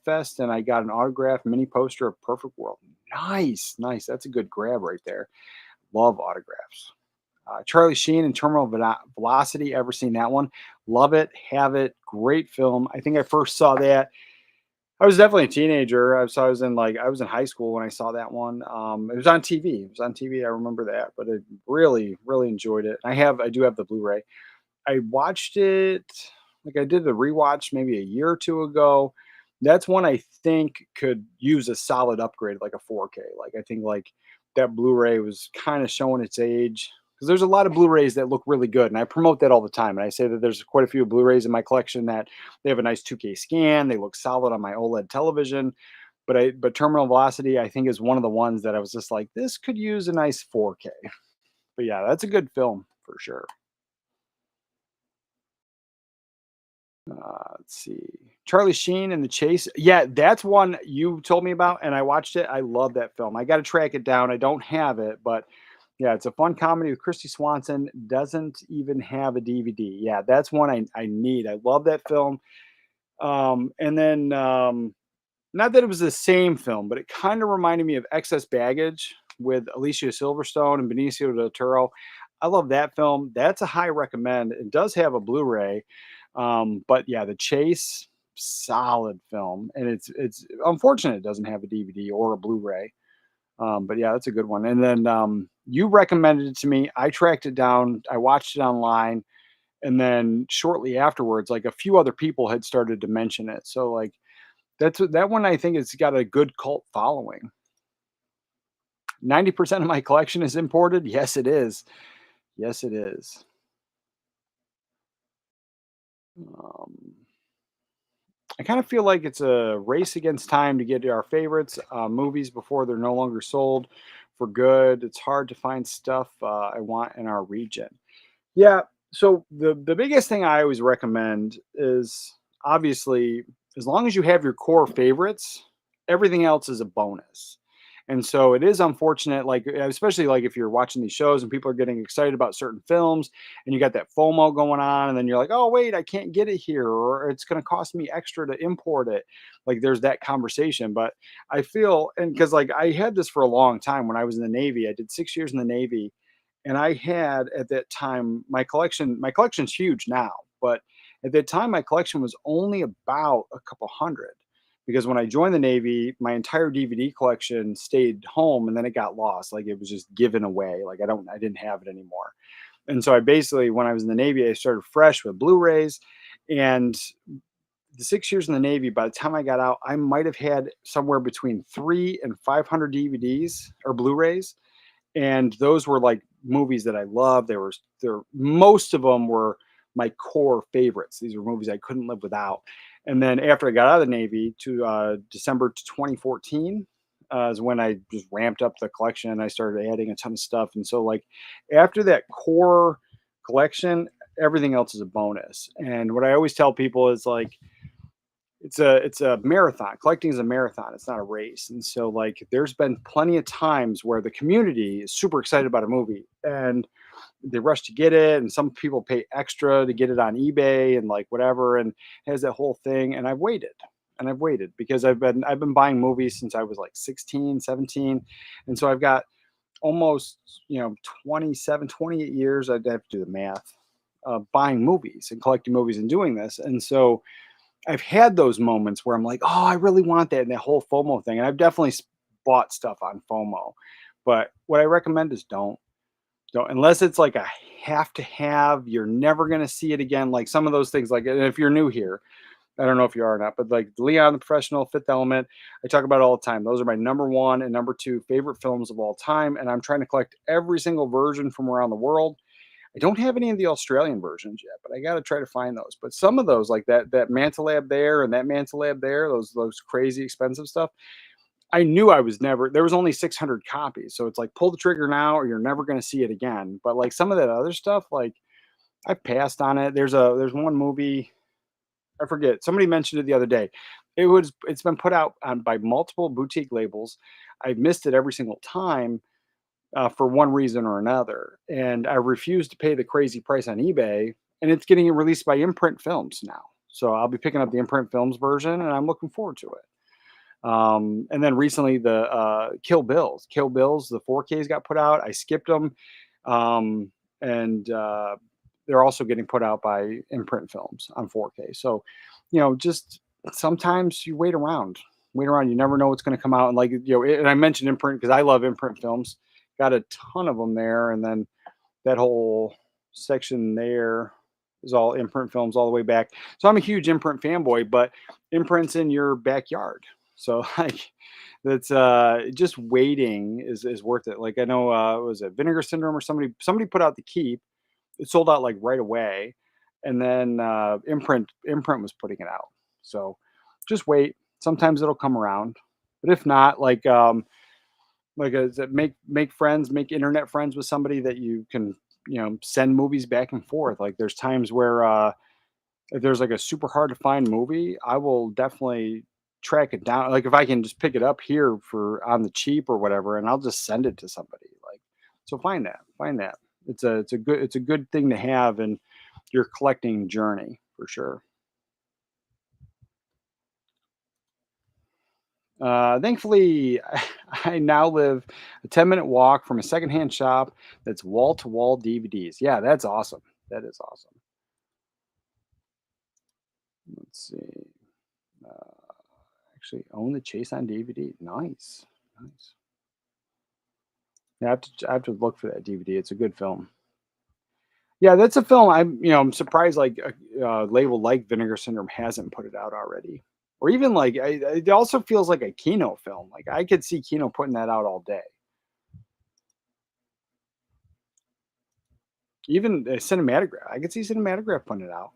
Fest, and I got an autographed mini poster of Perfect World. Nice, nice. That's a good grab right there. Love autographs. Charlie Sheen and Terminal Velocity. Ever seen that one? Love it. Have it. Great film. I think I first saw that. I was definitely a teenager. I was in high school when I saw that one. It was on TV. It was on TV. I remember that, but I really, really enjoyed it. I do have the Blu-ray. I watched it like I did the rewatch maybe a year or two ago. That's one I think could use a solid upgrade, like a 4K. Like I think like that Blu-ray was kind of showing its age because there's a lot of Blu-rays that look really good, and I promote that all the time. And I say that there's quite a few Blu-rays in my collection that they have a nice 2K scan, they look solid on my OLED television. But Terminal Velocity, I think, is one of the ones that I was just like, this could use a nice 4K. But yeah, that's a good film for sure. Let's see. Charlie Sheen and the Chase. Yeah, that's one you told me about, and I watched it. I love that film. I got to track it down. I don't have it, but yeah, it's a fun comedy with Christy Swanson. Doesn't even have a DVD. Yeah, that's one I need. I love that film. And then not that it was the same film, but it kind of reminded me of Excess Baggage with Alicia Silverstone and Benicio del Toro. I love that film. That's a high recommend. It does have a Blu-ray. But yeah, The Chase, solid film. And it's unfortunate it doesn't have a DVD or a Blu-ray. But yeah, that's a good one. And then you recommended it to me. I tracked it down. I watched it online. And then shortly afterwards, like a few other people had started to mention it. So like that one I think it's got a good cult following. 90% of my collection is imported. Yes, it is. Yes, it is. Um, I kind of feel like it's a race against time to get our favorites movies before they're no longer sold for good. It's hard to find stuff I want in our region. Yeah. So the biggest thing I always recommend is obviously as long as you have your core favorites, everything else is a bonus. And so it is unfortunate, like especially like if you're watching these shows and people are getting excited about certain films and you got that FOMO going on, and then you're like, oh wait, I can't get it here, or it's going to cost me extra to import it. Like there's that conversation. But I feel, and because like I had this for a long time when I was in the Navy, I did 6 years in the Navy, and I had at that time my collection's huge now, but at that time my collection was only about a couple hundred because when I joined the Navy, my entire DVD collection stayed home and then it got lost. Like it was just given away. Like I didn't have it anymore. And so I basically, when I was in the Navy, I started fresh with Blu-rays, and the 6 years in the Navy, by the time I got out, I might have had somewhere between 300 and 500 DVDs or Blu-rays, and those were like movies that I loved. Most of them were my core favorites. These were movies I couldn't live without. And then after I got out of the Navy to December 2014 is when I just ramped up the collection and I started adding a ton of stuff. And so like after that core collection, everything else is a bonus. And what I always tell people is like it's a marathon. Collecting is a marathon. It's not a race. And so like there's been plenty of times where the community is super excited about a movie and they rush to get it, and some people pay extra to get it on eBay and like whatever, and has that whole thing. And I've waited because I've been buying movies since I was like 16, 17. And so I've got almost 27, 28 years. I'd have to do the math buying movies and collecting movies and doing this. And so I've had those moments where I'm like, oh, I really want that, and that whole FOMO thing. And I've definitely bought stuff on FOMO. But what I recommend is don't, unless it's like a have to have, you're never going to see it again. Like some of those things, like, and if you're new here, I don't know if you are or not, but like Leon the Professional, Fifth Element, I talk about it all the time. Those are my number one and number two favorite films of all time. And I'm trying to collect every single version from around the world. I don't have any of the Australian versions yet, but I got to try to find those. But some of those, like that Manta Lab there and that Manta Lab there, those crazy expensive stuff. I knew I was never. There was only 600 copies, so it's like pull the trigger now, or you're never going to see it again. But like some of that other stuff, like I passed on it. There's one movie, I forget. Somebody mentioned it the other day. It's been put out on by multiple boutique labels. I've missed it every single time for one reason or another, and I refuse to pay the crazy price on eBay. And it's getting released by Imprint Films now, so I'll be picking up the Imprint Films version, and I'm looking forward to it. And then recently the Kill Bills, the 4Ks got put out. I skipped them, and they're also getting put out by Imprint Films on 4K. So, just sometimes you wait around. You never know what's going to come out. And like, and I mentioned Imprint because I love Imprint Films. Got a ton of them there. And then that whole section there is all Imprint Films all the way back. So I'm a huge Imprint fanboy, but Imprint's in your backyard. So like that's just waiting is worth it. Like I know was it Vinegar Syndrome or somebody put out the Keep. It sold out like right away. And then Imprint was putting it out. So just wait. Sometimes it'll come around. But if not, make friends, make internet friends with somebody that you can, send movies back and forth. Like there's times where if there's like a super hard to find movie, I will definitely track it down. Like if I can just pick it up here for on the cheap or whatever, and I'll just send it to somebody. Like so find that. It's a good thing to have in your collecting journey for sure. Thankfully, I now live a 10-minute walk from a secondhand shop that's wall to wall DVDs. Yeah, that's awesome. That is awesome. Let's see. Uh, actually, own the Chase on DVD. Nice, nice. Yeah, I have to look for that DVD. It's a good film. Yeah, that's a film. I'm surprised like a label like Vinegar Syndrome hasn't put it out already. Or even like it also feels like a Kino film. Like I could see Kino putting that out all day. Even Cinematograph, I could see Cinematograph putting it out.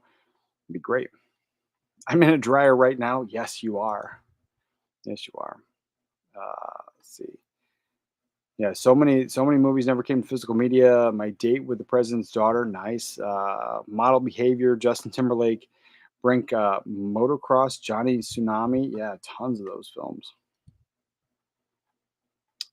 It'd be great. I'm in a dryer right now. Yes, you are. Yes, you are. Let's see. Yeah, so many movies never came to physical media. My Date with the President's Daughter, nice. Model Behavior, Justin Timberlake, Brink, Motocross, Johnny Tsunami. Yeah, tons of those films.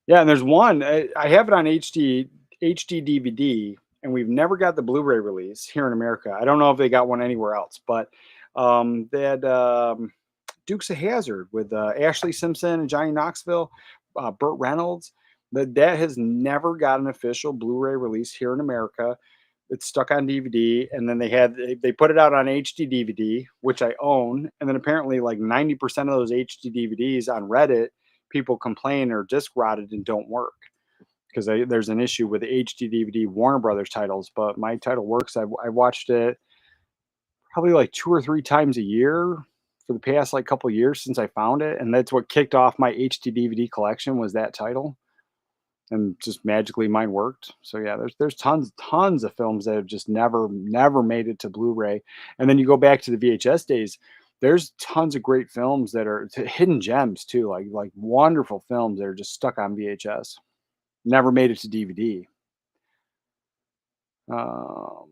Yeah, and there's one I have it on HD DVD, and we've never got the Blu-ray release here in America. I don't know if they got one anywhere else, but they had Dukes of Hazzard with Ashley Simpson and Johnny Knoxville, Burt Reynolds. That has never got an official Blu-ray release here in America. It's stuck on DVD, and then they put it out on HD DVD, which I own, and then apparently like 90% of those HD DVDs on Reddit, people complain are disc rotted and don't work because there's an issue with the HD DVD Warner Brothers titles. But my title works. I watched it probably like 2 or 3 times a year for the past like couple years since I found it, and that's what kicked off my HD DVD collection was that title, and just magically mine worked. So yeah, there's tons of films that have just never made it to Blu-ray, and then you go back to the VHS days. There's tons of great films that are hidden gems too, like wonderful films that are just stuck on VHS, never made it to DVD. Um,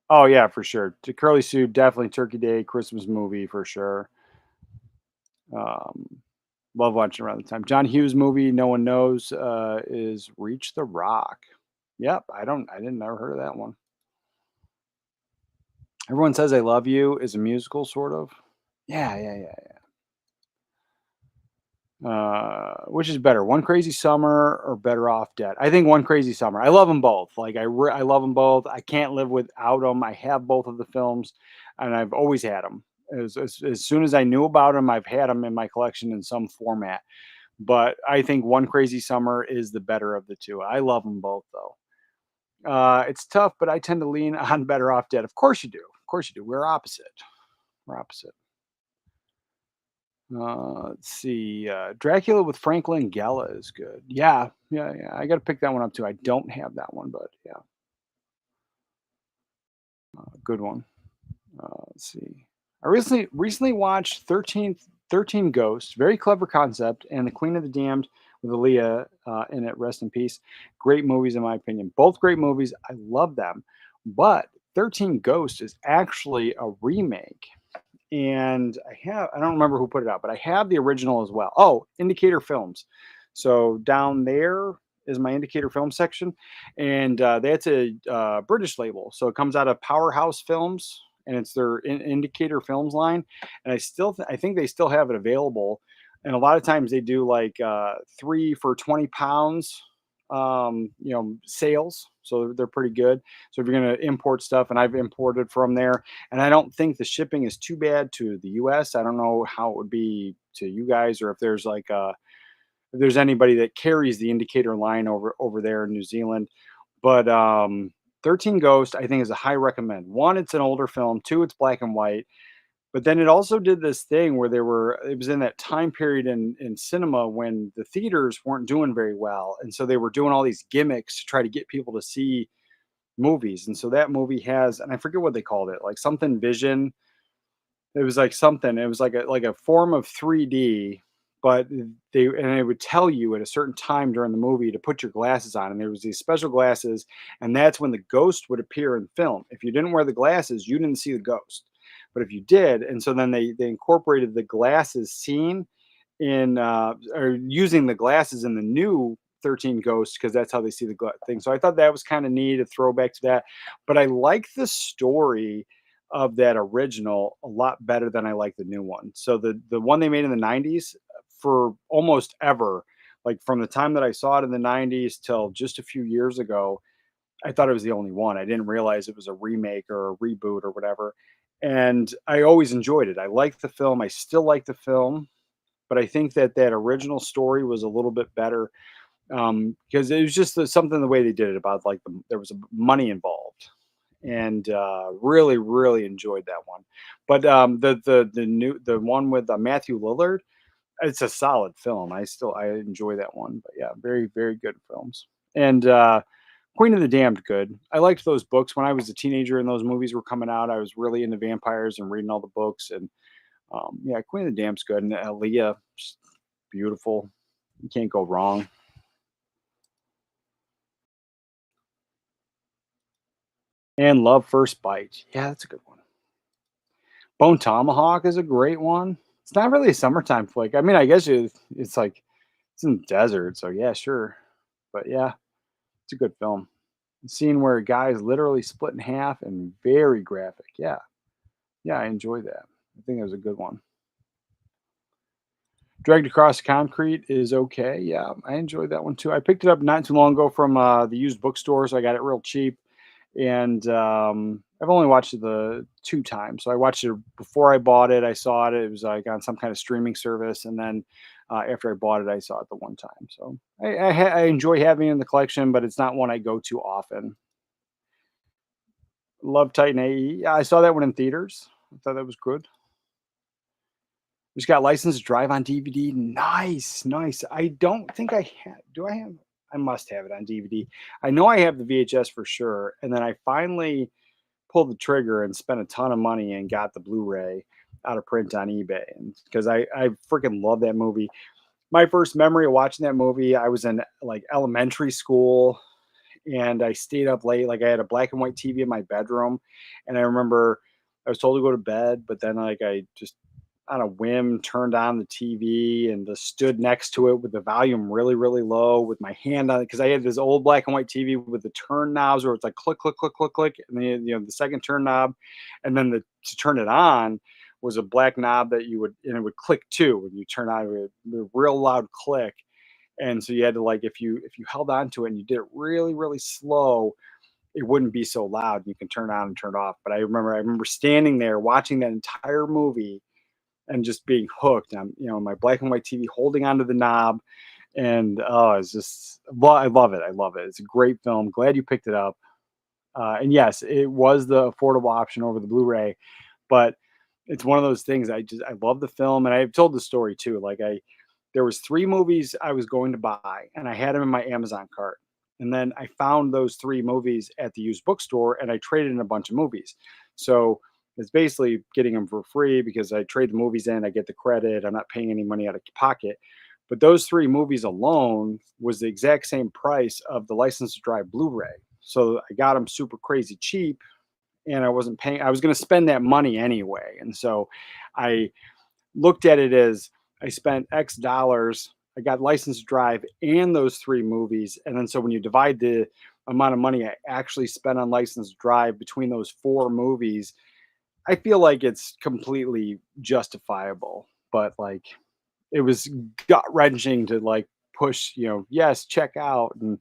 Oh yeah, for sure. To Curly Sue, definitely Turkey Day, Christmas movie for sure. Um, love watching around the time. John Hughes movie, no one knows, is Reach the Rock. Yep, I didn't never heard of that one. Everyone Says I Love You is a musical, sort of. Yeah. Which is better, One Crazy Summer or Better Off Dead? I think One Crazy Summer. I love them both. Like I love them both. I can't live without them. I have both of the films, and I've always had them. As soon as I knew about them, I've had them in my collection in some format. But I think One Crazy Summer is the better of the two. I love them both though. It's tough, but I tend to lean on Better Off Dead. Of course you do. Of course you do. We're opposite. We're opposite. Let's see. Dracula with Franklin Gala is good. Yeah, yeah, yeah. I got to pick that one up too. I don't have that one, but yeah, good one. Let's see. I recently watched 13 Ghosts. Very clever concept, and The Queen of the Damned with Aaliyah in it. Rest in peace. Great movies, in my opinion. Both great movies. I love them, but 13 Ghosts is actually a remake, and I don't remember who put it out, but I have the original as well. Oh, Indicator Films. So down there is my Indicator Film section, and that's a British label. So it comes out of Powerhouse Films, and it's their Indicator Films line. And I think they still have it available. And a lot of times they do like 3 for 20 pounds, sales. So they're pretty good. So if you're going to import stuff, and I've imported from there, and I don't think the shipping is too bad to the US. I don't know how it would be to you guys, or if there's like if there's anybody that carries the Indicator line over there in New Zealand. But 13 Ghost, I think, is a high recommend. One, it's an older film. Two, it's black and white. But then it also did this thing where it was in that time period in cinema when the theaters weren't doing very well. And so they were doing all these gimmicks to try to get people to see movies. And so that movie has, and I forget what they called it, like something vision. It was like something, it was like a form of 3D, but it would tell you at a certain time during the movie to put your glasses on. And there was these special glasses, and that's when the ghost would appear in film. If you didn't wear the glasses, you didn't see the ghost. But if you did, and so then they incorporated the glasses scene in or using the glasses in the new 13 Ghosts, because that's how they see the thing. So I thought that was kind of neat, a throwback to that. But I like the story of that original a lot better than I like the new one. So the one they made in the 90s, for almost ever, like from the time that I saw it in the 90s till just a few years ago, I thought it was the only one. I didn't realize it was a remake or a reboot or whatever. And I always enjoyed it. I liked the film. I still like the film, but I think that original story was a little bit better, because it was just something the way they did it, about like there was money involved, and really really enjoyed that one. But the one with Matthew Lillard, it's a solid film. I enjoy that one. But yeah, very very good films. And Queen of the Damned, good. I liked those books when I was a teenager and those movies were coming out. I was really into vampires and reading all the books. And yeah, Queen of the Damned's good. And Aaliyah, just beautiful. You can't go wrong. And Love First Bite. Yeah, that's a good one. Bone Tomahawk is a great one. It's not really a summertime flick. I mean, I guess it's like it's in the desert, so yeah, sure. But yeah, it's a good film. The scene where a guy is literally split in half and very graphic. Yeah, yeah, I enjoy that. I think it was a good one. Dragged Across Concrete is okay. Yeah, I enjoyed that one too. I picked it up not too long ago from the used bookstore, so I got it real cheap. And I've only watched it the 2 times. So I watched it before I bought it. I saw it. It was like on some kind of streaming service, and then after I bought it, I saw it the one time. So I enjoy having it in the collection, but it's not one I go to often. Love Titan AE. Yeah, I saw that one in theaters. I thought that was good. Just got License to Drive on DVD. Nice, nice. I don't think I have. Do I have? I must have it on DVD. I know I have the VHS for sure. And then I finally pulled the trigger and spent a ton of money and got the Blu-ray out of print on eBay. And because I freaking love that movie. My first memory of watching that movie, I was in like elementary school, and I stayed up late. Like I had a black and white TV in my bedroom, and I remember I was told to go to bed, but then like I just on a whim turned on the TV and just stood next to it with the volume really, really low with my hand on it, because I had this old black and white TV with the turn knobs where it's like click, click, click, click, click, and then the second turn knob, and then to turn it on was a black knob that you would, and it would click too when you turn on it, a real loud click. And so you had to, like, if you held on to it and you did it really really slow, it wouldn't be so loud. You can turn it on and turn it off. But I remember standing there watching that entire movie and just being hooked on, my black and white TV, holding onto the knob. And oh, it's just, well, I love it. I love it. It's a great film. Glad you picked it up. And yes, it was the affordable option over the Blu-ray, but it's one of those things. I love the film, and I've told the story too. Like, there was three movies I was going to buy, and I had them in my Amazon cart. And then I found those three movies at the used bookstore, and I traded in a bunch of movies. So it's basically getting them for free because I trade the movies in, I get the credit, I'm not paying any money out of pocket. But those three movies alone was the exact same price of the License to Drive Blu-ray. So I got them super crazy cheap, and I wasn't paying. I was going to spend that money anyway, and so I looked at it as I spent X dollars. I got License to Drive and those three movies, and then so when you divide the amount of money I actually spent on License to Drive between those four movies, I feel like it's completely justifiable. But like, it was gut wrenching to like push, yes, check out and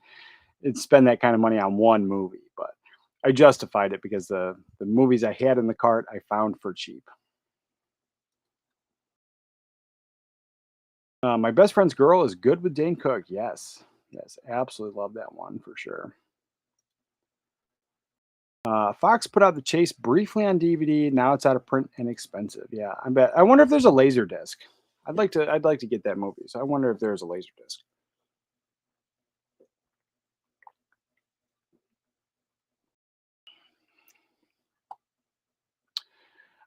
spend that kind of money on one movie. But I justified it because the movies I had in the cart I found for cheap. My best friend's girl is good with Dane Cook. Yes, yes, absolutely love that one for sure. Fox put out The Chase briefly on DVD. Now it's out of print and expensive. Yeah, I bet. I wonder if there's a laser disc. I'd like to get that movie. So I wonder if there's a laser disc.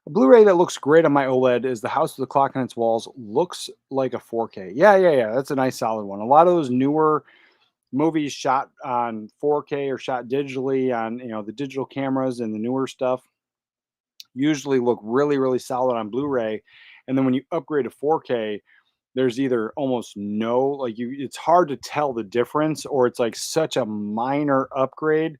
A Blu-ray that looks great on my OLED is The House with the Clock on Its Walls. Looks like a 4K. Yeah, yeah, yeah. That's a nice solid one. A lot of those newer movies shot on 4K or shot digitally on, the digital cameras and the newer stuff usually look really really solid on Blu-ray. And then when you upgrade to 4K, there's either almost no, like, it's hard to tell the difference, or it's like such a minor upgrade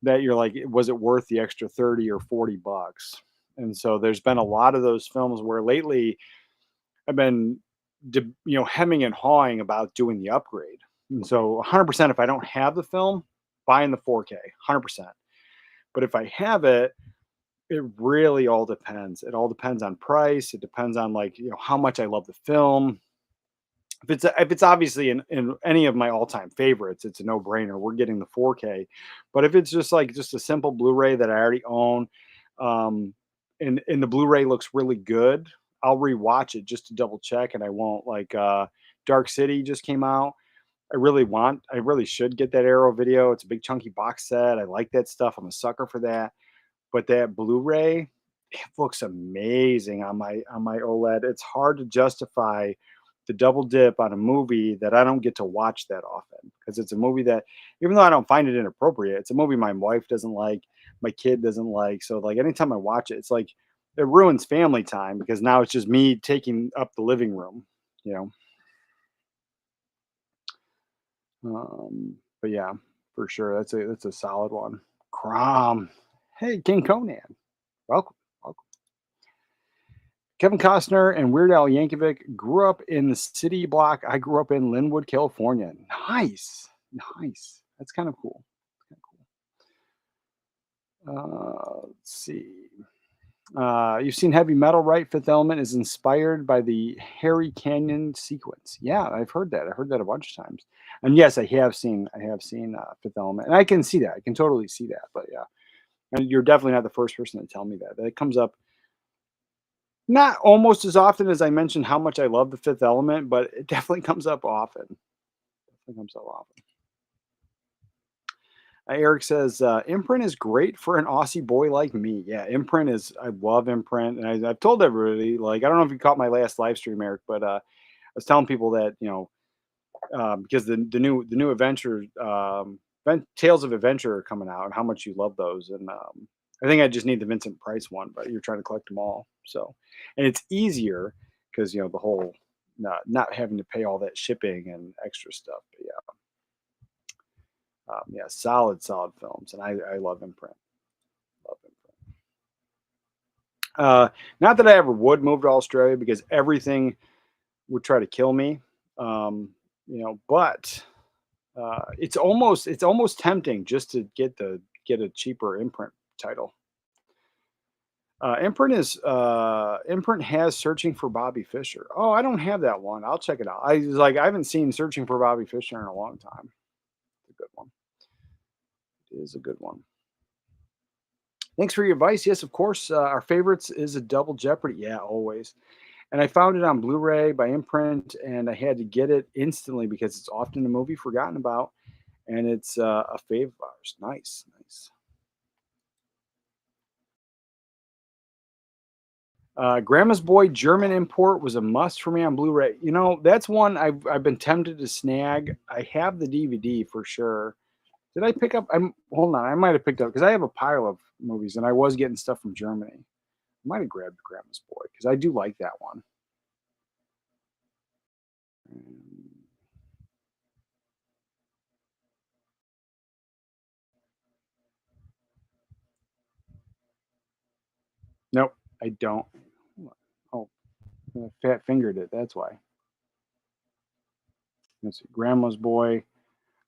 that you're like, was it worth the extra 30 or 40 bucks? And so there's been a lot of those films where lately I've been hemming and hawing about doing the upgrade. And so 100%, if I don't have the film, buying the 4K 100%. But if I have it, it really all depends. It all depends on price. It depends on, like, how much I love the film. If it's obviously in any of my all-time favorites, it's a no-brainer. We're getting the 4K. But if it's just a simple Blu-ray that I already own, um, and the Blu-ray looks really good, I'll rewatch it just to double check, and I won't, like, Dark City just came out. I really should get that Arrow video. It's a big chunky box set. I like that stuff. I'm a sucker for that. But that Blu-ray, it looks amazing on my OLED. It's hard to justify the double dip on a movie that I don't get to watch that often, because it's a movie that, even though I don't find it inappropriate, it's a movie my wife doesn't like, my kid doesn't like. So like anytime I watch it, it's like it ruins family time because now it's just me taking up the living room, you know. But yeah, for sure, that's a solid one. Crom. Hey, King Conan. Welcome. Welcome. Kevin Costner and Weird Al Yankovic grew up in the city block I grew up in, Linwood, California. Nice. Nice. That's kind of cool. Kind of cool. Let's see. You've seen Heavy Metal, right? Fifth Element is inspired by the Harry Canyon sequence. Yeah, I've heard that. I heard that a bunch of times. And yes, I have seen Fifth Element, and I can see that. I can totally see that. But yeah, and you're definitely not the first person to tell me that. That comes up not almost as often as I mentioned how much I love the Fifth Element, but it definitely comes up often. Definitely comes up often. Eric says, Imprint is great for an Aussie boy like me. Yeah, Imprint is, I love Imprint. And I've told everybody, like, I don't know if you caught my last live stream, Eric, but I was telling people that, because the new adventure, Tales of Adventure are coming out, and how much you love those. And I think I just need the Vincent Price one, but you're trying to collect them all. So, and it's easier because, the whole not having to pay all that shipping and extra stuff. But yeah. Yeah, solid films, and I love Imprint. Love Imprint. Uh, Not that I ever would move to Australia because everything would try to kill me. But it's almost tempting just to get a cheaper imprint title. Imprint has Searching for Bobby Fischer. Oh, I don't have that one. I'll check it out. I haven't seen Searching for Bobby Fischer in a long time. It's a good one. It is a good one. Thanks for your advice. Yes, of course. Our favorites is a Double Jeopardy. Yeah, always. And I found it on Blu-ray by Imprint, and I had to get it instantly because it's often a movie forgotten about, and it's a fave of ours. Nice, nice. Grandma's Boy German import was a must for me on Blu-ray. That's one I've been tempted to snag. I have the DVD for sure. Did I pick up? I'm hold on. I might have picked up because I have a pile of movies, and I was getting stuff from Germany. I might have grabbed Grandma's Boy because I do like that one. Mm, Nope, I don't. Oh, I fat fingered it. That's why. Let's see. Grandma's Boy.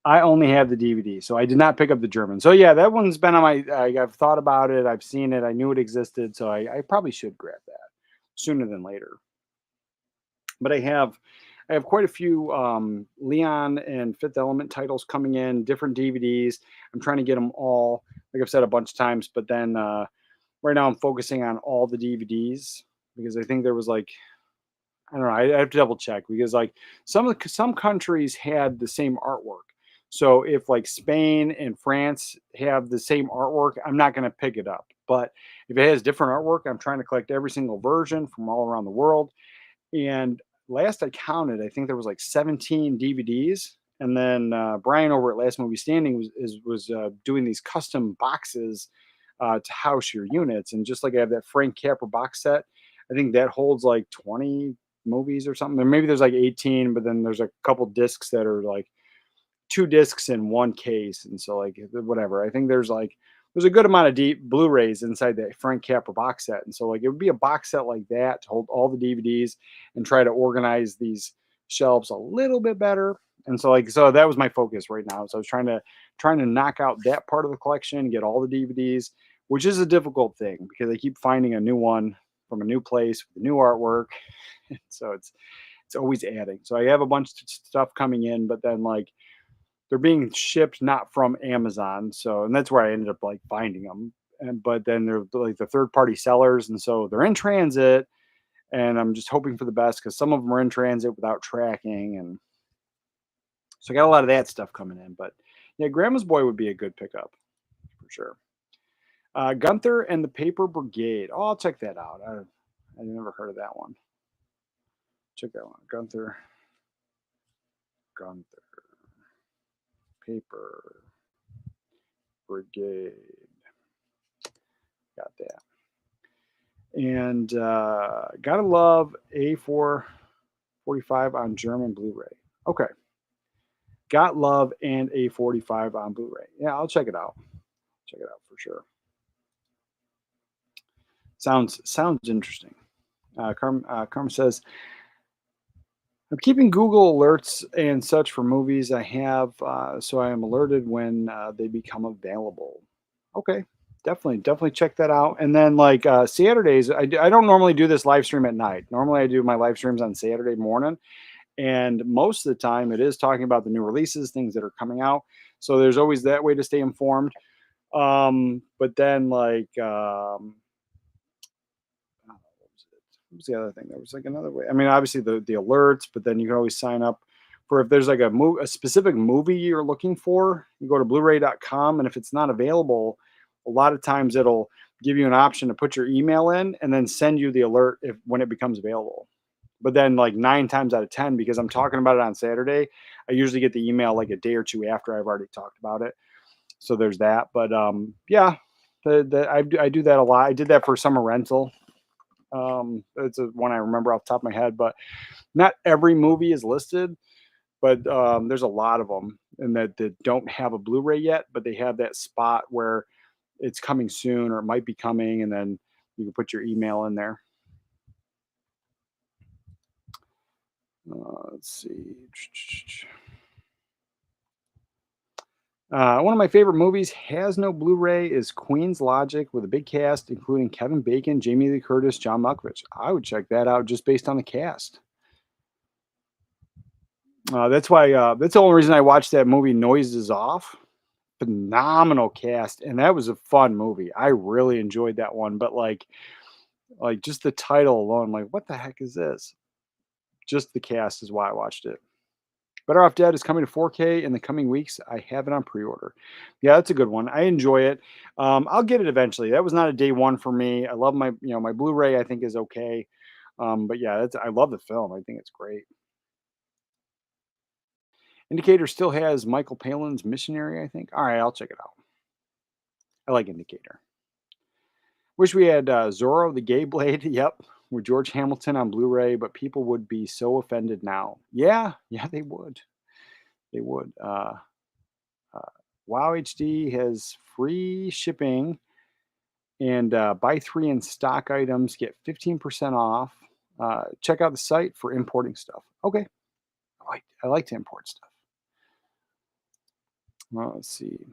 I only have the DVD, so I did not pick up the German. So yeah, that one's been on my. I've thought about it. I've seen it. I knew it existed, so I probably should grab that sooner than later. But I have quite a few Leon and Fifth Element titles coming in, different DVDs. I'm trying to get them all, like I've said a bunch of times. But then right now I'm focusing on all the DVDs because I think there was like I don't know. I have to double check because like some countries had the same artwork. So if like Spain and France have the same artwork, I'm not going to pick it up. But if it has different artwork, I'm trying to collect every single version from all around the world. And last I counted, I think there was like 17 DVDs. And then Brian over at Last Movie Standing was doing these custom boxes to house your units. And just like I have that Frank Capra box set, I think that holds like 20 movies or something. And maybe there's like 18, but then there's a couple discs that are like two discs in one case. And so like whatever. I think there's a good amount of deep Blu-rays inside that Frank Capra box set. And so like it would be a box set like that to hold all the DVDs and try to organize these shelves a little bit better. And so that was my focus right now. So I was trying to knock out that part of the collection, get all the DVDs, which is a difficult thing because I keep finding a new one from a new place with new artwork. So it's always adding. So I have a bunch of stuff coming in, but then like they're being shipped not from Amazon. So and that's where I ended up like finding them. But then they're like the third party sellers, and so they're in transit. And I'm just hoping for the best because some of them are in transit without tracking, and so I got a lot of that stuff coming in. But yeah, Grandma's Boy would be a good pickup for sure. Gunther and the Paper Brigade. Oh, I'll check that out. I never heard of that one. Check that one. Gunther, Paper Brigade. Got that. And gotta love A445 on German Blu-ray. Okay. Got love and A45 on Blu-ray. Yeah, I'll check it out. Check it out for sure. Sounds interesting. Carm says, I'm keeping Google alerts and such for movies I have, so I am alerted when they become available. Okay, definitely check that out. And then like Saturdays, I don't normally do this live stream at night. Normally I do my live streams on Saturday morning, and most of the time it is talking about the new releases, things that are coming out. So there's always that way to stay informed. But then like what was the other thing? There was like another way. I mean, obviously the alerts, but then you can always sign up for if there's like a specific movie you're looking for. You go to Blu-ray.com, and if it's not available, a lot of times it'll give you an option to put your email in and then send you the alert if when it becomes available. But then like 9 times out of 10, because I'm talking about it on Saturday, I usually get the email like a day or two after I've already talked about it. So there's that. But yeah, I do that a lot. I did that for Summer Rental. It's one I remember off the top of my head, but not every movie is listed, but there's a lot of them and that don't have a Blu-ray yet, but they have that spot where it's coming soon or it might be coming. And then You can put your email in there. Let's see. One of my favorite movies has no Blu-ray is Queen's Logic with a big cast, including Kevin Bacon, Jamie Lee Curtis, John Malkovich. I would check that out just based on the cast. That's why. That's the only reason I watched that movie. Noises Off. Phenomenal cast, and that was a fun movie. I really enjoyed that one. But like just the title alone, I'm like, what the heck is this? Just the cast is why I watched it. Better Off Dead is coming to 4K in the coming weeks. I have it on pre-order. Yeah, that's a good one. I enjoy it. I'll get it eventually. That was not a day one for me. I love my Blu-ray. I think is okay. But yeah, I love the film. I think it's great. Indicator still has Michael Palin's Missionary, I think. All right, I'll check it out. I like Indicator. Wish we had Zorro the Gay Blade. Yep, with George Hamilton on Blu-ray, but people would be so offended now. Yeah, they would. They would. Wow HD has free shipping, and buy 3 in stock items, get 15% off. Check out the site for importing stuff. Okay, I like to import stuff. Well, let's see.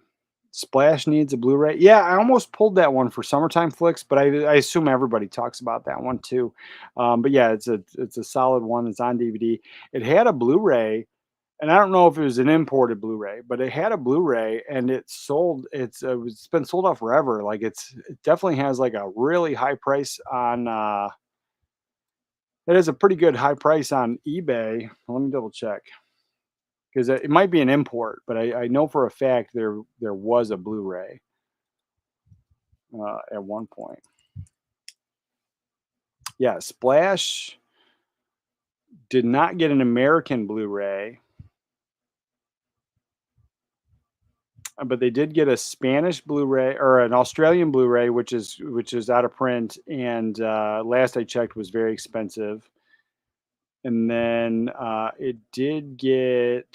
Splash needs a Blu-ray. Yeah, I almost pulled that one for Summertime Flicks, but I assume everybody talks about that one too. But yeah, it's a solid one. It's on DVD. It had a Blu-ray, and I don't know if it was an imported Blu-ray, but it had a Blu-ray, and it sold. It's been sold out forever. Like it definitely has like a really high price on. It has a pretty good high price on eBay. Let me double check. Because it might be an import, but I know for a fact there was a Blu-ray at one point. Yeah, Splash did not get an American Blu-ray, but they did get a Spanish Blu-ray or an Australian Blu-ray, which is out of print, and last I checked was very expensive. And then it did get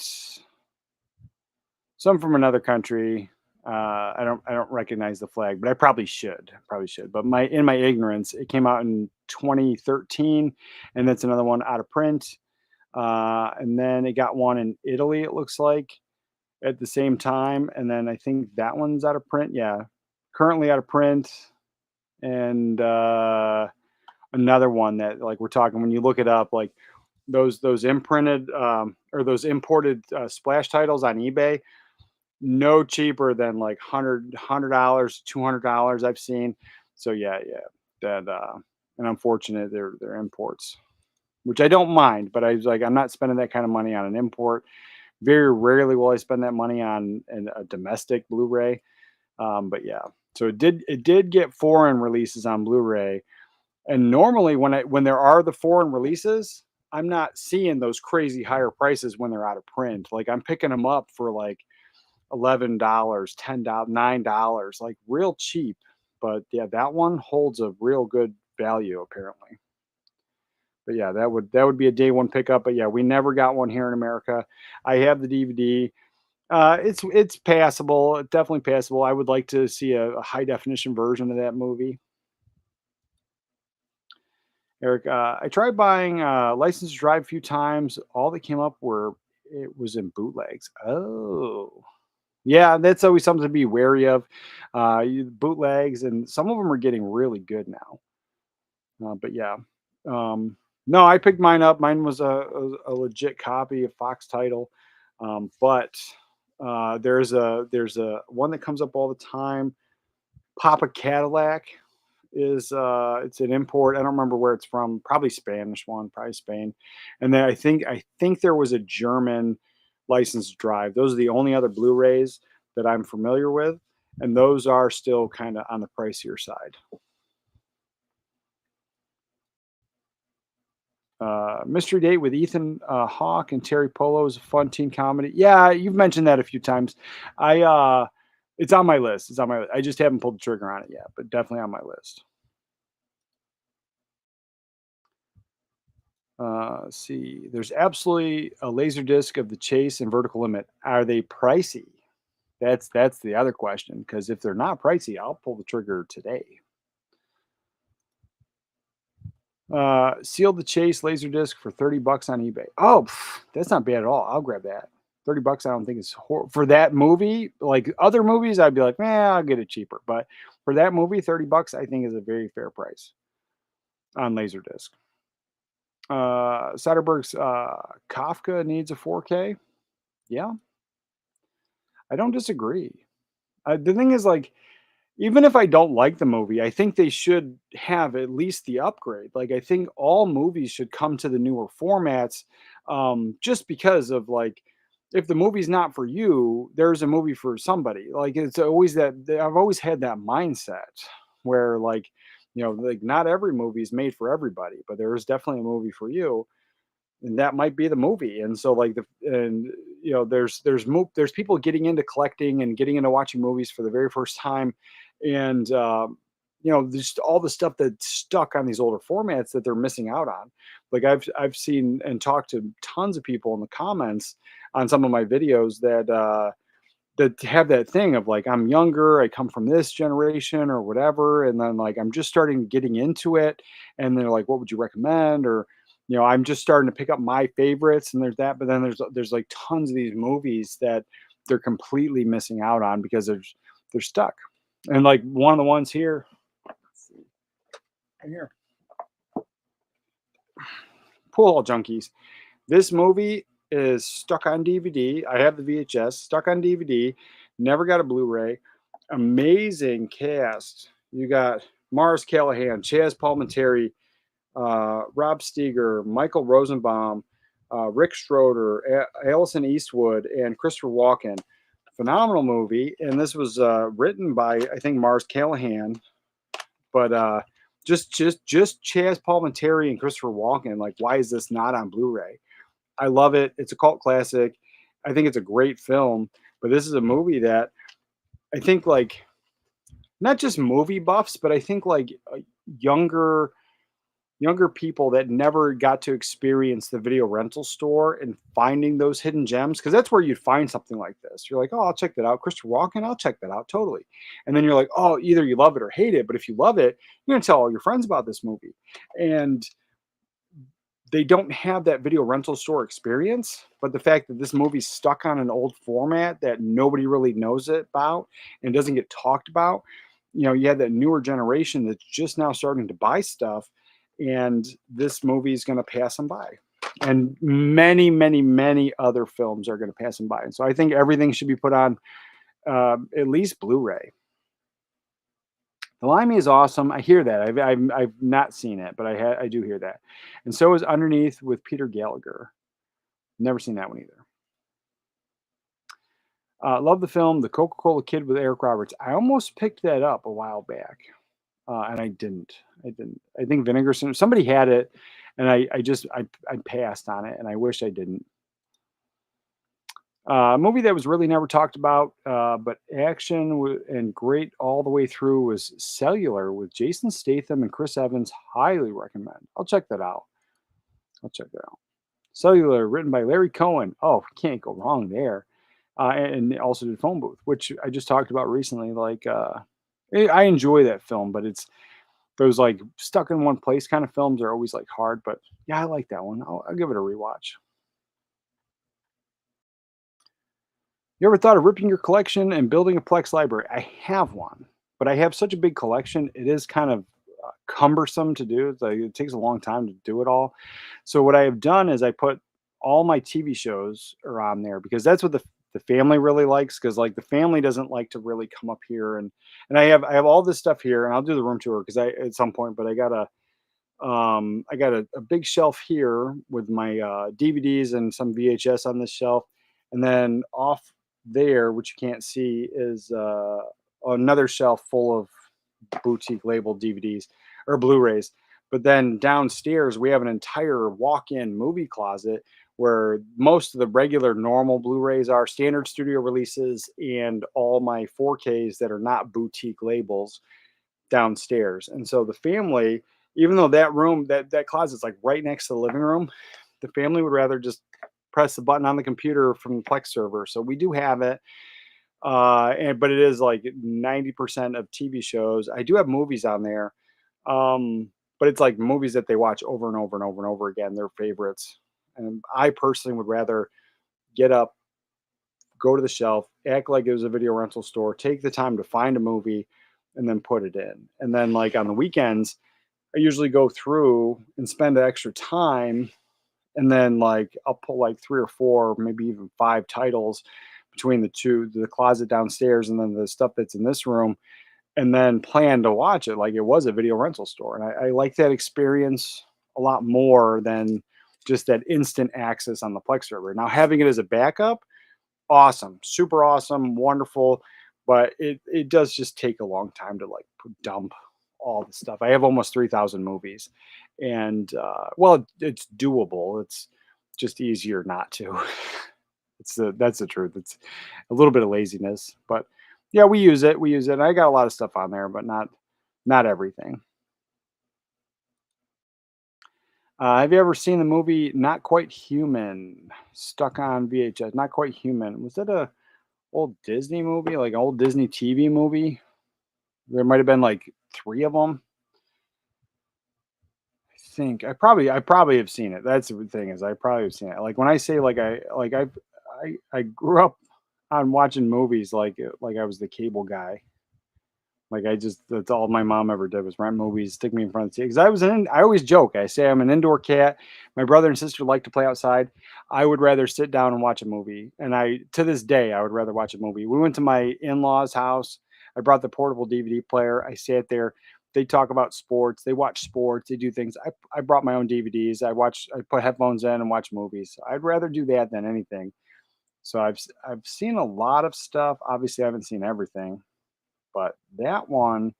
some from another country. I don't recognize the flag, but I probably should. But in my ignorance, it came out in 2013, and that's another one out of print. And then it got one in Italy. It looks like at the same time, and then I think that one's out of print. Yeah, currently out of print, and another one that like we're talking when you look it up, like those imprinted or those imported splash titles on eBay no cheaper than like $100, $200 I've seen. So yeah, that and unfortunate they're imports, which I don't mind, but I was like, I'm not spending that kind of money on an import. Very rarely will I spend that money on a domestic Blu-ray. But yeah, so it did get foreign releases on Blu-ray, and normally when there are the foreign releases, I'm not seeing those crazy higher prices when they're out of print. Like I'm picking them up for like $11, $10, $9, like real cheap. But yeah, that one holds a real good value apparently. But yeah, that would be a day one pickup. But yeah, we never got one here in America. I have the DVD. It's passable, definitely passable. I would like to see a high definition version of that movie. Eric, I tried buying License to Drive a few times. All that came up it was in bootlegs. Oh, yeah, that's always something to be wary of. Bootlegs, and some of them are getting really good now. But yeah, no, I picked mine up. Mine was a legit copy of Fox title, but there's a one that comes up all the time. Papa Cadillac is it's an import. I don't remember where it's from. Probably Spanish one, probably Spain. And then I think there was a German License to Drive. Those are the only other Blu-rays that I'm familiar with, and those are still kind of on the pricier side. Mystery Date with Ethan Hawke and Terry Polo is a fun teen comedy. Yeah, you've mentioned that a few times. It's on my list. It's on my list. I just haven't pulled the trigger on it yet, but definitely on my list. Let's see. There's absolutely a laser disc of The Chase and Vertical Limit. Are they pricey? That's the other question. Because if they're not pricey, I'll pull the trigger today. Seal the Chase Laserdisc for 30 bucks on eBay. Oh, that's not bad at all. I'll grab that. 30 bucks, I don't think is for that movie. Like other movies, I'd be like, I'll get it cheaper. But for that movie, 30 bucks, I think is a very fair price on Laserdisc. Soderbergh's Kafka needs a 4K. Yeah, I don't disagree. The thing is, like, even if I don't like the movie, I think they should have at least the upgrade. Like, I think all movies should come to the newer formats, just because of like, if the movie's not for you, there's a movie for somebody. Like, it's always that I've always had that mindset where, like, like not every movie is made for everybody, but there is definitely a movie for you, and that might be the movie. And so like there's people getting into collecting and getting into watching movies for the very first time, and just all the stuff that's stuck on these older formats that they're missing out on. Like I've seen and talked to tons of people in the comments on some of my videos that have that thing of like, I'm younger, I come from this generation or whatever, and then like I'm just starting getting into it, and they're like, what would you recommend? Or I'm just starting to pick up my favorites, and there's that. But then there's like tons of these movies that they're completely missing out on because they're stuck. And like one of the ones here, right here, Pool Hall Junkies. This movie is stuck on DVD. I have the VHS, stuck on DVD, never got a Blu-ray. Amazing cast. You got Mars Callahan, Chaz Palminteri, Rob Steger, Michael Rosenbaum, Rick Schroeder, Allison Eastwood, and Christopher Walken. Phenomenal movie. And this was written by, I think, Mars Callahan, but just Chaz Palminteri and Christopher Walken. Like, why is this not on Blu-ray? I love it. It's a cult classic. I think it's a great film, but this is a movie that I think, like, not just movie buffs, but I think like younger people that never got to experience the video rental store and finding those hidden gems, because that's where you'd find something like this. You're like, oh, I'll check that out. Christopher Walken, I'll check that out, totally. And then you're like, oh, either you love it or hate it. But if you love it, you're gonna tell all your friends about this movie. And they don't have that video rental store experience. But the fact that this movie's stuck on an old format that nobody really knows it about and doesn't get talked about, you have that newer generation that's just now starting to buy stuff, and this movie is going to pass them by. And many, many, many other films are going to pass them by. And so I think everything should be put on at least Blu-ray. The Limey is awesome. I hear that. I've not seen it, but I do hear that. And so is Underneath with Peter Gallagher. Never seen that one either. Love the film, The Coca-Cola Kid with Eric Roberts. I almost picked that up a while back, and I didn't. I think Vinegar Syndrome. Somebody had it, and I passed on it, and I wish I didn't. A movie that was really never talked about, but action and great all the way through, was Cellular with Jason Statham and Chris Evans. Highly recommend. I'll check that out. Cellular, written by Larry Cohen. Oh, can't go wrong there. And also did Phone Booth, which I just talked about recently. Like, I enjoy that film, but it's those like stuck in one place kind of films are always like hard. But yeah, I like that one. I'll give it a rewatch. You ever thought of ripping your collection and building a Plex library? I have one, but I have such a big collection. It is kind of cumbersome to do. It's like, it takes a long time to do it all. So what I have done is I put all my TV shows are on there, because that's what the family really likes, because like the family doesn't like to really come up here, and I have all this stuff here, and I'll do the room tour because I at some point, but I got a big shelf here with my DVDs and some VHS on this shelf, and then off there, which you can't see, is another shelf full of boutique labeled DVDs or Blu-rays. But then downstairs we have an entire walk-in movie closet where most of the regular normal Blu-rays are, standard studio releases, and all my 4Ks that are not boutique labels downstairs. And so the family, even though that room, that closet's like right next to the living room, the family would rather just press the button on the computer from the Plex server. So we do have it. But it is like 90% of TV shows. I do have movies on there. but it's like movies that they watch over and over and over and over again, their favorites. And I personally would rather get up, go to the shelf, act like it was a video rental store, take the time to find a movie, and then put it in. And then, like on the weekends, I usually go through and spend extra time, and then like I'll put like three or four, maybe even five titles between the two, the closet downstairs and then the stuff that's in this room, and then plan to watch it like it was a video rental store. And I like that experience a lot more than just that instant access on the Plex server. Now having it as a backup, awesome, super awesome, wonderful, but it does just take a long time to like dump all the stuff. I have almost 3,000 movies, and well, it's doable. It's just easier not to. That's the truth. It's a little bit of laziness, but yeah, we use it. We use it. And I got a lot of stuff on there, but not everything. Have you ever seen the movie Not Quite Human? Stuck on VHS. Not Quite Human. Was that a old Disney movie, like an old Disney TV movie? There might have been like three of them. I probably have seen it. That's the thing is I probably have seen it. Like when I say I grew up on watching movies like I was the cable guy. Like I just that's all my mom ever did was rent movies, stick me in front of the TV. Because I always joke. I say I'm an indoor cat. My brother and sister like to play outside. I would rather sit down and watch a movie. And I to this day I would rather watch a movie. We went to my in-laws' house. I brought the portable DVD player. I sat there. They talk about sports. They watch sports. They do things. I brought my own DVDs. I put headphones in and watch movies. I'd rather do that than anything. So I've seen a lot of stuff. Obviously, I haven't seen everything, but that one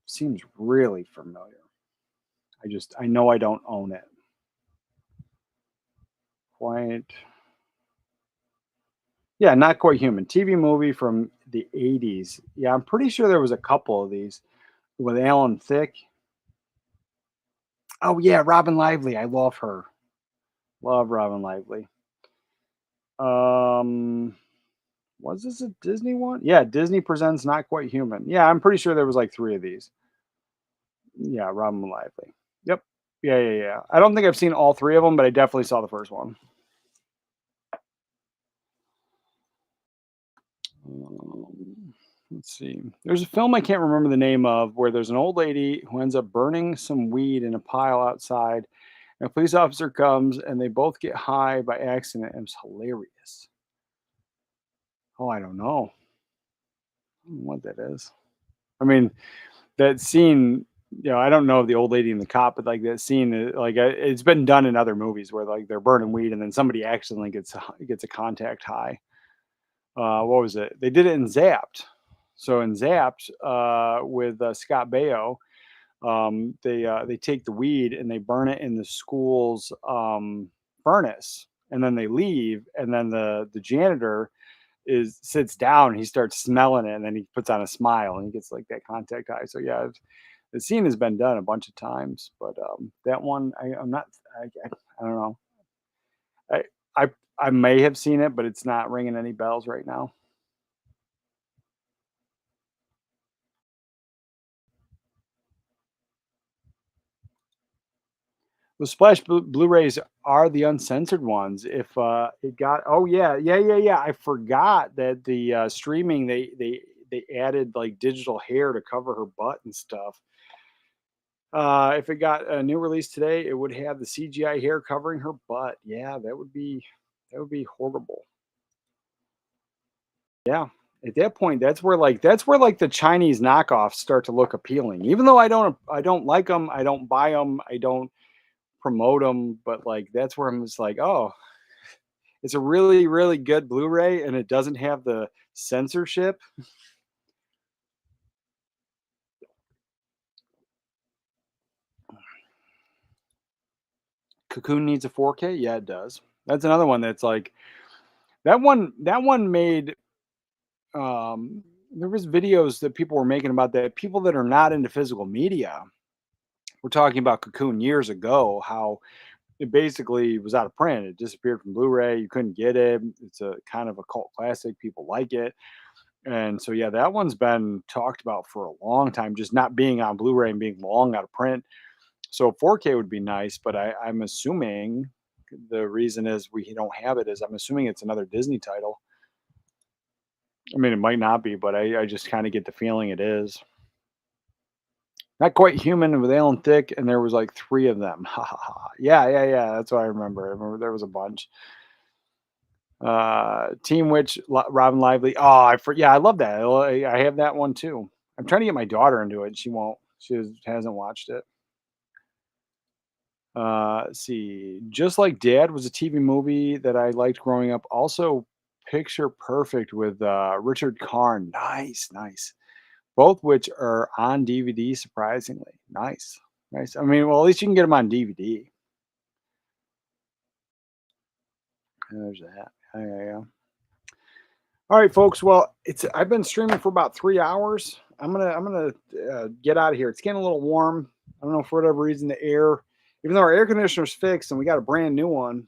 seems really familiar. I know I don't own it. Quite. Yeah, Not Quite Human. TV movie from the 80s. Yeah, I'm pretty sure there was a couple of these with Alan Thicke. Oh yeah, Robin Lively. I love her. Love Robin Lively. Um was this a Disney one? Yeah, Disney presents Not Quite Human. Yeah, I'm pretty sure there was like three of these. Yeah, Robin Lively. Yep. Yeah, yeah, yeah. I don't think I've seen all three of them, but I definitely saw the first one. Let's see. There's a film I can't remember the name of where there's an old lady who ends up burning some weed in a pile outside. And a police officer comes and they both get high by accident. It was hilarious. Oh, I don't know. I don't know what that is. I mean, that scene, I don't know the old lady and the cop, but like that scene, it's been done in other movies where like they're burning weed and then somebody accidentally gets a contact high. What was it? They did it in Zapped. So in Zapped, with Scott Baio, they take the weed and they burn it in the school's furnace, and then they leave, and then the janitor is sits down and he starts smelling it, and then he puts on a smile and he gets like that contact high. So yeah, the scene has been done a bunch of times, but that one I'm not. I don't know. I I I may have seen it, but it's not ringing any bells right now. The Splash Blu-rays are the uncensored ones. If it got, oh yeah, yeah, yeah, yeah. I forgot that the streaming they added like digital hair to cover her butt and stuff. If it got a new release today, it would have the CGI hair covering her butt. Yeah, that would be horrible. Yeah. At that point, that's where the Chinese knockoffs start to look appealing. Even though I don't like them, I don't buy them, I don't promote them, but like that's where I'm just like, oh, it's a really really good Blu-ray and it doesn't have the censorship. Cocoon needs a 4K. Yeah, it does. That's another one that's like that one made there was videos that people were making about that. People that are not into physical media were talking about Cocoon years ago, how it basically was out of print. It disappeared from Blu-ray. You couldn't get it. It's a kind of a cult classic. People like it. And so yeah, that one's been talked about for a long time, just not being on Blu-ray and being long out of print. So 4K would be nice, but I'm assuming the reason is we don't have it is I'm assuming it's another Disney title. I mean, it might not be, but I just kind of get the feeling it is. Not Quite Human with Alan Thicke, and there was like 3 of them. Ha ha ha. Yeah, yeah, yeah. That's what I remember. I remember there was a bunch. Team Witch, Robin Lively. Oh, yeah, I love that. I have that one too. I'm trying to get my daughter into it. She won't. Hasn't watched it. Let's see. Just Like Dad was a TV movie that I liked growing up. Also, Picture Perfect with Richard Karn. Nice, nice. Both which are on DVD, surprisingly. Nice, nice. I mean, well, at least you can get them on DVD. There's that. Yeah, yeah, yeah. All right, folks. Well, I've been streaming for about 3 hours. I'm gonna get out of here. It's getting a little warm. I don't know, for whatever reason, the air, even though our air conditioner's fixed and we got a brand new one,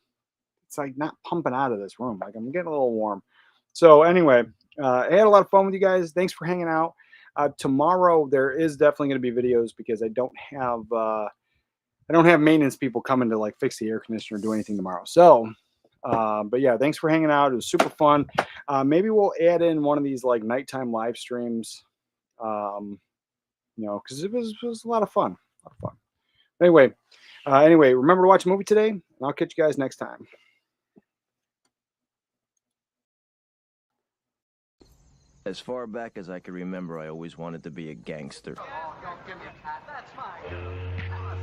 it's like not pumping out of this room. Like I'm getting a little warm. So anyway, I had a lot of fun with you guys. Thanks for hanging out. Tomorrow there is definitely going to be videos because I don't have maintenance people coming to like fix the air conditioner or do anything tomorrow. So, but yeah, thanks for hanging out. It was super fun. Maybe we'll add in one of these like nighttime live streams. Because it was a lot of fun. A lot of fun. Anyway, remember to watch a movie today, and I'll catch you guys next time. As far back as I can remember, I always wanted to be a gangster. Oh, don't give me a pat. That's fine.